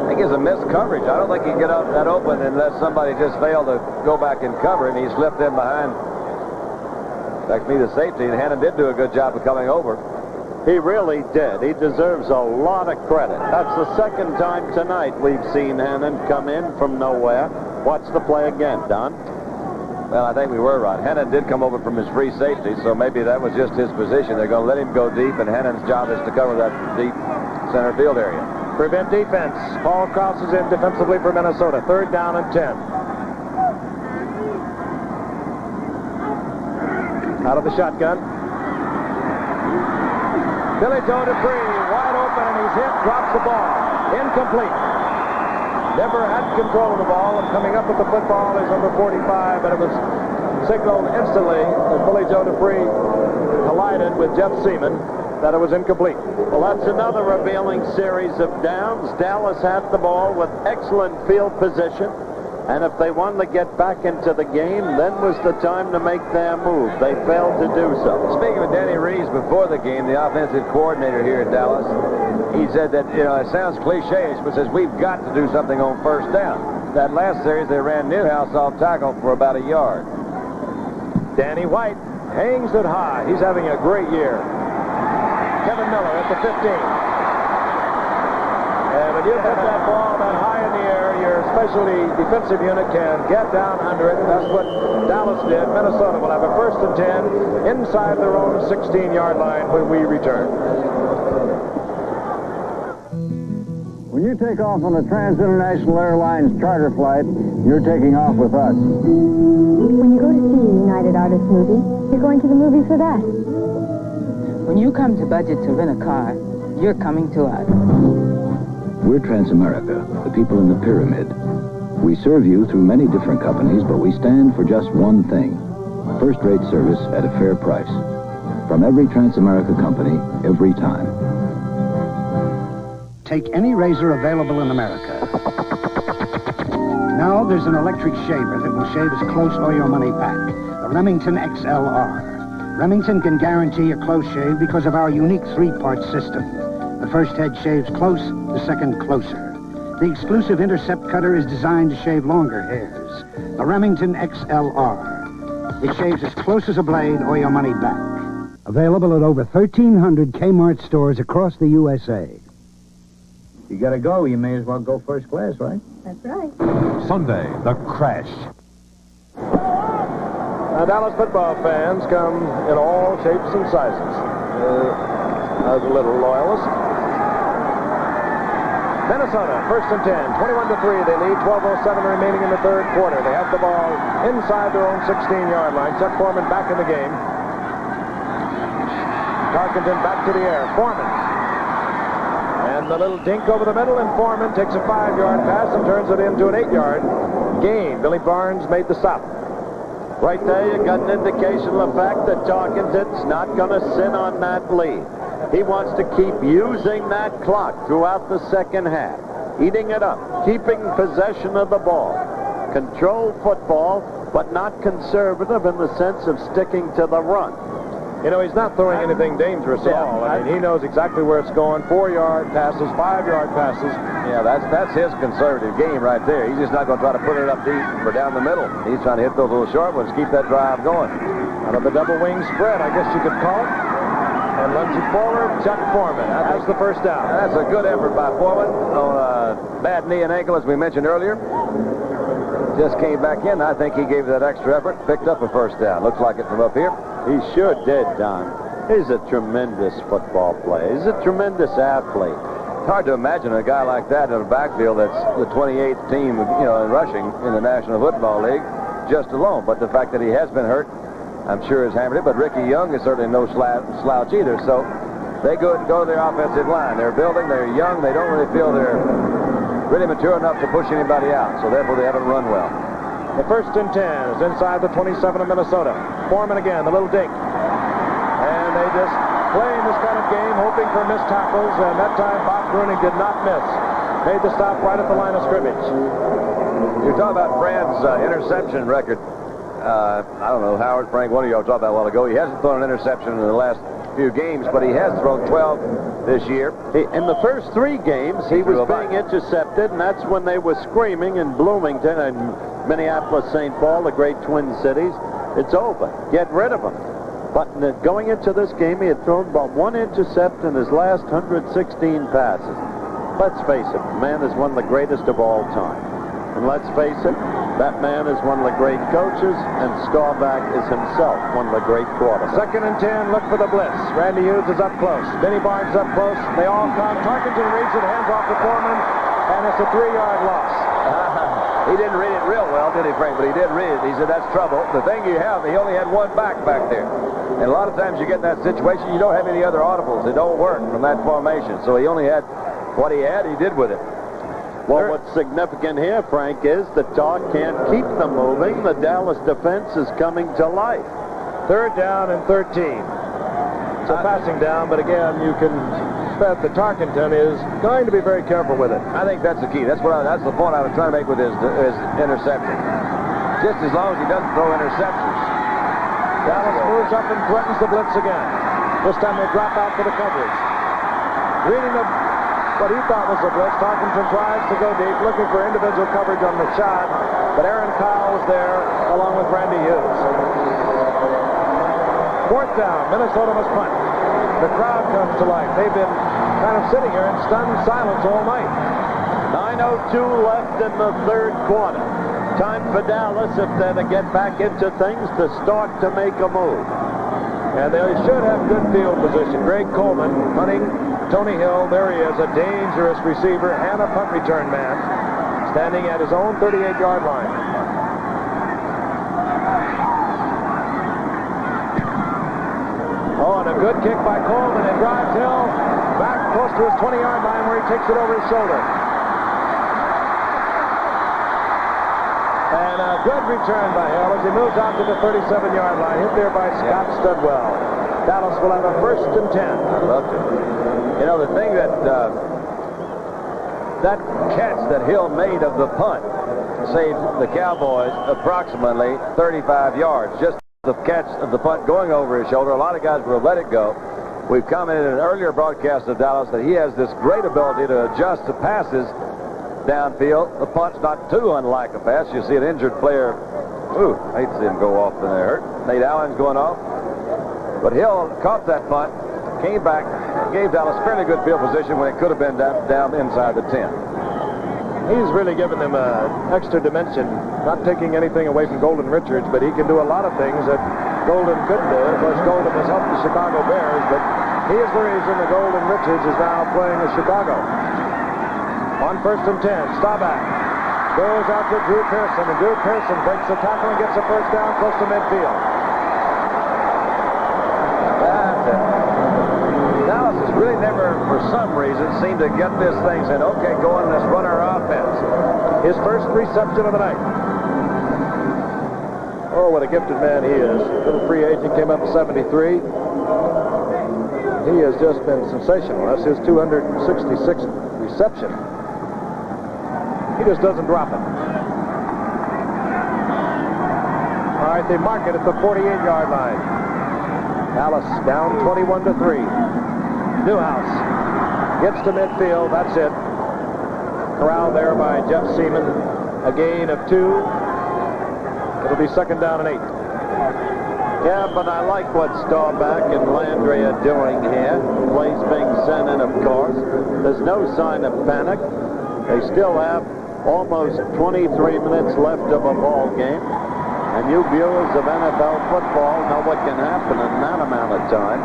Speaker 10: I think it's a missed coverage. I don't think he can get out that open unless somebody just failed to go back and cover, and he slipped in behind. That could be the safety, and Hannon did do a good job of coming over.
Speaker 2: He really did. He deserves a lot of credit. That's the 2nd time tonight we've seen Hannon come in from nowhere. Watch the play again, Don.
Speaker 10: Well, I think we were right. Hannon did come over from his free safety, so maybe that was just his position. They're going to let him go deep, and Hannon's job is to cover that deep center field area.
Speaker 7: Prevent defense. Paul Krause is in defensively for Minnesota. 3rd down and 10. Out of the shotgun. Billy Joe Dupree, wide open, and he's hit, drops the ball. Incomplete. Never had control of the ball, and coming up with the football is number 45, and it was signaled instantly as Billy Joe Dupree collided with Jeff Seaman that it was incomplete.
Speaker 2: Well, that's another revealing series of downs. Dallas had the ball with excellent field position, and if they wanted to get back into the game, then was the time to make their move. They failed to do so.
Speaker 10: Speaking of Danny Reeves before the game, the offensive coordinator here in Dallas, he said that, you know, it sounds cliche-ish, but says we've got to do something on 1st down. That last series, they ran Newhouse off tackle for about a yard.
Speaker 7: Danny White hangs it high. He's having a great year. Kevin Miller at the 15. And when you put that ball that high in the air, your specialty defensive unit can get down under it. That's what Dallas did. Minnesota will have a 1st and 10 inside their own 16-yard line when we return.
Speaker 12: When you take off on a Trans-International Airlines charter flight, you're taking off with us.
Speaker 18: When you go to see a United Artists movie, you're going to the movies with us.
Speaker 13: When you come to budget to rent a car, you're coming to us.
Speaker 23: We're Transamerica, the people in the pyramid. We serve you through many different companies, but we stand for just one thing. First-rate service at a fair price. From every Transamerica company, every time.
Speaker 20: Take any razor available in America. Now there's an electric shaver that will shave as close or your money back. The Remington XLR. Remington can guarantee a close shave because of our unique three-part system. The first head shaves close, the second closer. The exclusive Intercept cutter is designed to shave longer hairs. The Remington XLR. It shaves as close as a blade or your money back. Available at over 1,300 Kmart stores across the USA.
Speaker 12: You gotta go, you may as well go first class, right?
Speaker 18: That's right.
Speaker 21: Sunday, the crash.
Speaker 7: Now, Dallas football fans come in all shapes and sizes. As a little loyalist. Minnesota, first and 10, 21-3. They lead, 12:07 remaining in the third quarter. They have the ball inside their own 16-yard line. Chuck Foreman back in the game. Tarkenton back to the air. Foreman. And the little dink over the middle, and Foreman takes a 5-yard pass and turns it into an 8-yard gain. Billy Barnes made the stop.
Speaker 2: Right there, you got an indication of the fact that Tarkenton's not going to sit on that lead. He wants to keep using that clock throughout the second half, eating it up, keeping possession of the ball. Controlled football, but not conservative in the sense of sticking to the run.
Speaker 7: You know, he's not throwing anything dangerous at all. I mean, he knows exactly where it's going. 4-yard passes, 5-yard passes.
Speaker 10: Yeah, that's his conservative game right there. He's just not going to try to put it up deep or down the middle. He's trying to hit those little short ones, keep that drive going.
Speaker 7: Out of the double wing spread, I guess you could call it. And lunging forward, Chuck Foreman has the first down.
Speaker 10: That's a good effort by Foreman on a bad knee and ankle, as we mentioned earlier. Just came back in. I think he gave that extra effort, picked up a first down. Looks like it from up here.
Speaker 2: He sure did, Don. He's a tremendous football player. He's a tremendous athlete.
Speaker 10: It's hard to imagine a guy like that in a backfield that's the 28th team, you know, in rushing in the National Football League, just alone. But the fact that he has been hurt, I'm sure has hammered it. But Ricky Young is certainly no slouch either. So they go to their offensive line. They're building. They're young. They don't really feel they're really mature enough to push anybody out. So therefore, they haven't run well.
Speaker 7: The first and 10 is inside the 27 of Minnesota. Foreman again, the little dink. And they just playing this kind of game, hoping for missed tackles, and that time Bob Bruning did not miss. Made the stop right at the line of scrimmage.
Speaker 10: You're talking about Brad's interception record. I don't know, Howard, Frank, one of y'all talked about a while ago. He hasn't thrown an interception in the last few games, but he has thrown 12 this year.
Speaker 2: In the first 3 games, he was being intercepted, and that's when they were screaming in Bloomington and Minneapolis, St. Paul, the great Twin Cities. It's over. Get rid of him. But going into this game, he had thrown about 1 intercept in his last 116 passes. Let's face it, the man is one of the greatest of all time. And let's face it, that man is one of the great coaches, and Staubach is himself one of the great quarterbacks.
Speaker 7: Second and 10, look for the blitz. Randy Hughes is up close. Benny Barnes up close. They all come. Tarkenton reads it, hands off to Foreman, and it's a 3-yard loss.
Speaker 10: He didn't read it real well, did he, Frank? But he did read it. He said, that's trouble. The thing you have, he only had one back there. And a lot of times you get in that situation, you don't have any other audibles. They don't work from that formation. So he only had what he had, he did with it.
Speaker 2: Well, what's significant here, Frank, is the Tar can't keep them moving. The Dallas defense is coming to life.
Speaker 7: Third down and 13. It's a passing down, but again, you can bet that Tarkenton is going to be very careful with it.
Speaker 10: I think that's the key. That's the point I was trying to make with his interception. Just as long as he doesn't throw interceptions.
Speaker 7: Dallas moves up and threatens the blitz again. This time they drop out for the coverage. Reading what he thought was a blitz, Tarkenton tries to go deep, looking for individual coverage on Rashad, but Aaron Kyle was there along with Randy Hughes. Fourth down, Minnesota must punt. The crowd comes to life. They've been kind of sitting here in stunned silence all night.
Speaker 2: 9:02 left in the third quarter. Time for Dallas, if they're to get back into things, to start to make a move.
Speaker 7: And they should have good field position. Greg Coleman punting Tony Hill, there he is, a dangerous receiver and a punt return man, standing at his own 38-yard line. Oh, and a good kick by Coleman. It drives Hill back close to his 20-yard line where he takes it over his shoulder. And a good return by Hill as he moves out to the 37-yard line, hit there by Scott Studwell. Dallas will have a 1st and 10.
Speaker 10: I loved it. You know, the thing that that catch that Hill made of the punt saved the Cowboys approximately 35 yards. Just the catch of the punt going over his shoulder. A lot of guys would have let it go. We've commented in an earlier broadcast of Dallas that he has this great ability to adjust the passes downfield. The punt's not too unlike a pass. You see an injured player. Ooh, I hate to see him go off and hurt. Nate Allen's going off. But Hill caught that punt, came back, gave Dallas fairly good field position when it could have been down inside the 10.
Speaker 7: He's really given them an extra dimension, not taking anything away from Golden Richards, but he can do a lot of things that Golden couldn't do. Of course, Golden has helped the Chicago Bears, but he is the reason the Golden Richards is now playing with Chicago. On 1st and 10, Staubach goes out to Drew Pearson, and Drew Pearson breaks the tackle and gets a 1st down close to midfield.
Speaker 10: Dallas has really never, for some reason, seemed to get this thing saying, okay, go on, let's run our offense.
Speaker 7: His 1st reception of the night. Oh, what a gifted man he is. Little free agent, came up at 73. He has just been sensational. That's his 266th reception. He just doesn't drop it. All right, they mark it at the 48-yard line. Dallas down 21-3. Newhouse gets to midfield. That's it. Corralled there by Jeff Seaman. A gain of 2. It'll be 2nd down and 8.
Speaker 2: Yeah, but I like what Staubach and Landry are doing here. Plays being sent in, of course. There's no sign of panic. They still have almost 23 minutes left of a ball game. And you viewers of NFL football know what can happen in that amount of time.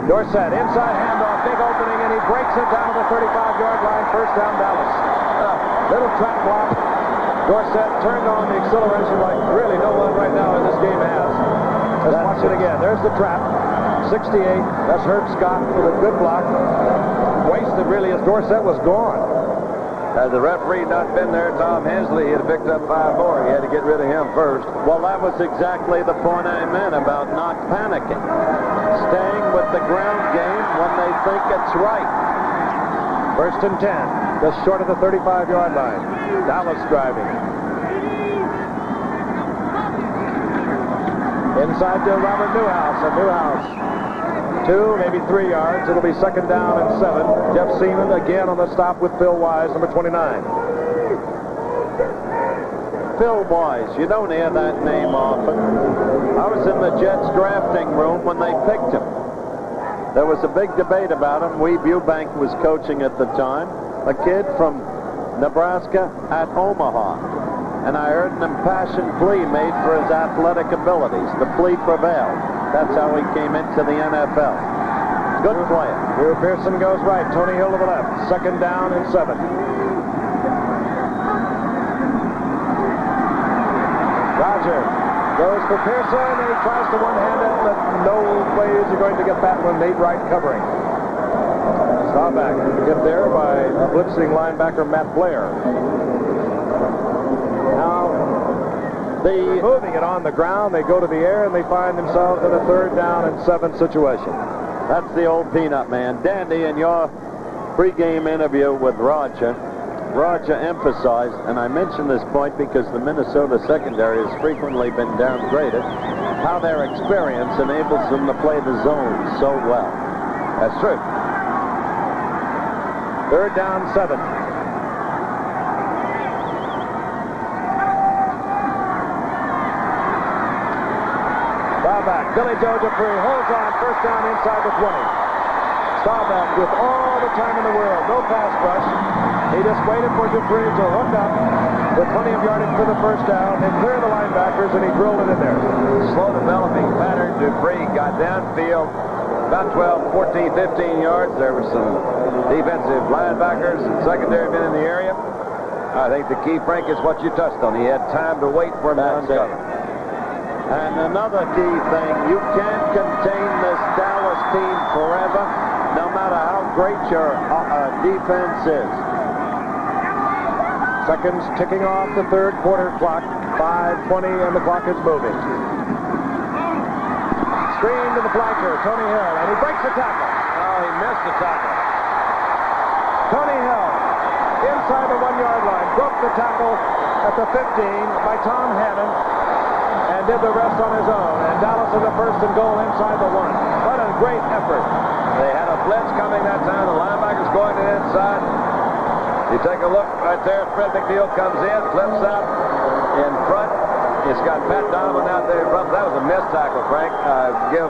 Speaker 7: Dorsett, inside handoff, big opening, and he breaks it down to the 35-yard line. 1st down, Dallas. Little trap block. Dorsett turned on the acceleration like really no one right now in this game has. Let's watch it again. There's the trap. 68. That's Herb Scott with a good block. Wasted really as Dorsett was gone.
Speaker 10: Had the referee not been there, Tom Hensley, he'd have picked up 5 more. He had to get rid of him first.
Speaker 2: Well, that was exactly the point I meant about not panicking. Staying with the ground game when they think it's right.
Speaker 7: 1st and 10, just short of the 35-yard line. Dallas driving. Inside to Robert Newhouse, and Newhouse 2, maybe 3 yards. It'll be 2nd down and 7. Jeff Seaman again on the stop with Phil Wise, number 29.
Speaker 2: Phil Wise, you don't hear that name often. I was in the Jets drafting room when they picked him. There was a big debate about him. Weeb Eubank was coaching at the time. A kid from Nebraska at Omaha. And I heard an impassioned plea made for his athletic abilities. The plea prevailed. That's how he came into the NFL. Good player.
Speaker 7: Drew Pearson goes right. Tony Hill to the left. 2nd down and 7. Roger goes for Pearson, and he tries to one-hand it, but no way is he going to get that one. Nate Wright covering. Staubach hit there by blitzing linebacker Matt Blair. Now, moving it on the ground, they go to the air, and they find themselves in a 3rd down and 7 situation.
Speaker 2: That's the old peanut man. Dandy, in your pregame interview with Roger emphasized, and I mention this point because the Minnesota secondary has frequently been downgraded, how their experience enables them to play the zone so well.
Speaker 10: That's true.
Speaker 7: 3rd down, 7. Staubach, Billy Joe Dupree holds on, 1st down inside the 20. Staubach with all the time in the world, no pass rush. He just waited for Dupree to hook up with plenty of yardage for the first down and clear the linebackers, and he drilled it in there.
Speaker 10: Slow developing pattern. Dupree got downfield about 12, 14, 15 yards. There were some defensive linebackers and secondary men in the area. I think the key, Frank, is what you touched on. He had time to wait for him to uncover.
Speaker 2: And another key thing, you can't contain this Dallas team forever, no matter how great your defense is.
Speaker 7: Seconds ticking off the third quarter clock. 5:20, and the clock is moving. Screen to the flanker, Tony Hill, and he breaks the tackle.
Speaker 10: Oh, he missed the tackle.
Speaker 7: Tony Hill, inside the 1-yard line, broke the tackle at the 15 by Tom Hannon and did the rest on his own. And Dallas is a first and goal inside the 1. What a great effort.
Speaker 10: They had a blitz coming that time. The linebackers going to the inside. You take a look right there. Fred McNeil comes in, flips out in front. It's got Pat Donovan out there in front. That was a missed tackle, Frank. Give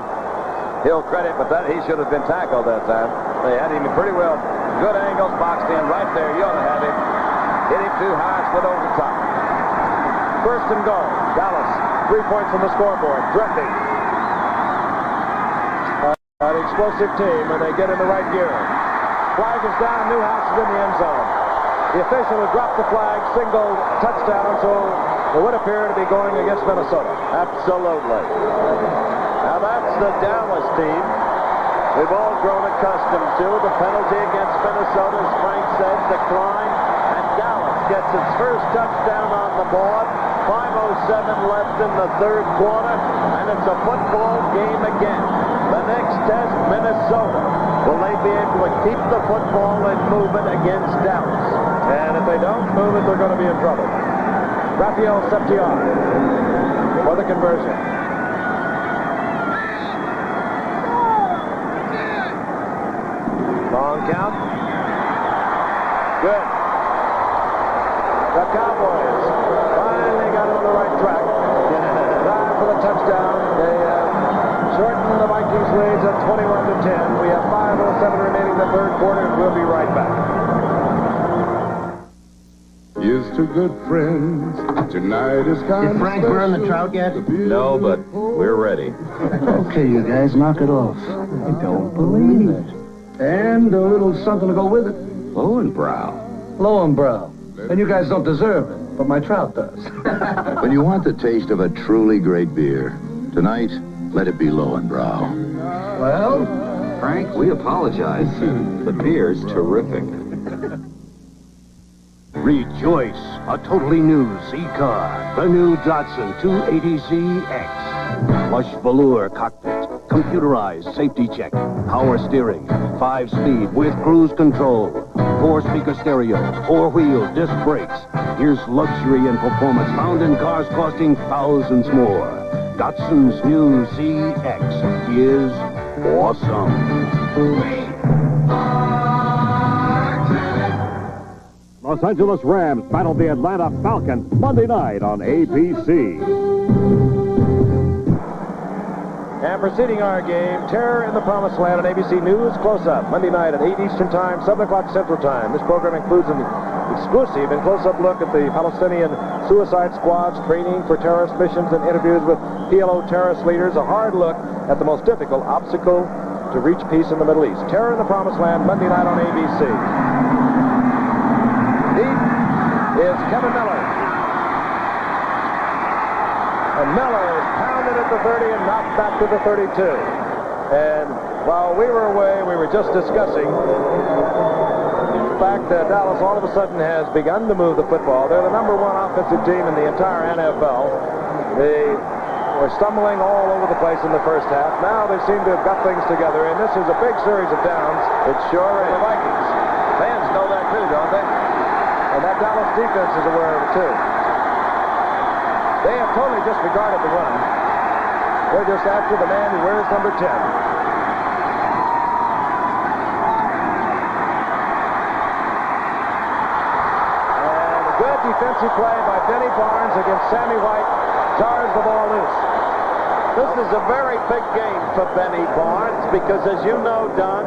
Speaker 10: Hill credit, but he should have been tackled that time. They had him pretty well. Good angles, boxed in right there. You ought to have him. Hit him too high, split over the top.
Speaker 7: First and goal. Dallas, 3 points on the scoreboard. Threatening. An explosive team, and they get in the right gear. Flag is down. Newhouse is in the end zone. The official has dropped the flag, single touchdown, so it would appear to be going against Minnesota.
Speaker 2: Absolutely. Now that's the Dallas team we've all grown accustomed to. The penalty against Minnesota, as Frank said, declined, and Dallas gets its first touchdown on the board. 5:07 left in the third quarter, and it's a football game again. The next test, Minnesota. Will they be able to keep the football and move it against Dallas?
Speaker 7: And if they don't move it, they're going to be in trouble. Raphael Septiar for the conversion. Long count. Good. The Cowboys finally got on the right track. Time for the touchdown. They shortened the Vikings leads at 21-10. We have 5:07 remaining in the third quarter, and we'll be right back.
Speaker 9: Here's to good friends. Tonight is kind
Speaker 20: Did Frank burn the trout yet?
Speaker 10: No, but we're ready.
Speaker 20: Okay, you guys, knock it off. I don't believe it. And a little something to go with it.
Speaker 8: Lowenbrow.
Speaker 20: Lowenbrow. And you guys don't deserve it, but my trout does.
Speaker 8: When you want the taste of a truly great beer, tonight, let it be Lowenbrow.
Speaker 20: Well?
Speaker 14: Frank, we apologize. The beer's terrific.
Speaker 8: Rejoice, a totally new Z-Car. The new Datsun 280ZX. Plush velour cockpit, computerized safety check, power steering, 5-speed with cruise control, 4-speaker stereo, 4-wheel disc brakes. Here's luxury and performance found in cars costing thousands more. Datsun's new ZX is awesome.
Speaker 19: Los Angeles Rams battled the Atlanta Falcons Monday night on ABC.
Speaker 7: And preceding our game, Terror in the Promised Land on ABC News Close-Up, Monday night at 8 Eastern Time, 7 o'clock Central Time. This program includes an exclusive and close-up look at the Palestinian suicide squad's training for terrorist missions and interviews with PLO terrorist leaders. A hard look at the most difficult obstacle to reach peace in the Middle East. Terror in the Promised Land, Monday night on ABC. Is Kevin Miller. And Miller is pounded at the 30 and knocked back to the 32. And while we were away, we were just discussing the fact that Dallas all of a sudden has begun to move the football. They're the #1 offensive team in the entire NFL. They were stumbling all over the place in the first half. Now they seem to have got things together, and this is a big series of downs.
Speaker 10: It sure is. The Vikings. Fans know that too, don't they?
Speaker 7: And that Dallas defense is aware of it, too. They have totally disregarded the run. They're just after the man who wears number 10. And a good defensive play by Benny Barnes against Sammy White jars the ball loose.
Speaker 2: This is a very big game for Benny Barnes because, as you know, Don,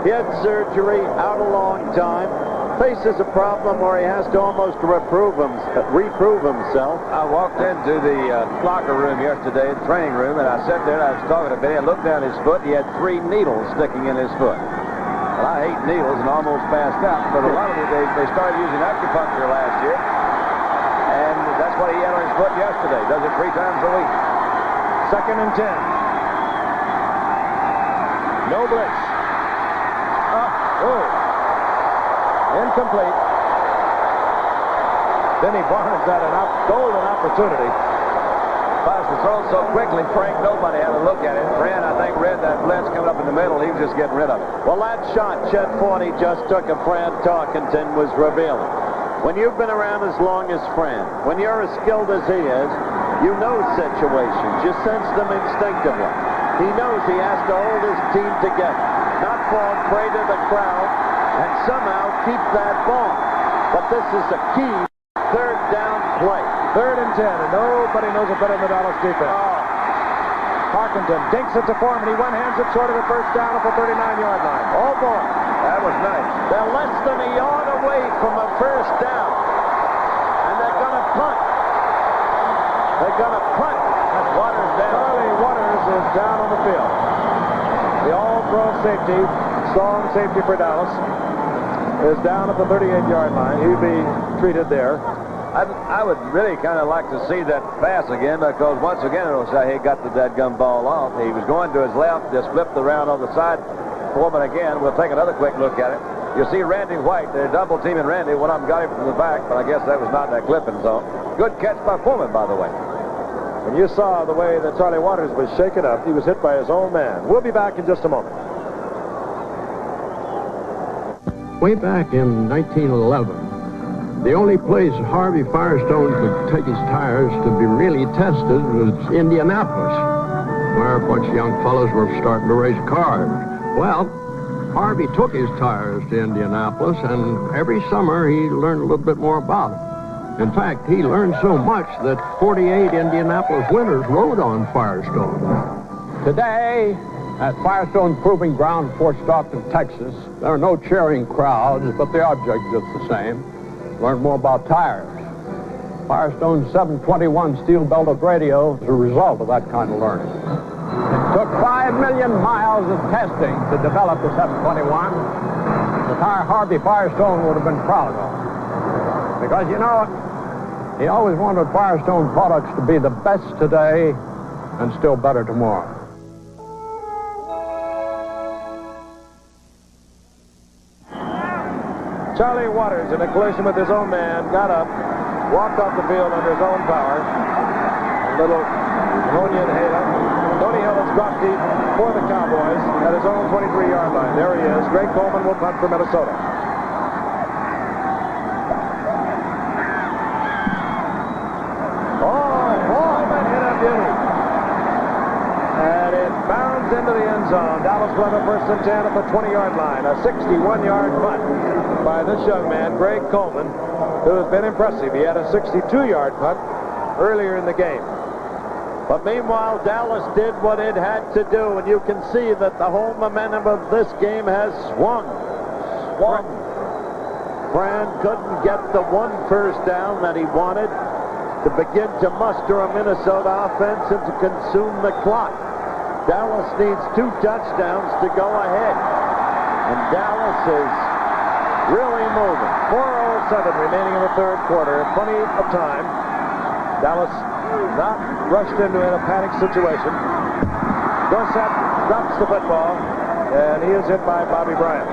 Speaker 2: he had surgery out a long time. faces a problem where he has to almost reprove himself.
Speaker 10: I walked into the locker room yesterday, training room, and I sat there and I was talking to Benny. I looked down his foot. He had 3 needles sticking in his foot. Well, I hate needles and almost passed out, but a lot of it, they started using acupuncture last year, and that's what he had on his foot yesterday. Does it 3 times a week.
Speaker 7: 2nd and 10. No blitz. Incomplete. Benny Barnes had a golden opportunity.
Speaker 10: Pass was thrown so quickly, Frank, nobody had a look at it. Fran, I think, read that blitz coming up in the middle. He was just getting rid of it.
Speaker 2: Well, that shot Chet Forney just took of Fran Tarkenton was revealing. When you've been around as long as Fran, when you're as skilled as he is, you know situations. You sense them instinctively. He knows he has to hold his team together, not fall prey to the crowd, and somehow keep that ball. But this is a key 3rd down play.
Speaker 7: 3rd and 10, and nobody knows it better than the Dallas defense. Tarkenton dinks it to Foreman. He one-hands it short of the 1st down at the 39-yard line.
Speaker 2: Oh, boy.
Speaker 10: That was nice.
Speaker 2: They're less than a yard away from a 1st down. And they're going to punt. They're going to punt.
Speaker 10: Waters down.
Speaker 7: Charlie Waters is down on the field. The all-pro safety, strong safety for Dallas, is down at the 38-yard line. He'll be treated there.
Speaker 10: I would really kind of like to see that pass again, because once again it'll say he got the dadgum ball off. He was going to his left, just flipped around on the side. Foreman again. We'll take another quick look at it. You see Randy White. They're double teaming Randy. One of them got him from the back, but I guess that was not that clipping zone. Good catch by Foreman, by the way.
Speaker 7: And you saw the way that Charlie Waters was shaken up. He was hit by his own man. We'll be back in just a moment.
Speaker 5: Way back in 1911, the only place Harvey Firestone could take his tires to be really tested was Indianapolis, where a bunch of young fellows were starting to race cars. Well, Harvey took his tires to Indianapolis, and every summer he learned a little bit more about them. In fact, he learned so much that 48 Indianapolis winners rode on Firestone.
Speaker 16: Today, at Firestone's Proving Ground, Fort Stockton, Texas, there are no cheering crowds, but the object is the same. Learn more about tires. Firestone's 721 steel-belted radio is a result of that kind of learning. It took 5 million miles of testing to develop the 721. The tire Harvey Firestone would have been proud of. Because, you know, he always wanted Firestone products to be the best today and still better tomorrow.
Speaker 7: Charlie Waters, in a collision with his own man, got up, walked off the field under his own power. A little ammonia inhaler. Tony Hill has dropped deep for the Cowboys at his own 23-yard line. There he is. Greg Coleman will punt for Minnesota. Coleman hit a beauty. And it bounds into the end zone. Dallas will have a 1st and 10 at the 20-yard line. A 61-yard punt by this young man, Greg Coleman, who has been impressive. He had a 62-yard punt earlier in the game.
Speaker 2: But meanwhile, Dallas did what it had to do, and you can see that the whole momentum of this game has swung. Fran couldn't get the 1 first down that he wanted to begin to muster a Minnesota offense and to consume the clock. Dallas needs 2 touchdowns to go ahead. And Dallas is really moving.
Speaker 7: 4:07 remaining in the 3rd quarter. Plenty of time. Dallas not rushed into a panic situation. Dorsett drops the football, and he is hit by Bobby Bryant.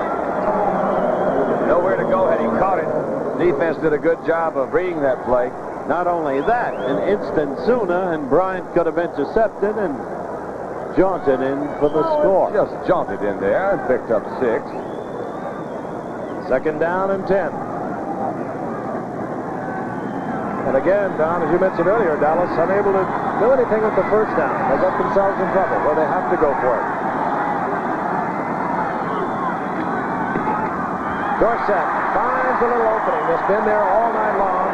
Speaker 10: Nowhere to go had he caught it. Defense did a good job of reading that play.
Speaker 2: Not only that, an instant sooner, and Bryant could have intercepted and jaunted in for the score.
Speaker 10: Just jaunted in there and picked up 6.
Speaker 7: 2nd down and 10. And again, Don, as you mentioned earlier, Dallas unable to do anything with the 1st down. They got themselves in trouble where they have to go for it. Dorsett finds a little opening that's been there all night long.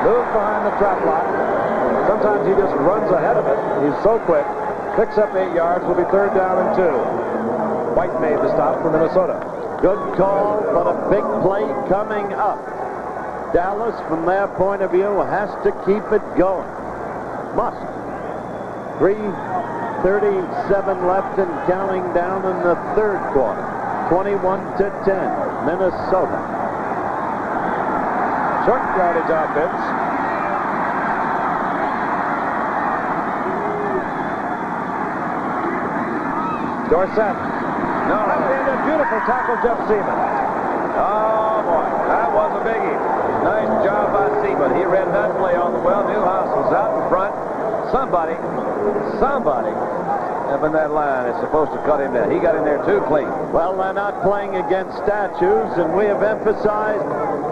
Speaker 7: Moves behind the trap block. Sometimes he just runs ahead of it. He's so quick. Picks up 8 yards. Will be 3rd down and 2. White made the stop for Minnesota.
Speaker 2: Good call, but a big play coming up. Dallas, from their point of view, has to keep it going. Must. 3:37 left and counting down in the third quarter. 21-10, Minnesota.
Speaker 7: Short yardage offense. Dorsett. No. Left-handed, beautiful tackle, Jeff Seaman.
Speaker 10: Oh, boy. That was a biggie. Nice job by Seaman. He read that play on the well. Newhouse was out in front. Somebody up in that line is supposed to cut him down. He got in there too clean.
Speaker 2: Well, they're not playing against statues, and we have emphasized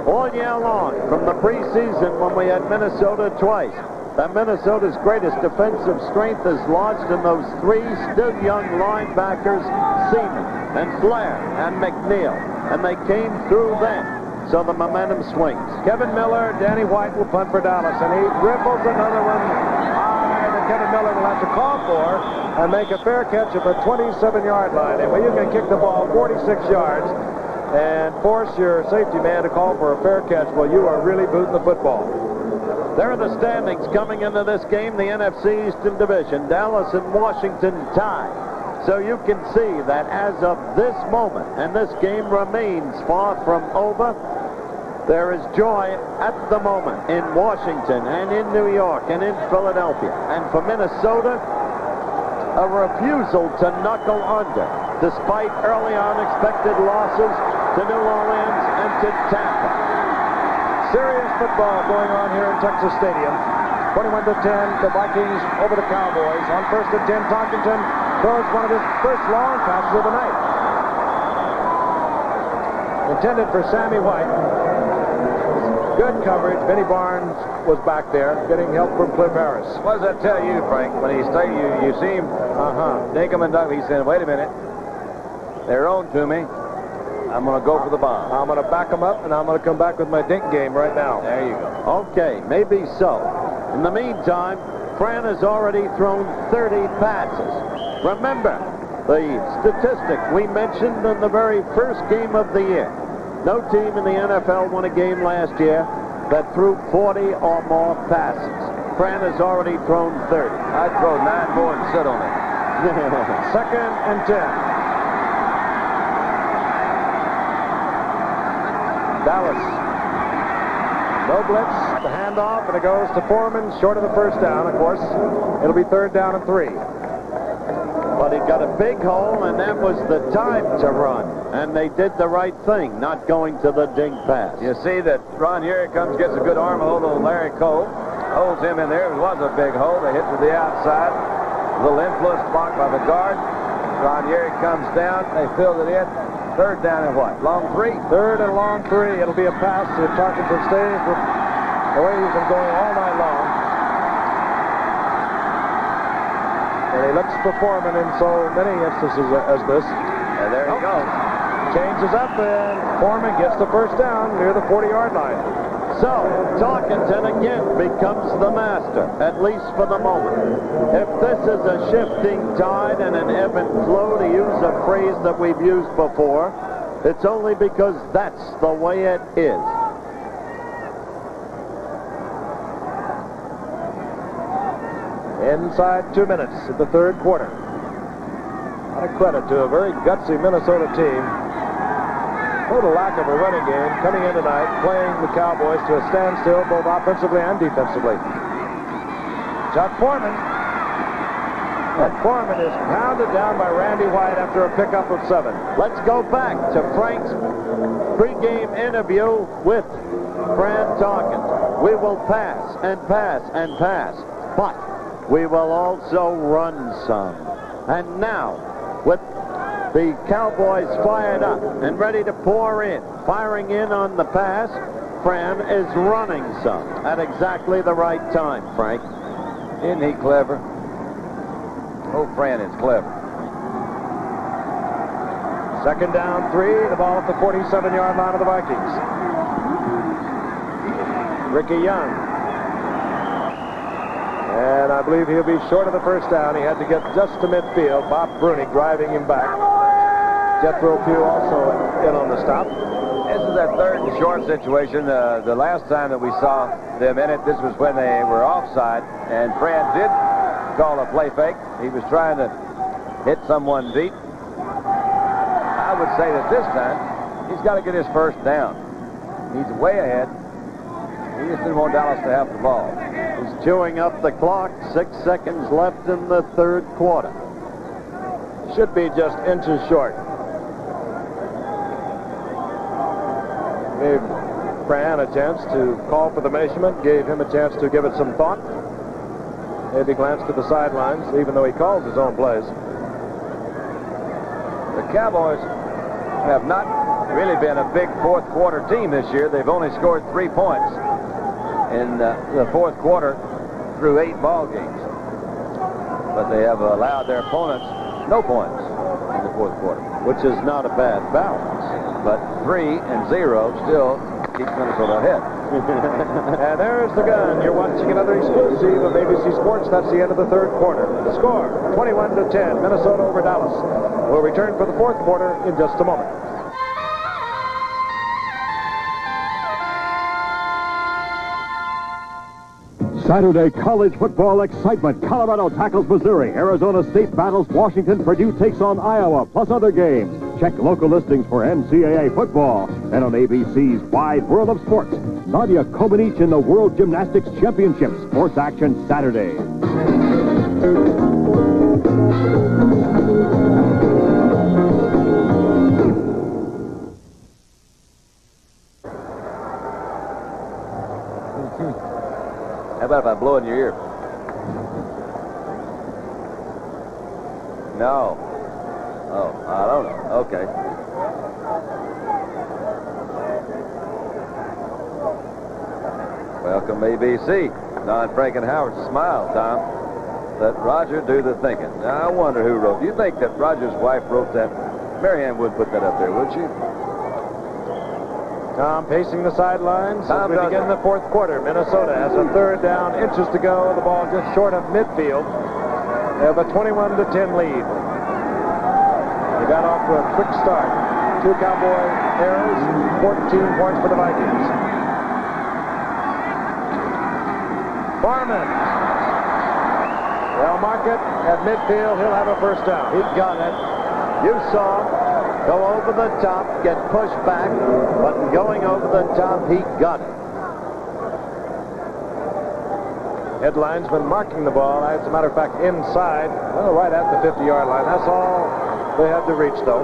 Speaker 2: all year long from the preseason when we had Minnesota twice that Minnesota's greatest defensive strength is lodged in those three still young linebackers, Seaman and Flair and McNeil, and they came through then. So the momentum swings.
Speaker 7: Kevin Miller, Danny White will punt for Dallas, and he dribbles another one high that Kevin Miller will have to call for and make a fair catch at the 27-yard line. And when you can kick the ball 46 yards and force your safety man to call for a fair catch, well, you are really booting the football.
Speaker 2: There are the standings coming into this game, the NFC Eastern Division. Dallas and Washington tied. So you can see that as of this moment, and this game remains far from over, there is joy at the moment in Washington and in New York and in Philadelphia. And for Minnesota, a refusal to knuckle under, despite early unexpected losses to New Orleans and to Tampa.
Speaker 7: Serious football going on here in Texas Stadium. 21-10, the Vikings over the Cowboys. On 1st and 10, Tarkenton throws one of his first long passes of the night. Intended for Sammy White. Good coverage. Benny Barnes was back there, getting help from Cliff Harris.
Speaker 10: What does that tell you, Frank? When he stayed, you see him dink him and dunk. He said, wait a minute. They're on to me. I'm going to go for the bomb.
Speaker 7: I'm going to back him up, and I'm going to come back with my dink game right now.
Speaker 10: There you go.
Speaker 2: Okay, maybe so. In the meantime, Fran has already thrown 30 passes. Remember the statistic we mentioned in the very first game of the year. No team in the NFL won a game last year that threw 40 or more passes. Fran has already thrown 30.
Speaker 10: I'd throw 9 more and sit on it.
Speaker 7: 2nd and 10. Dallas. No blitz. The handoff, and it goes to Foreman, short of the first down, of course. It'll be 3rd down and 3.
Speaker 2: But he got a big hole, and that was the time to run. And they did the right thing, not going to the dink pass.
Speaker 10: You see that Ron, here he comes, gets a good arm hold on Larry Cole. Holds him in there. It was a big hole. They hit to the outside. A little influence blocked by the guard. Ron Yeri comes down. They filled it in. 3rd down and what? Long 3?
Speaker 7: 3rd and long 3. It'll be a pass to Tarkenton Stadium for the way he's been going all night long. And he looks for Foreman in so many instances as this.
Speaker 10: And there he goes.
Speaker 7: Changes up, and Foreman gets the first down near the 40-yard line.
Speaker 2: So, Tarkenton again becomes the master, at least for the moment. If this is a shifting tide and an ebb and flow, to use a phrase that we've used before, it's only because that's the way it is.
Speaker 7: Inside 2 minutes of the 3rd quarter. A lot of credit to a very gutsy Minnesota team. Total lack of a running game coming in tonight, playing the Cowboys to a standstill both offensively and defensively. Chuck Foreman. And Foreman is pounded down by Randy White after a pickup of 7.
Speaker 2: Let's go back to Frank's pregame interview with Fran Tarkenton. We will pass and pass and pass, but we will also run some. And now, with the Cowboys fired up and ready to pour in, firing in on the pass, Fran is running some at exactly the right time, Frank.
Speaker 10: Isn't he clever? Oh, Fran is clever.
Speaker 7: 2nd down 3, the ball at the 47-yard line of the Vikings. Ricky Young. And I believe he'll be short of the first down. He had to get just to midfield. Bob Bruni driving him back.
Speaker 1: Jethro Pugh also in on the stop.
Speaker 10: This is that third and short situation. The last time that we saw them in it, this was when they were offside, and Fran did call a play fake. He was trying to hit someone deep. I would say that this time, he's got to get his first down. He's way ahead. He just didn't want Dallas to have the ball.
Speaker 2: He's chewing up the clock. 6 seconds left in the third quarter.
Speaker 1: Should be just inches short. Gave Fran a chance to call for the measurement, gave him a chance to give it some thought. Maybe glance to the sidelines, even though he calls his own plays.
Speaker 10: The Cowboys have not really been a big fourth quarter team this year. They've only scored 3 points in the fourth quarter through 8 ball games. But they have allowed their opponents no points in the fourth quarter.
Speaker 2: Which is not a bad balance.
Speaker 10: But 3-0 still keeps Minnesota ahead.
Speaker 1: And there's the gun. You're watching another exclusive of ABC Sports. That's the end of the third quarter. The score, 21-10, Minnesota over Dallas. We'll return for the fourth quarter in just a moment.
Speaker 19: Saturday college football excitement. Colorado tackles Missouri. Arizona State battles Washington. Purdue takes on Iowa, plus other games. Check local listings for NCAA football. And on ABC's Wide World of Sports, Nadia Comaneci in the World Gymnastics Championship. Sports action Saturday.
Speaker 10: How about if I blow in your ear? No. Oh, I don't know. Okay. Welcome, ABC. Don Frankenhauer smiled, Tom. Let Roger do the thinking. Now, I wonder who wrote. Do you think that Roger's wife wrote that? Marianne would put that up there, would she?
Speaker 1: Tom pacing the sidelines as we begin the fourth quarter. Minnesota has a third down, inches to go. The ball just short of midfield. They have a 21-10 lead. They got off to a quick start. 2 Cowboy errors, 14 points for the Vikings. Foreman. They'll mark it at midfield. He'll have a first down.
Speaker 2: He got it. You saw him go over the top, get pushed back, but going over the top, he got it.
Speaker 1: Headlines when marking the ball. As a matter of fact, inside, well, right at the 50-yard line. That's all they had to reach, though.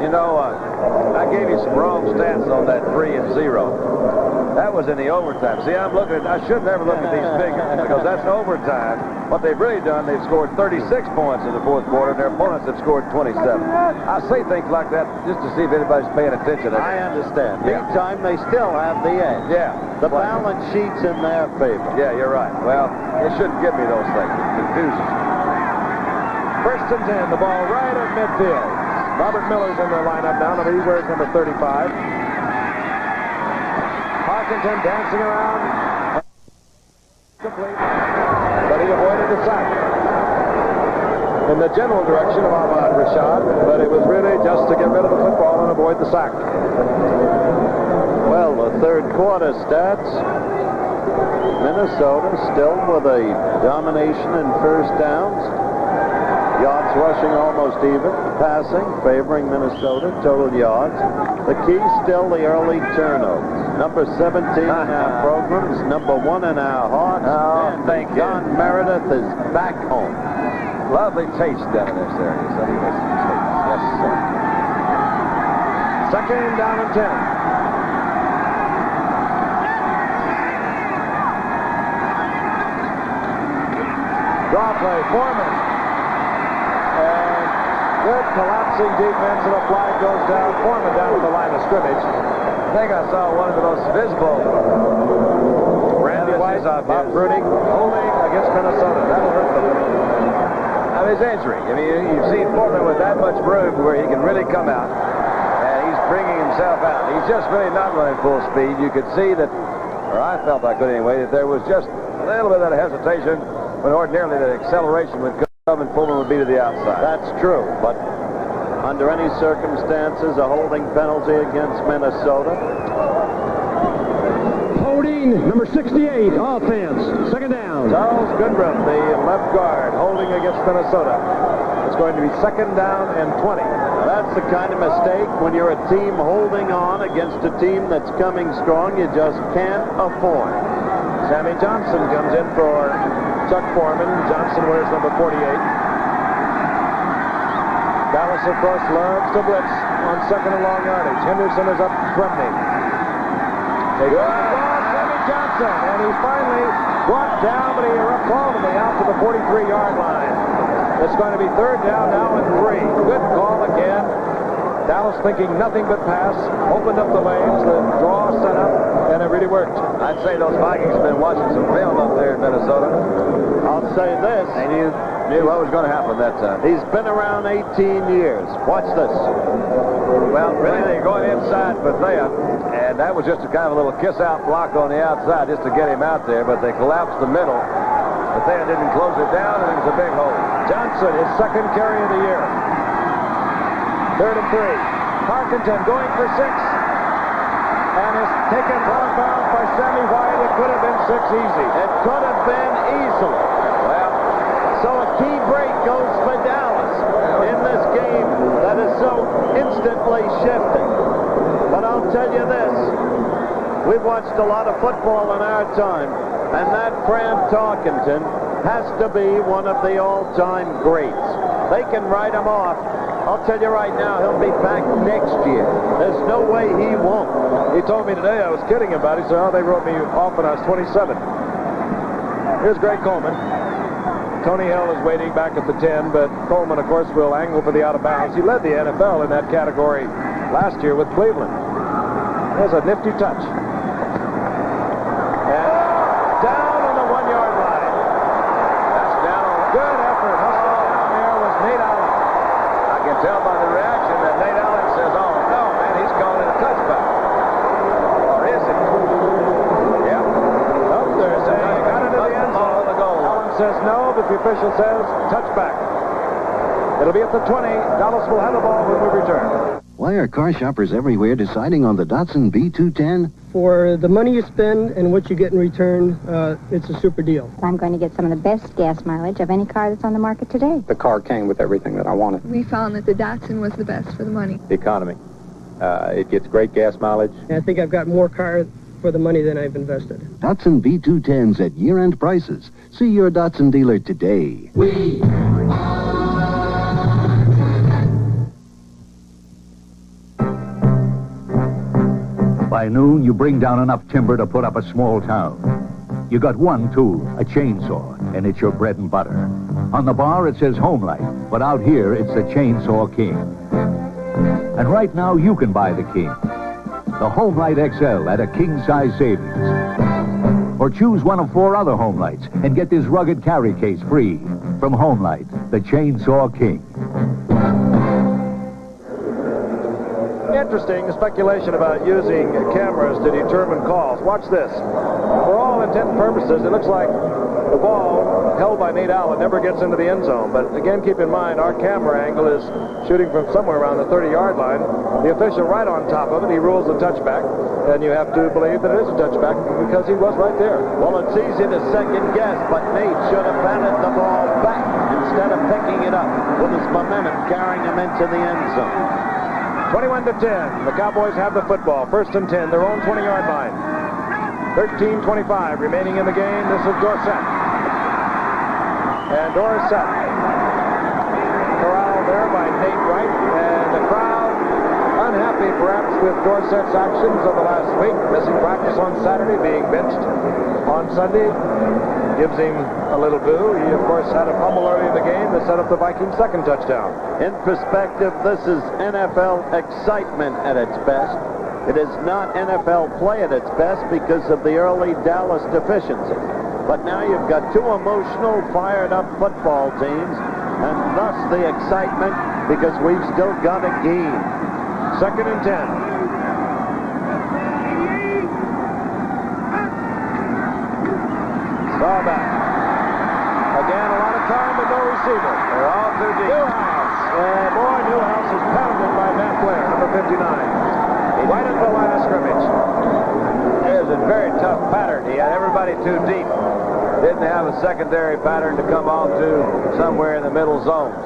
Speaker 10: You know, I gave you some wrong stats on that 3-0. That was in the overtime. See, I'm looking at, I should never look at these figures because that's overtime. What they've really done, they've scored 36 points in the fourth quarter, and their opponents have scored 27. I say things like that just to see if anybody's paying attention.
Speaker 2: I understand.
Speaker 10: Yeah.
Speaker 2: Meantime, they still have the edge.
Speaker 10: Yeah.
Speaker 2: The balance sheet's in their favor.
Speaker 10: Yeah, you're right. Well, it shouldn't give me those things. It confuses me.
Speaker 1: First and 10, the ball right at midfield. Robert Miller's in the lineup now. He wears number 35. Parkinson dancing around. Complete. But he avoided the sack. In the general direction of Ahmad Rashad, but it was really just to get rid of the football and avoid the sack.
Speaker 2: Well, the third quarter stats. Minnesota still with a domination in first downs. Yards rushing almost even. Passing favoring Minnesota. Total yards. The key still the early turnovers. Number 17 in our programs. Number 1 in our hearts.
Speaker 10: Oh,
Speaker 2: and
Speaker 10: thank you.
Speaker 2: John Meredith is back home.
Speaker 10: Lovely taste down in this area. So anyways, yes, sir.
Speaker 1: Second down and 10. Draw play, Foreman. And good collapsing defense, and a flag goes down. Foreman down to the line of scrimmage.
Speaker 10: I think I saw one of the most visible.
Speaker 1: Randy White, Bob Bruning, holding against Minnesota. That'll hurt them.
Speaker 10: Of his injury. I mean, you've seen Foreman with that much room where he can really come out, and he's bringing himself out. He's just really not running full speed. You could see that, or I felt I could anyway, that there was just a little bit of hesitation when ordinarily the acceleration would come and Pullman would be to the outside.
Speaker 2: That's true, but under any circumstances, a holding penalty against Minnesota.
Speaker 19: Holding, number 68, offense. Second down.
Speaker 1: Charles Goodrum, the left guard, holding against Minnesota. It's going to be second down and 20.
Speaker 2: That's the kind of mistake when you're a team holding on against a team that's coming strong you just can't afford.
Speaker 1: Sammy Johnson comes in for Chuck Foreman. Johnson wears number 48. Dallas, of course, loves to blitz on second and long yardage. Henderson is up front. They go Sammy Johnson, and he finally brought down, but he called him out to the 43-yard line. It's going to be third down now and 3. Good call again. Dallas thinking nothing but pass, opened up the lanes, the draw set up, and it really worked.
Speaker 10: I'd say those Vikings have been watching some film up there in Minnesota.
Speaker 2: I'll say this.
Speaker 10: They knew what was going to happen that time.
Speaker 2: He's been around 18 years. Watch this.
Speaker 10: Well, really, they're going inside Bethea, and that was just a kind of a little kiss-out block on the outside just to get him out there, but they collapsed the middle. Bethea didn't close it down, and it was a big hole.
Speaker 1: Johnson, his second carry of the year. Third and 3. Parkinson going for 6. And is taken out of bounds by Sammy White. It could have been 6 easy.
Speaker 2: It could have been easily.
Speaker 10: Well,
Speaker 2: so a key break goes for Dallas in this game that is so instantly shifting. But I'll tell you this. We've watched a lot of football in our time, and that Fran Tarkenton has to be one of the all-time greats. They can write him off. I'll tell you right now, he'll be back next year. There's no way he won't.
Speaker 1: He told me today, I was kidding about it. He said, oh, they wrote me off when I was 27. Here's Greg Coleman. Tony Hill is waiting back at the 10, but Coleman, of course, will angle for the out of bounds. He led the NFL in that category last year with Cleveland. There's a nifty touch. And down on the 1-yard line.
Speaker 10: That's down.
Speaker 1: Good effort. Hustling down there was Nate Allen.
Speaker 10: I can tell by the reaction that Nate Allen says, oh, no, man, he's calling it a touchback. Or is it? Yeah.
Speaker 1: Nope, they're saying he got into the end zone. Allen says no, but the official says touchback. It'll be at the 20. Dallas will have the ball when we return.
Speaker 3: Why are car shoppers everywhere deciding on the Datsun B210?
Speaker 6: For the money you spend and what you get in return, it's a super deal.
Speaker 17: I'm going to get some of the best gas mileage of any car that's on the market today.
Speaker 24: The car came with everything that I wanted.
Speaker 25: We found that the Datsun was the best for the money.
Speaker 24: The economy. It gets great gas mileage.
Speaker 6: And I think I've got more car for the money than I've invested.
Speaker 3: Datsun B210s at year-end prices. See your Datsun dealer today.
Speaker 11: By noon, you bring down enough timber to put up a small town. You got one tool, a chainsaw, and it's your bread and butter. On the bar, it says Home Light, but out here, it's the Chainsaw King. And right now, you can buy the King. The Home Light XL at a king-size savings. Or choose one of 4 other Home Lights and get this rugged carry case free. From Home Light, the Chainsaw King.
Speaker 1: Interesting speculation about using cameras to determine calls. Watch this. For all intent and purposes, it looks like the ball held by Nate Allen never gets into the end zone. But again, keep in mind, our camera angle is shooting from somewhere around the 30-yard line. The official right on top of it, he rules a touchback. And you have to believe that it is a touchback because he was right there.
Speaker 2: Well, it's easy to second guess, but Nate should have batted the ball back instead of picking it up with his momentum carrying him into the end zone.
Speaker 1: 21-10. The Cowboys have the football. First and 10, their own 20-yard line. 13:25 remaining in the game. This is Dorsett. And Dorsett corralled there by Nate Wright. And the crowd unhappy perhaps with Dorsett's actions of the last week. Missing practice on Saturday, being benched on Sunday. Gives him a little boo. He, of course, had a fumble early in the game that set up the Vikings' second touchdown.
Speaker 2: In perspective, this is NFL excitement at its best. It is not NFL play at its best because of the early Dallas deficiency. But now you've got 2 emotional, fired-up football teams, and thus the excitement because we've still got a game.
Speaker 1: Second and 10. Staubach man a lot of time, but no receiver.
Speaker 10: They're all too deep.
Speaker 1: Newhouse. Boy, Newhouse is pounded by Matt Blair, number 59. Right at the line of scrimmage.
Speaker 10: It was a very tough pattern. He had everybody too deep. Didn't have a secondary pattern to come on to somewhere in the middle zones.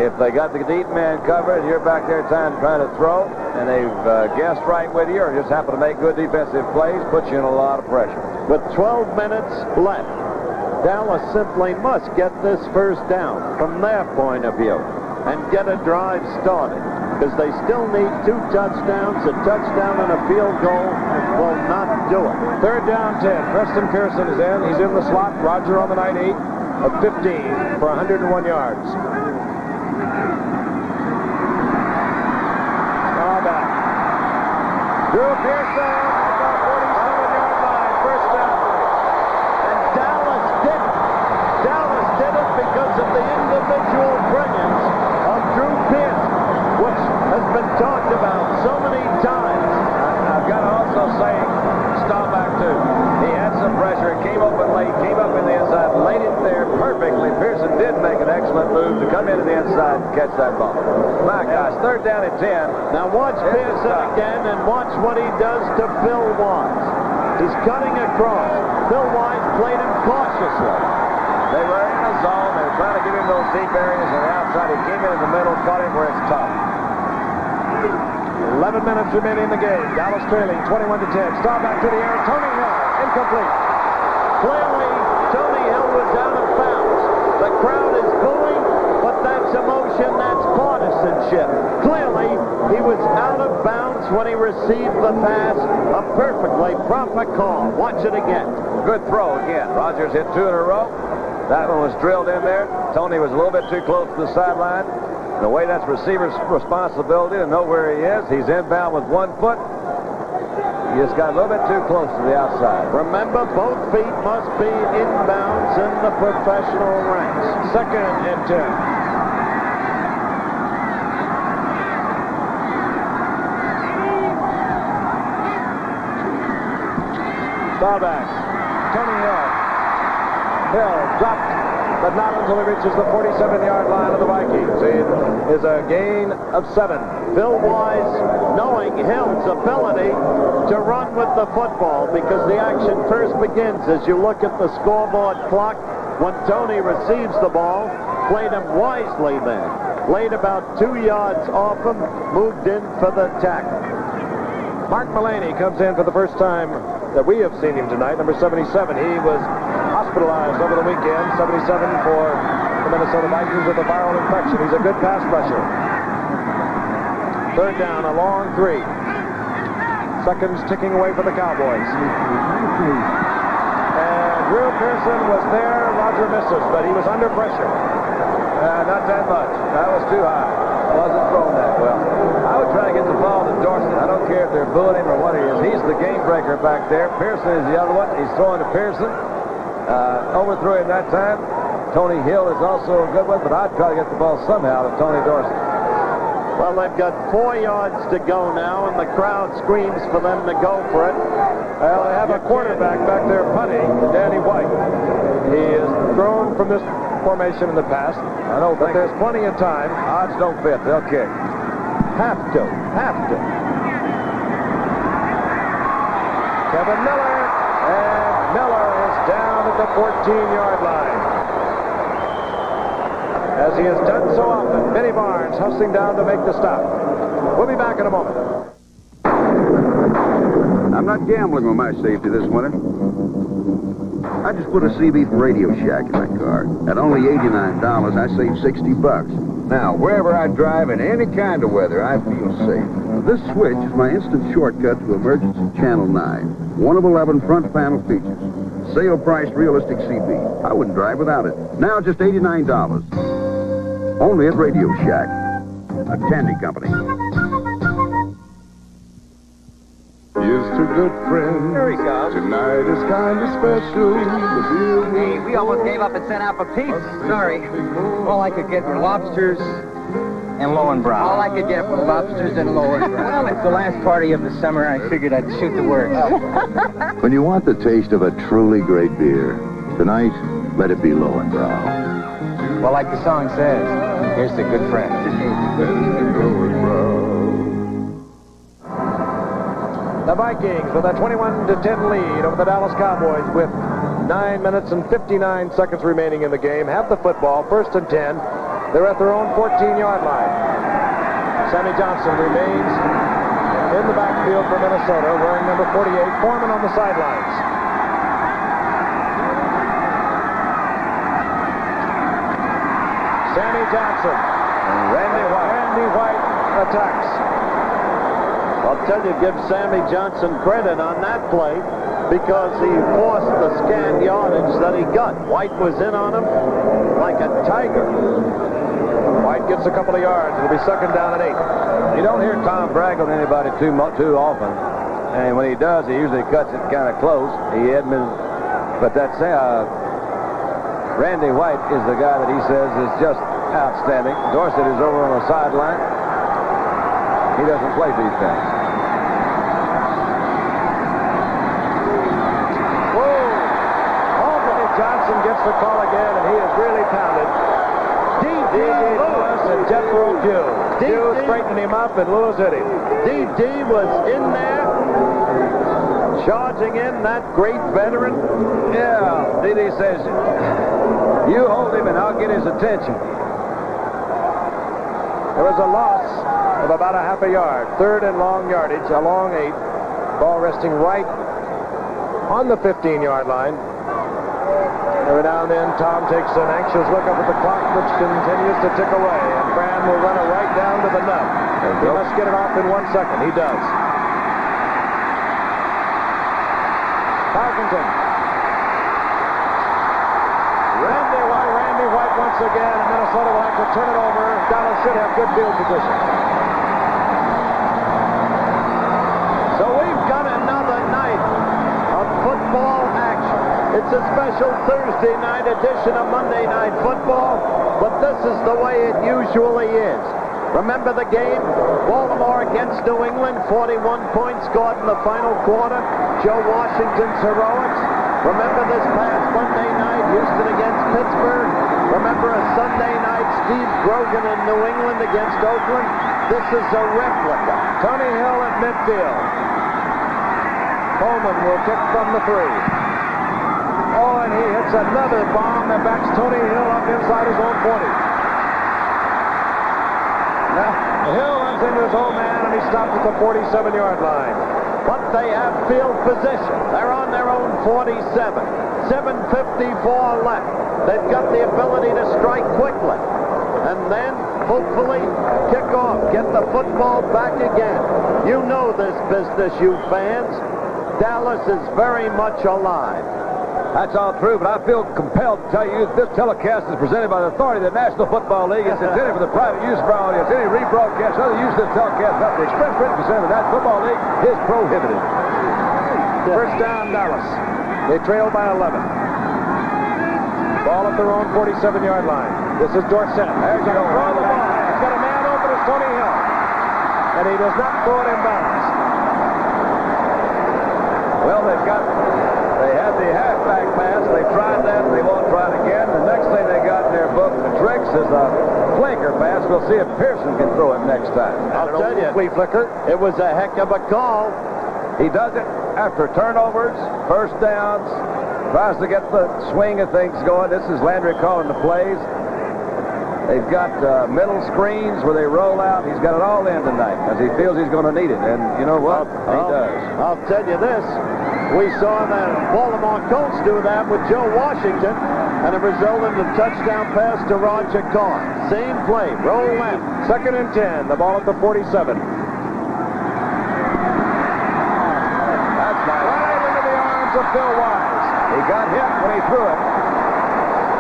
Speaker 10: If they got the deep man covered and you're back there trying to throw, and they've guessed right with you or just happen to make good defensive plays, puts you in a lot of pressure.
Speaker 2: With 12 minutes left, Dallas simply must get this first down from their point of view and get a drive started, because they still need 2 touchdowns. A touchdown and a field goal will not do it.
Speaker 1: Third down 10. Preston Pearson is in. He's in the slot. Roger on the 9-8 of 15 for 101 yards. Back. Drew Pearson at the 47-yard line. First down.
Speaker 2: And Dallas did it. Dallas did it because of the individual brilliance of Drew Pearson, which has been talked about so many times.
Speaker 10: I've got to also say, Staubach too. He had some pressure. Came open late. Came up in the inside. Laid it there perfectly. Pearson did make an excellent move to come into the inside and catch that ball. My gosh, third down at 10.
Speaker 2: Now watch Pearson again and watch what he does to Phil Wise. He's cutting across. Phil Wise played him cautiously.
Speaker 10: They were in a zone. They were trying to give him those deep areas on the outside. He came in the middle, caught him where it's tough.
Speaker 1: 11 minutes remaining in the game. Dallas trailing 21-10. Staubach to the air. Tony Hill, incomplete.
Speaker 2: Clearly, Tony Hill was out of bounds. The crowd is booing, but that's emotion, that's partisanship. Clearly, he was out of bounds when he received the pass. A perfectly proper call. Watch it again.
Speaker 10: Good throw again. Rogers hit 2 in a row. That one was drilled in there. Tony was a little bit too close to the sideline. The way that's receiver's responsibility to know where he is. He's inbound with 1 foot. He just got a little bit too close to the outside.
Speaker 2: Remember, both feet must be inbounds in the professional ranks.
Speaker 1: Second and 10. Staubach. Tony Hill. Hill dropped, but not until he reaches the 47-yard line of the Vikings. It is a gain of 7.
Speaker 2: Phil Wise, knowing Hill's ability to run with the football, because the action first begins as you look at the scoreboard clock when Tony receives the ball, played him wisely then. Laid about 2 yards off him, moved in for the tackle.
Speaker 1: Mark Mullaney comes in for the first time that we have seen him tonight, number 77. He was hospitalized over the weekend, 77 for the Minnesota Vikings with a viral infection. He's a good pass rusher. Third down, a long 3. Seconds ticking away for the Cowboys. And Drew Pearson was there. Roger misses, but he was under pressure.
Speaker 10: Not that much. That was too high. It wasn't thrown that well. I would try to get the ball to Dorsett. I don't care if they're booing him or what he is. He's the game breaker back there. Pearson is the other one. He's throwing to Pearson. Overthrew him that time. Tony Hill is also a good one, but I'd try to get the ball somehow to Tony Dorsett.
Speaker 2: Well, they've got 4 yards to go now, and the crowd screams for them to go for it.
Speaker 1: Well, they have a quarterback back there punting, Danny White. He is thrown from this formation in the past.
Speaker 10: I don't
Speaker 1: but
Speaker 10: think
Speaker 1: there's plenty of time.
Speaker 10: Odds don't fit. They'll kick.
Speaker 2: Have to.
Speaker 1: Kevin Miller, and Miller is down at the 14-yard line. As he has done so often, Benny Barnes hustling down to make the stop. We'll be back in a moment.
Speaker 4: I'm not gambling with my safety this winter. I just put a CB from Radio Shack in my car. At only $89, I save $60. Now, wherever I drive in any kind of weather, I feel safe. This switch is my instant shortcut to Emergency Channel 9. One of 11 front panel features. Sale price realistic CB. I wouldn't drive without it. Now just $89. Only at Radio Shack, a candy company.
Speaker 9: Here's to good friends.
Speaker 13: Here he comes.
Speaker 9: Tonight is kind of special.
Speaker 13: Hey, we almost gave up and sent out for pizza. Sorry. All I could get were lobsters and Lowenbrow. All I could get were lobsters and Lowenbrow. Well, it's the last party of the summer. I figured I'd shoot the word.
Speaker 3: When you want the taste of a truly great beer,
Speaker 4: Tonight, let it be Lowenbrow.
Speaker 13: Well, like the song says, here's to good friends.
Speaker 1: The Vikings with a 21-10 lead over the Dallas Cowboys with 9 minutes and 59 seconds remaining in the game. Have the football, 1st and 10. They're at their own 14-yard line. Sammy Johnson remains in the backfield for Minnesota, wearing number 48. Foreman on the sidelines. Sammy Johnson. Randy White attacks.
Speaker 2: I'll tell you, give Sammy Johnson credit on that play because he forced the scant yardage that he got. White was in on him like a tiger.
Speaker 1: White gets a couple of yards. It'll be 2nd down and 8.
Speaker 10: You don't hear Tom brag on anybody too often. And when he does, he usually cuts it kind of close. But that's Randy White is the guy that he says is just outstanding. Dorsett is over on the sideline. He doesn't play defense.
Speaker 1: Johnson gets the call again, and he is really pounded. D.D. Lewis and Jethro Pugh. Pugh straightened him up, and Lewis hit him.
Speaker 2: D.D. was in there, charging in, that great veteran.
Speaker 10: Yeah, D.D. says, you hold him, and I'll get his attention.
Speaker 1: There was a loss of about a half a yard. 3rd and long yardage, a long 8. Ball resting right on the 15-yard line. Every now and then, Tom takes an anxious look up at the clock, which continues to tick away, and Fran will run it right down to the nub. He must get it off in 1 second. He does. Parkinson. Randy White once again, and Minnesota will have to turn it over. Dallas should have good field position.
Speaker 2: So we've got another night of football action. It's a special Thursday night edition of Monday Night Football, but this is the way it usually is. Remember the game? Baltimore against New England, 41 points scored in the final quarter. Joe Washington's heroics. Remember this past Monday night, Houston against Pittsburgh. Remember a Sunday night, Steve Grogan in New England against Oakland. This is a replica.
Speaker 1: Tony Hill at midfield. Coleman will kick from the 3. Oh, and he hits another bomb that backs Tony Hill up inside his own 40. Now, Hill runs into his own man, and he stopped at the 47-yard line.
Speaker 2: But they have field position. They're on their own 47. 7:54 left. They've got the ability to strike quickly. And then, hopefully, kick off. Get the football back again. You know this business, you fans. Dallas is very much alive.
Speaker 10: That's all true, but I feel compelled to tell you that this telecast is presented by the authority of the National Football League. It's intended for the private use of our audience. Any rebroadcast or other use of this telecast without the express written consent of the National Football League is prohibited.
Speaker 1: 1st down, Dallas. They trail by 11. Ball at their own 47-yard line. This is Dorsett. There's going to throw the ball. He's got a man open as Tony Hill. And he does not throw it in bounds.
Speaker 10: Well, they had the halfback pass. They tried that, and they won't try it again. The next thing they got in their book, the tricks, is a flanker pass. We'll see if Pearson can throw it next time.
Speaker 2: I'll tell you, it was a heck of a call.
Speaker 10: He does it after turnovers, 1st downs, tries to get the swing of things going. This is Landry calling the plays. They've got middle screens where they roll out. He's got it all in tonight because he feels he's going to need it. And you know what? He does.
Speaker 2: I'll tell you this. We saw the Baltimore Colts do that with Joe Washington, and it resulted in a touchdown pass to Roger Carr. Same play. Roll left.
Speaker 1: 2nd and 10. The ball at the 47.
Speaker 10: That's nice.
Speaker 1: Right into the arms of Phil Wise.
Speaker 10: He got hit when he threw it.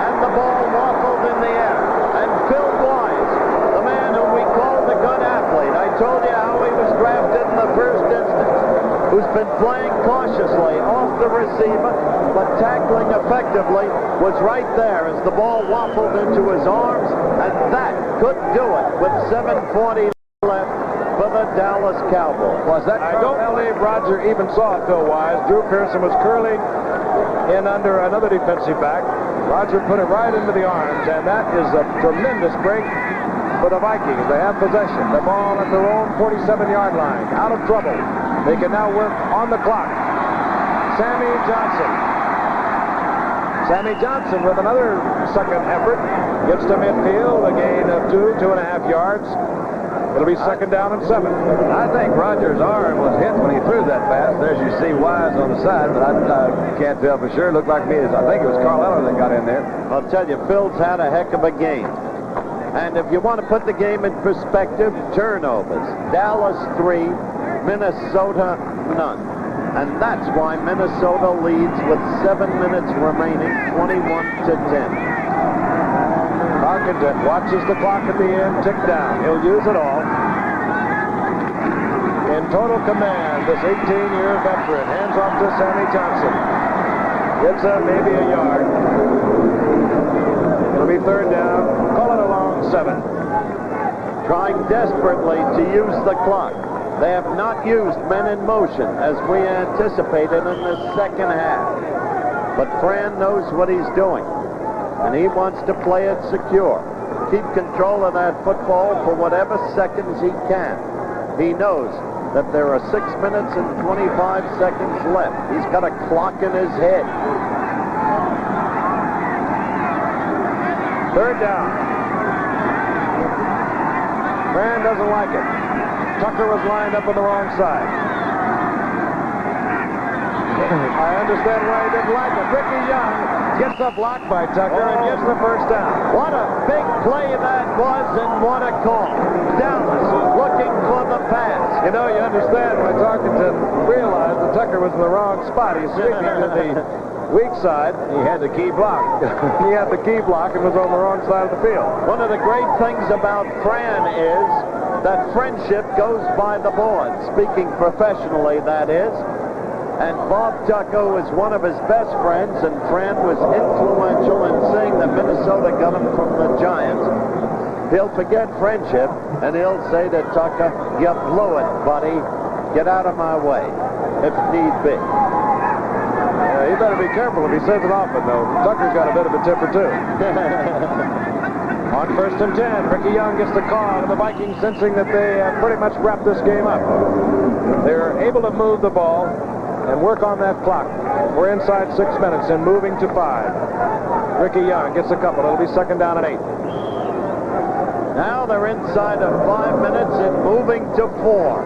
Speaker 2: And the ball waffled in the air. And Phil Wise, the man whom we call the gun athlete, I told you how he was drafted in the first instance, who's been playing cautiously off the receiver, but tackling effectively, was right there as the ball waffled into his arms, and that could do it with 7:40 left for the Dallas Cowboys.
Speaker 1: I don't believe Roger even saw Phil Wise. Drew Pearson was curling in under another defensive back. Roger put it right into the arms, and that is a tremendous break for the Vikings. They have possession. The ball at their own 47-yard line. Out of trouble. They can now work on the clock. Sammy Johnson with another second effort. Gets to midfield, a gain of 2.5 yards. It'll be second down and 7.
Speaker 10: I think Rogers' arm was hit when he threw that pass. There's you see Wise on the side, but I can't tell for sure. It looked like me. I think it was Carl Eller that got in there.
Speaker 2: I'll tell you, Phil's had a heck of a game. And if you want to put the game in perspective, turnovers. Dallas 3, Minnesota none. And that's why Minnesota leads with 7 minutes remaining, 21-10.
Speaker 1: Tarkenton watches the clock at the end tick down. He'll use it all. In total command, this 18-year veteran hands off to Sammy Johnson. Gets maybe a yard. It'll be third down. Call it a long 7.
Speaker 2: Trying desperately to use the clock. They have not used men in motion as we anticipated in the second half. But Fran knows what he's doing. And he wants to play it secure. Keep control of that football for whatever seconds he can. He knows that there are 6 minutes and 25 seconds left. He's got a clock in his head.
Speaker 1: Third down. Fran doesn't like it. Tucker was lined up on the wrong side. I understand why he didn't like it. Ricky Young gets the block by Tucker and gets the first down.
Speaker 2: What a big play that was, and what a call. Dallas looking for the pass.
Speaker 1: You know, you understand why Tarkenton realized that Tucker was in the wrong spot. He's sweeping to the weak side.
Speaker 10: He had the key block.
Speaker 1: He had the key block and was on the wrong side of the field.
Speaker 2: One of the great things about Fran is that friendship goes by the board. Speaking professionally, that is. And Bob Tucker was one of his best friends, and Fran was influential in seeing that Minnesota got him from the Giants. He'll forget friendship, and he'll say to Tucker, "You blew it, buddy. Get out of my way," if need be.
Speaker 1: You better be careful if he says it often, though. Tucker's got a bit of a temper, too. On 1st and 10, Ricky Young gets the call, and the Vikings, sensing that they have pretty much wrapped this game up. They're able to move the ball and work on that clock. We're inside 6 minutes and moving to 5. Ricky Young gets a couple. It'll be second down and 8.
Speaker 2: Now they're inside of 5 minutes and moving to 4.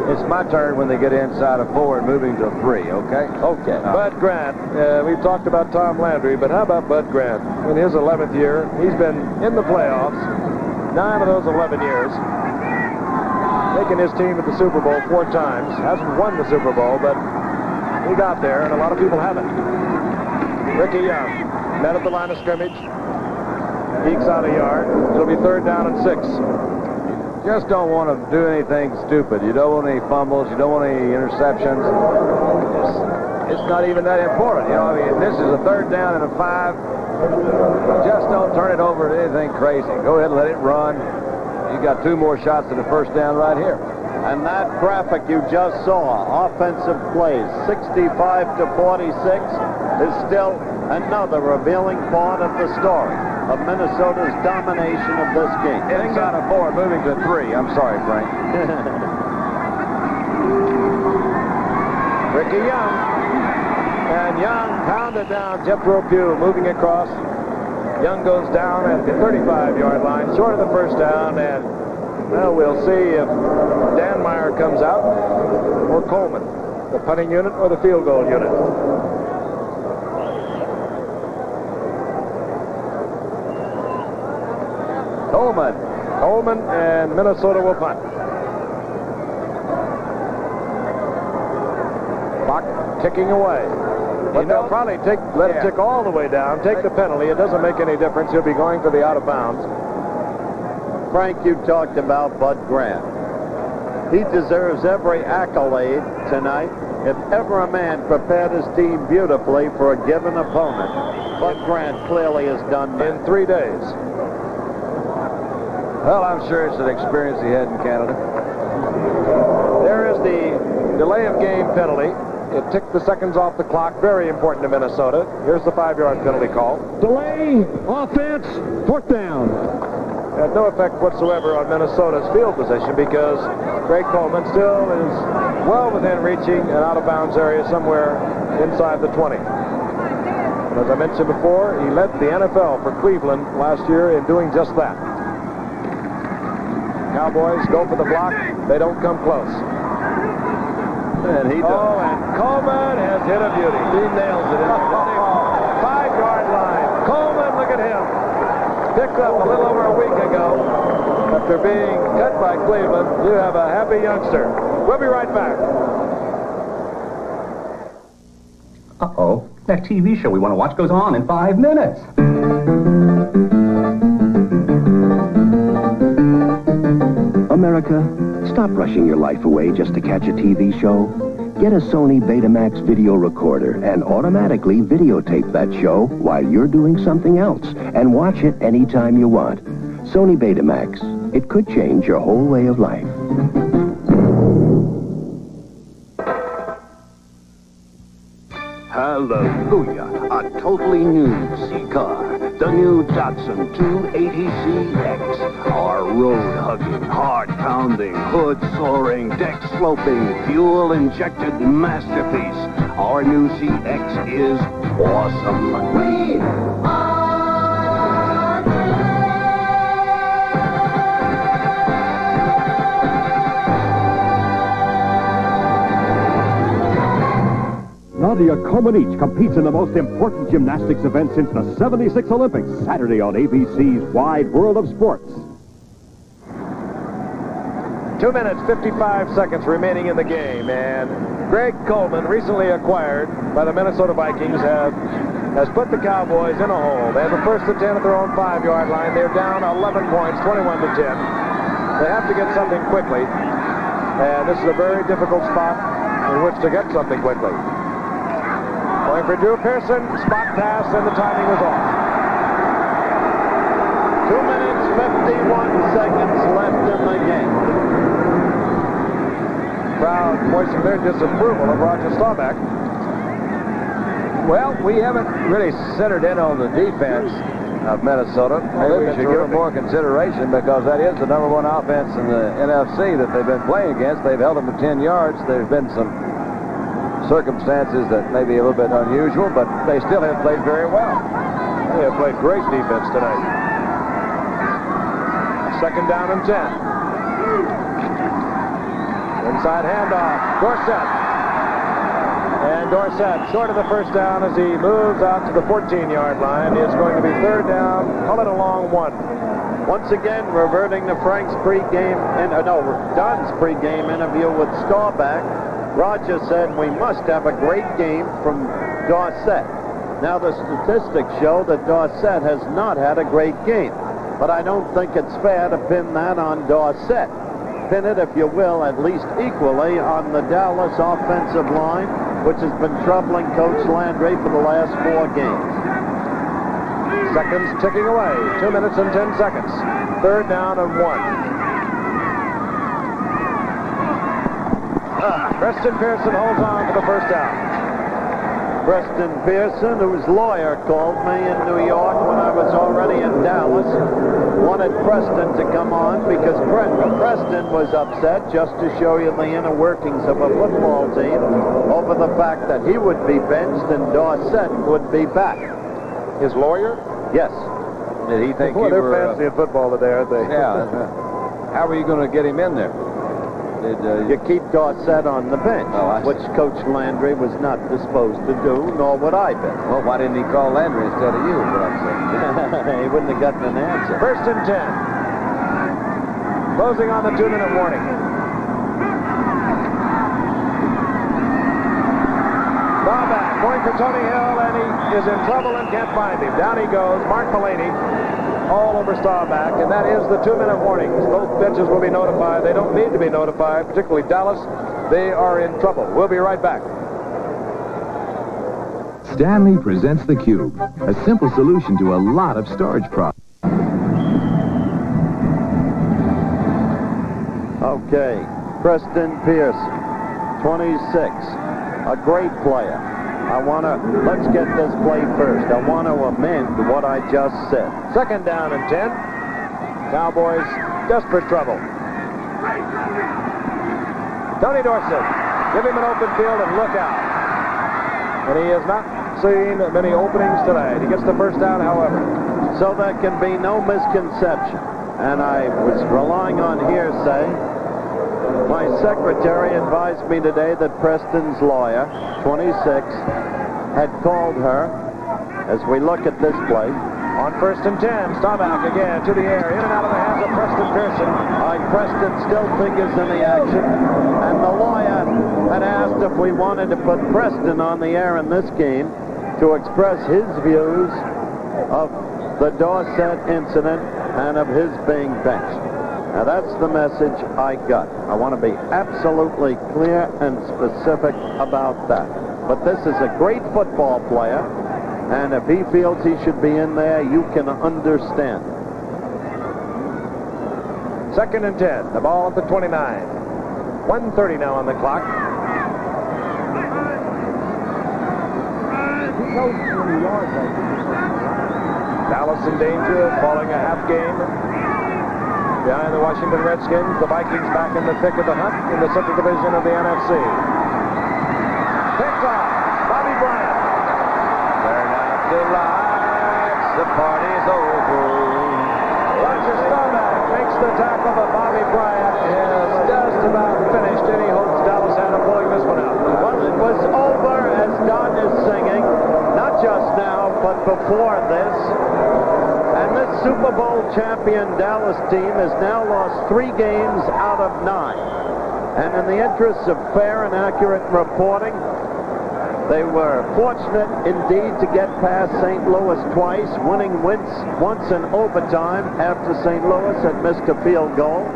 Speaker 10: It's my turn when they get inside of 4 and moving to 3, okay?
Speaker 2: Okay.
Speaker 1: Bud Grant, we've talked about Tom Landry, but how about Bud Grant? In his 11th year, he's been in the playoffs 9 of those 11 years. Taken his team to the Super Bowl 4 times. Hasn't won the Super Bowl, but he got there, and a lot of people haven't. Ricky Young, met at the line of scrimmage. Ekes out a yard. It'll be third down and 6.
Speaker 10: Just don't want to do anything stupid. You don't want any fumbles. You don't want any interceptions. It's not even that important. You know, I mean, this is a third down and a 5. Just don't turn it over to anything crazy. Go ahead and let it run. You got 2 more shots at the first down right here.
Speaker 2: And that graphic you just saw, offensive plays, 65 to 46, is still another revealing part of the story of Minnesota's domination of this game.
Speaker 10: Inside of 4, moving to 3. I'm sorry, Frank.
Speaker 1: Ricky Young. And Young pounded down Jethro Pugh, moving across. Young goes down at the 35-yard line, short of the first down, and well, we'll see if Dan Meyer comes out or Coleman, the punting unit or the field goal unit. Coleman, and Minnesota will punt. Clock ticking away. But they'll probably let it tick all the way down, take the penalty. It doesn't make any difference. He'll be going for the out of bounds.
Speaker 2: Frank, you talked about Bud Grant. He deserves every accolade tonight. If ever a man prepared his team beautifully for a given opponent, Bud Grant clearly has done that.
Speaker 1: In 3 days.
Speaker 10: Well, I'm sure it's an experience he had in Canada.
Speaker 1: There is the delay of game penalty. It ticked the seconds off the clock. Very important to Minnesota. Here's the 5-yard penalty call.
Speaker 19: Delay, offense, fourth down.
Speaker 1: Had no effect whatsoever on Minnesota's field position because Greg Coleman still is well within reaching an out-of-bounds area somewhere inside the 20. And as I mentioned before, he led the NFL for Cleveland last year in doing just that. Cowboys go for the block. They don't come close.
Speaker 10: And he does.
Speaker 1: Oh, and Coleman has hit a beauty.
Speaker 10: He nails it.
Speaker 1: 5-yard line. Coleman, look at him. Picked up a little over a week ago. After being cut by Cleveland, you have a happy youngster. We'll be right back.
Speaker 12: Uh-oh. That TV show we want to watch goes on in 5 minutes.
Speaker 3: America, stop rushing your life away just to catch a TV show. Get a Sony Betamax video recorder and automatically videotape that show while you're doing something else and watch it anytime you want. Sony Betamax. It could change your whole way of life.
Speaker 8: Hallelujah. A totally new C-car. The new Datsun 280ZX. Our road-hugging, hard-pounding, hood-soaring, deck-sloping, fuel-injected masterpiece. Our new ZX is awesome. We are
Speaker 19: Nadia Comaneci competes in the most important gymnastics event since the '76 Olympics, Saturday on ABC's Wide World of Sports.
Speaker 1: 2 minutes, 55 seconds remaining in the game, and Greg Coleman, recently acquired by the Minnesota Vikings, has put the Cowboys in a hole. They have a first and 10 at their own 5-yard line. They're down 11 points, 21-10. They have to get something quickly, and this is a very difficult spot in which to get something quickly. Going for Drew Pearson, spot pass, and the timing was off.
Speaker 2: 2 minutes, 51 seconds left in the game.
Speaker 1: Crowd voicing their disapproval of Roger Staubach.
Speaker 10: Well, we haven't really centered in on the defense of Minnesota. Maybe we should give it more consideration because that is the #1 offense in the NFC that they've been playing against. They've held them to 10 yards. There's been some circumstances that may be a little bit unusual, but they still have played very well.
Speaker 1: They have played great defense tonight. Second down and 10. Inside handoff, Dorsett. And Dorsett, short of the first down as he moves out to the 14-yard line. It's going to be third down, call it a long one.
Speaker 2: Once again, reverting to Frank's Dunn's pregame interview with Staubach. Roger said we must have a great game from Dorsett. Now the statistics show that Dorsett has not had a great game, but I don't think it's fair to pin that on Dorsett. Pin it, if you will, at least equally on the Dallas offensive line, which has been troubling Coach Landry for the last 4 games.
Speaker 1: Seconds ticking away. 2 minutes and 10 seconds. Third down and 1. Preston Pearson holds on for the first down.
Speaker 2: Preston Pearson, whose lawyer called me in New York when I was already in Dallas, wanted Preston to come on because Preston was upset, just to show you the inner workings of a football team, over the fact that he would be benched and Dorsett would be back.
Speaker 1: His lawyer?
Speaker 2: Yes.
Speaker 10: Did he think
Speaker 1: you
Speaker 10: were...
Speaker 1: they're fancy in football today, aren't they?
Speaker 10: Yeah. How were you going to get him in there?
Speaker 2: You keep Dorsett on the bench, which Coach Landry was not disposed to do, nor would I be.
Speaker 10: Well, why didn't he call Landry instead of you, is what I'm saying?
Speaker 2: He wouldn't have gotten an answer.
Speaker 1: First and 10. Closing on the 2-minute warning. Staubach going for Tony Hill, and he is in trouble and can't find him. Down he goes. Mark Mullaney all over Staubach, and that is the 2-minute warnings. Both benches will be notified. They don't need to be notified, particularly Dallas. They are in trouble. We'll be right back.
Speaker 15: Stanley presents the Cube, a simple solution to a lot of storage problems.
Speaker 2: Okay, Preston Pearson. 26. A great player. Let's get this play first. I want to amend what I just said.
Speaker 1: Second down and 10. Cowboys, desperate trouble. Tony Dorsett, give him an open field and look out. And he has not seen many openings tonight. He gets the first down, however.
Speaker 2: So there can be no misconception. And I was relying on hearsay. My secretary advised me today that Preston's lawyer, 26, had called her as we look at this play.
Speaker 1: On first and 10, Staubach again to the air, in and out of the hands of Preston Pearson.
Speaker 2: Preston still fingers in the action, and the lawyer had asked if we wanted to put Preston on the air in this game to express his views of the Dorsett incident and of his being benched. Now that's the message I got. I want to be absolutely clear and specific about that. But this is a great football player, and if he feels he should be in there, you can understand.
Speaker 1: Second and 10. The ball at the 29. 1:30 now on the clock. Dallas in danger of falling a half game behind the Washington Redskins. The Vikings back in the thick of the hunt in the Central Division of the NFC. Picked off. Bobby Bryant.
Speaker 10: Turn out the lights. The party's over.
Speaker 1: Roger Staubach makes the tackle, but Bobby Bryant is just about finished, and he hopes Dallas had him pulling this one out.
Speaker 2: Well, it was over as Don is singing, not just now, but before this. And this Super Bowl champion Dallas team has now lost 3 games out of 9. And in the interest of fair and accurate reporting, they were fortunate indeed to get past St. Louis twice, winning once in overtime after St. Louis had missed a field goal.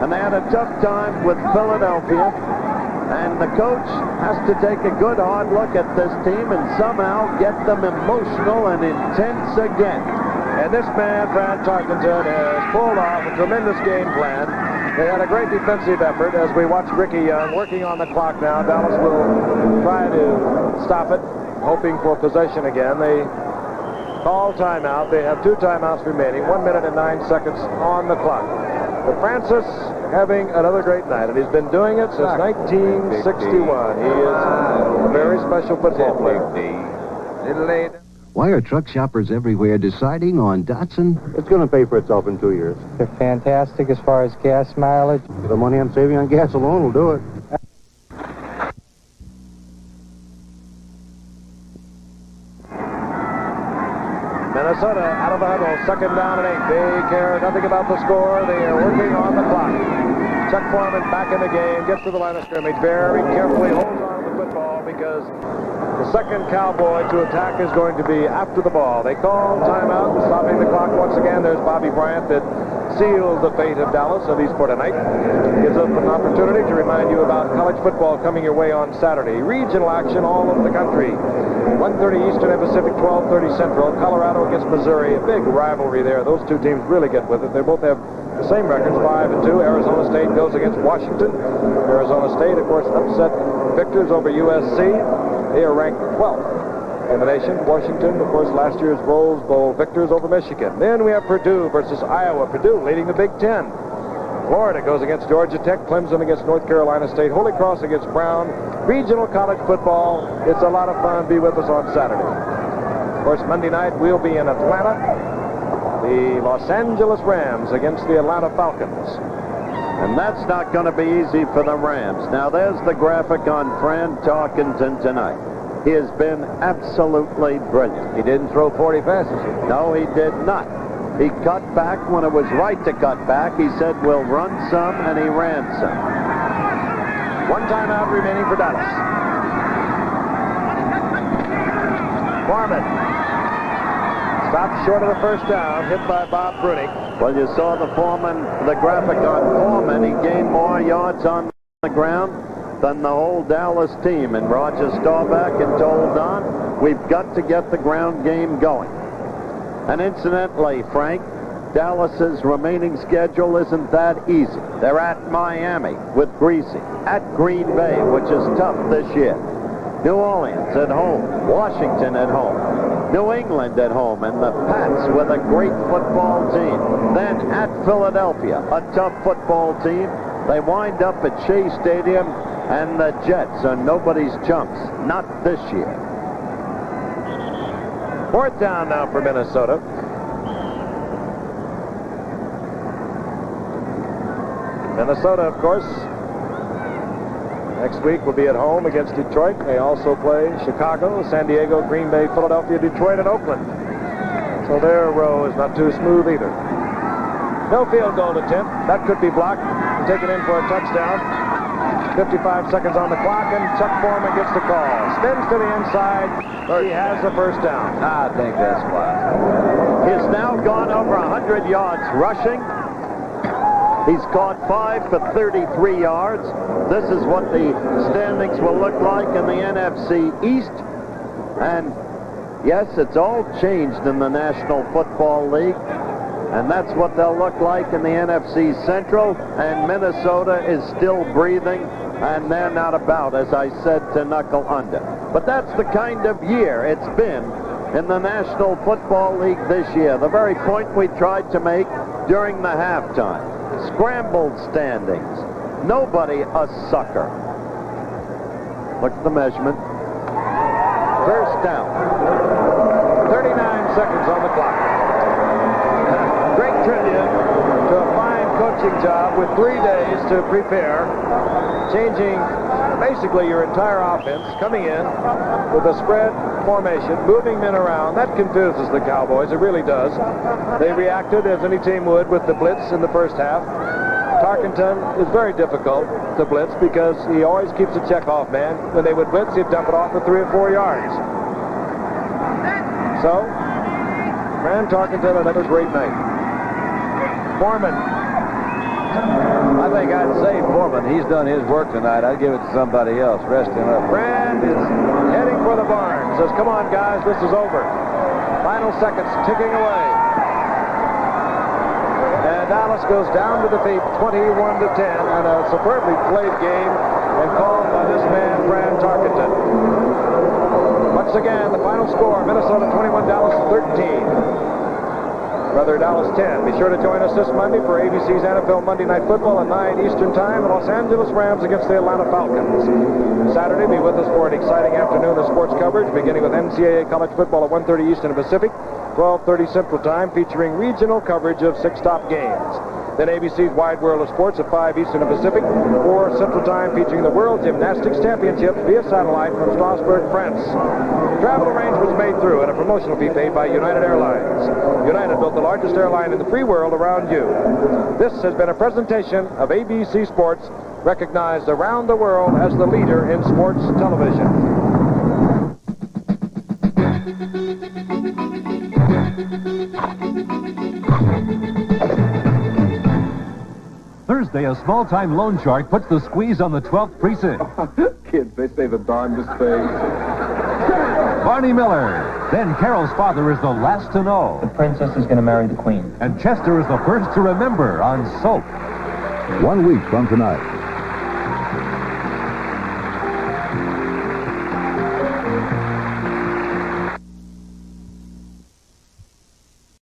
Speaker 2: And they had a tough time with Philadelphia. And the coach has to take a good hard look at this team and somehow get them emotional and intense again.
Speaker 1: And this man, Fran Tarkenton, has pulled off a tremendous game plan. They had a great defensive effort as we watch Ricky Young working on the clock now. Dallas will try to stop it, hoping for possession again. They call timeout. They have 2 timeouts remaining, 1 minute and 9 seconds on the clock. But Francis having another great night, and he's been doing it since 1961. He is a very special football player.
Speaker 3: Why are truck shoppers everywhere deciding on Datsun?
Speaker 18: It's going to pay for itself in 2 years.
Speaker 13: They're fantastic as far as gas mileage.
Speaker 18: The money I'm saving on gas alone will do it.
Speaker 1: Minnesota out of the huddle, second down and 8. They care nothing about the score. They are working on the clock. Chuck Foreman back in the game, gets to the line of scrimmage, very carefully holds on to the football because the second Cowboy to attack is going to be after the ball. They call timeout, stopping the clock once again. There's Bobby Bryant that sealed the fate of Dallas, at least for tonight. Gives us an opportunity to remind you about college football coming your way on Saturday. Regional action all over the country. 1:30 Eastern and Pacific, 12:30 Central. Colorado against Missouri, a big rivalry there. Those two teams really get with it. They both have the same records, 5-2. Arizona State goes against Washington. Arizona State, of course, upset victors over USC. They are ranked 12th in the nation. Washington, of course, last year's Rose Bowl victors over Michigan. Then we have Purdue versus Iowa. Purdue leading the Big Ten. Florida goes against Georgia Tech. Clemson against North Carolina State. Holy Cross against Brown. Regional college football. It's a lot of fun. Be with us on Saturday. Of course, Monday night we'll be in Atlanta. The Los Angeles Rams against the Atlanta Falcons.
Speaker 2: And that's not going to be easy for the Rams. Now, there's the graphic on Fran Tarkenton tonight. He has been absolutely brilliant.
Speaker 10: He didn't throw 40 passes.
Speaker 2: No, he did not. He cut back when it was right to cut back. He said, we'll run some, and he ran some.
Speaker 1: 1 timeout remaining for Dallas. Foreman stopped short of the first down, hit by Bob Brunig.
Speaker 2: Well, you saw the graphic on Foreman. He gained more yards on the ground than the whole Dallas team. And Roger Staubach had told Don, we've got to get the ground game going. And incidentally, Frank, Dallas's remaining schedule isn't that easy. They're at Miami with Greasy, at Green Bay, which is tough this year. New Orleans at home, Washington at home, New England at home, and the Pats with a great football team. Then at Philadelphia, a tough football team. They wind up at Shea Stadium, and the Jets are nobody's chumps, not this year.
Speaker 1: Fourth down now for Minnesota. Minnesota, of course, next week will be at home against Detroit. They also play Chicago, San Diego, Green Bay, Philadelphia, Detroit, and Oakland. So their row is not too smooth either. No field goal attempt. That could be blocked. Taken in for a touchdown. 55 seconds on the clock, and Chuck Foreman gets the call. Spins to the inside. He has the first down.
Speaker 10: I think that's fine.
Speaker 2: He's now gone over 100 yards rushing. He's caught 5 for 33 yards. This is what the standings will look like in the NFC East. And yes, it's all changed in the National Football League. And that's what they'll look like in the NFC Central. And Minnesota is still breathing, and they're not about, as I said, to knuckle under. But that's the kind of year it's been in the National Football League this year. The very point we tried to make during the halftime. Scrambled standings. Nobody a sucker. Look at the measurement. First down.
Speaker 1: 39 seconds on the clock. Great tribute to a fine coaching job with 3 days to prepare. Changing basically your entire offense, coming in with a spread formation, moving men around. That confuses the Cowboys. It really does. They reacted as any team would with the blitz in the first half. Tarkenton is very difficult to blitz because he always keeps a checkoff man. When they would blitz, he'd dump it off for 3 or 4 yards. So, Fran Tarkenton, another great night. Foreman.
Speaker 10: I think I'd save Foreman. He's done his work tonight. I'd give it to somebody else. Rest him up.
Speaker 1: Fran is heading for the barn. Says, come on, guys, this is over. Final seconds ticking away. And Dallas goes down to defeat 21-10, and a superbly played game and called by this man, Fran Tarkenton. Once again, the final score, Minnesota 21, Dallas 13. Brother Dallas 10. Be sure to join us this Monday for ABC's NFL Monday Night Football at 9 Eastern Time. The Los Angeles Rams against the Atlanta Falcons. Saturday, be with us for an exciting afternoon of sports coverage, beginning with NCAA college football at 1:30 Eastern Pacific, 12:30 Central Time, featuring regional coverage of 6 top games. Then ABC's Wide World of Sports at 5 Eastern and Pacific, 4 Central Time, featuring the World Gymnastics Championships via satellite from Strasbourg, France. Travel arrangements made through and a promotional fee paid by United Airlines. United built the largest airline in the free world around you. This has been a presentation of ABC Sports, recognized around the world as the leader in sports television.
Speaker 14: Thursday, a small-time loan shark puts the squeeze on the 12th precinct.
Speaker 9: Kids, they say the darndest things.
Speaker 14: Barney Miller. Then Carol's father is the last to know.
Speaker 13: The princess is going to marry the queen.
Speaker 14: And Chester is the first to remember on Soap.
Speaker 15: 1 week from tonight,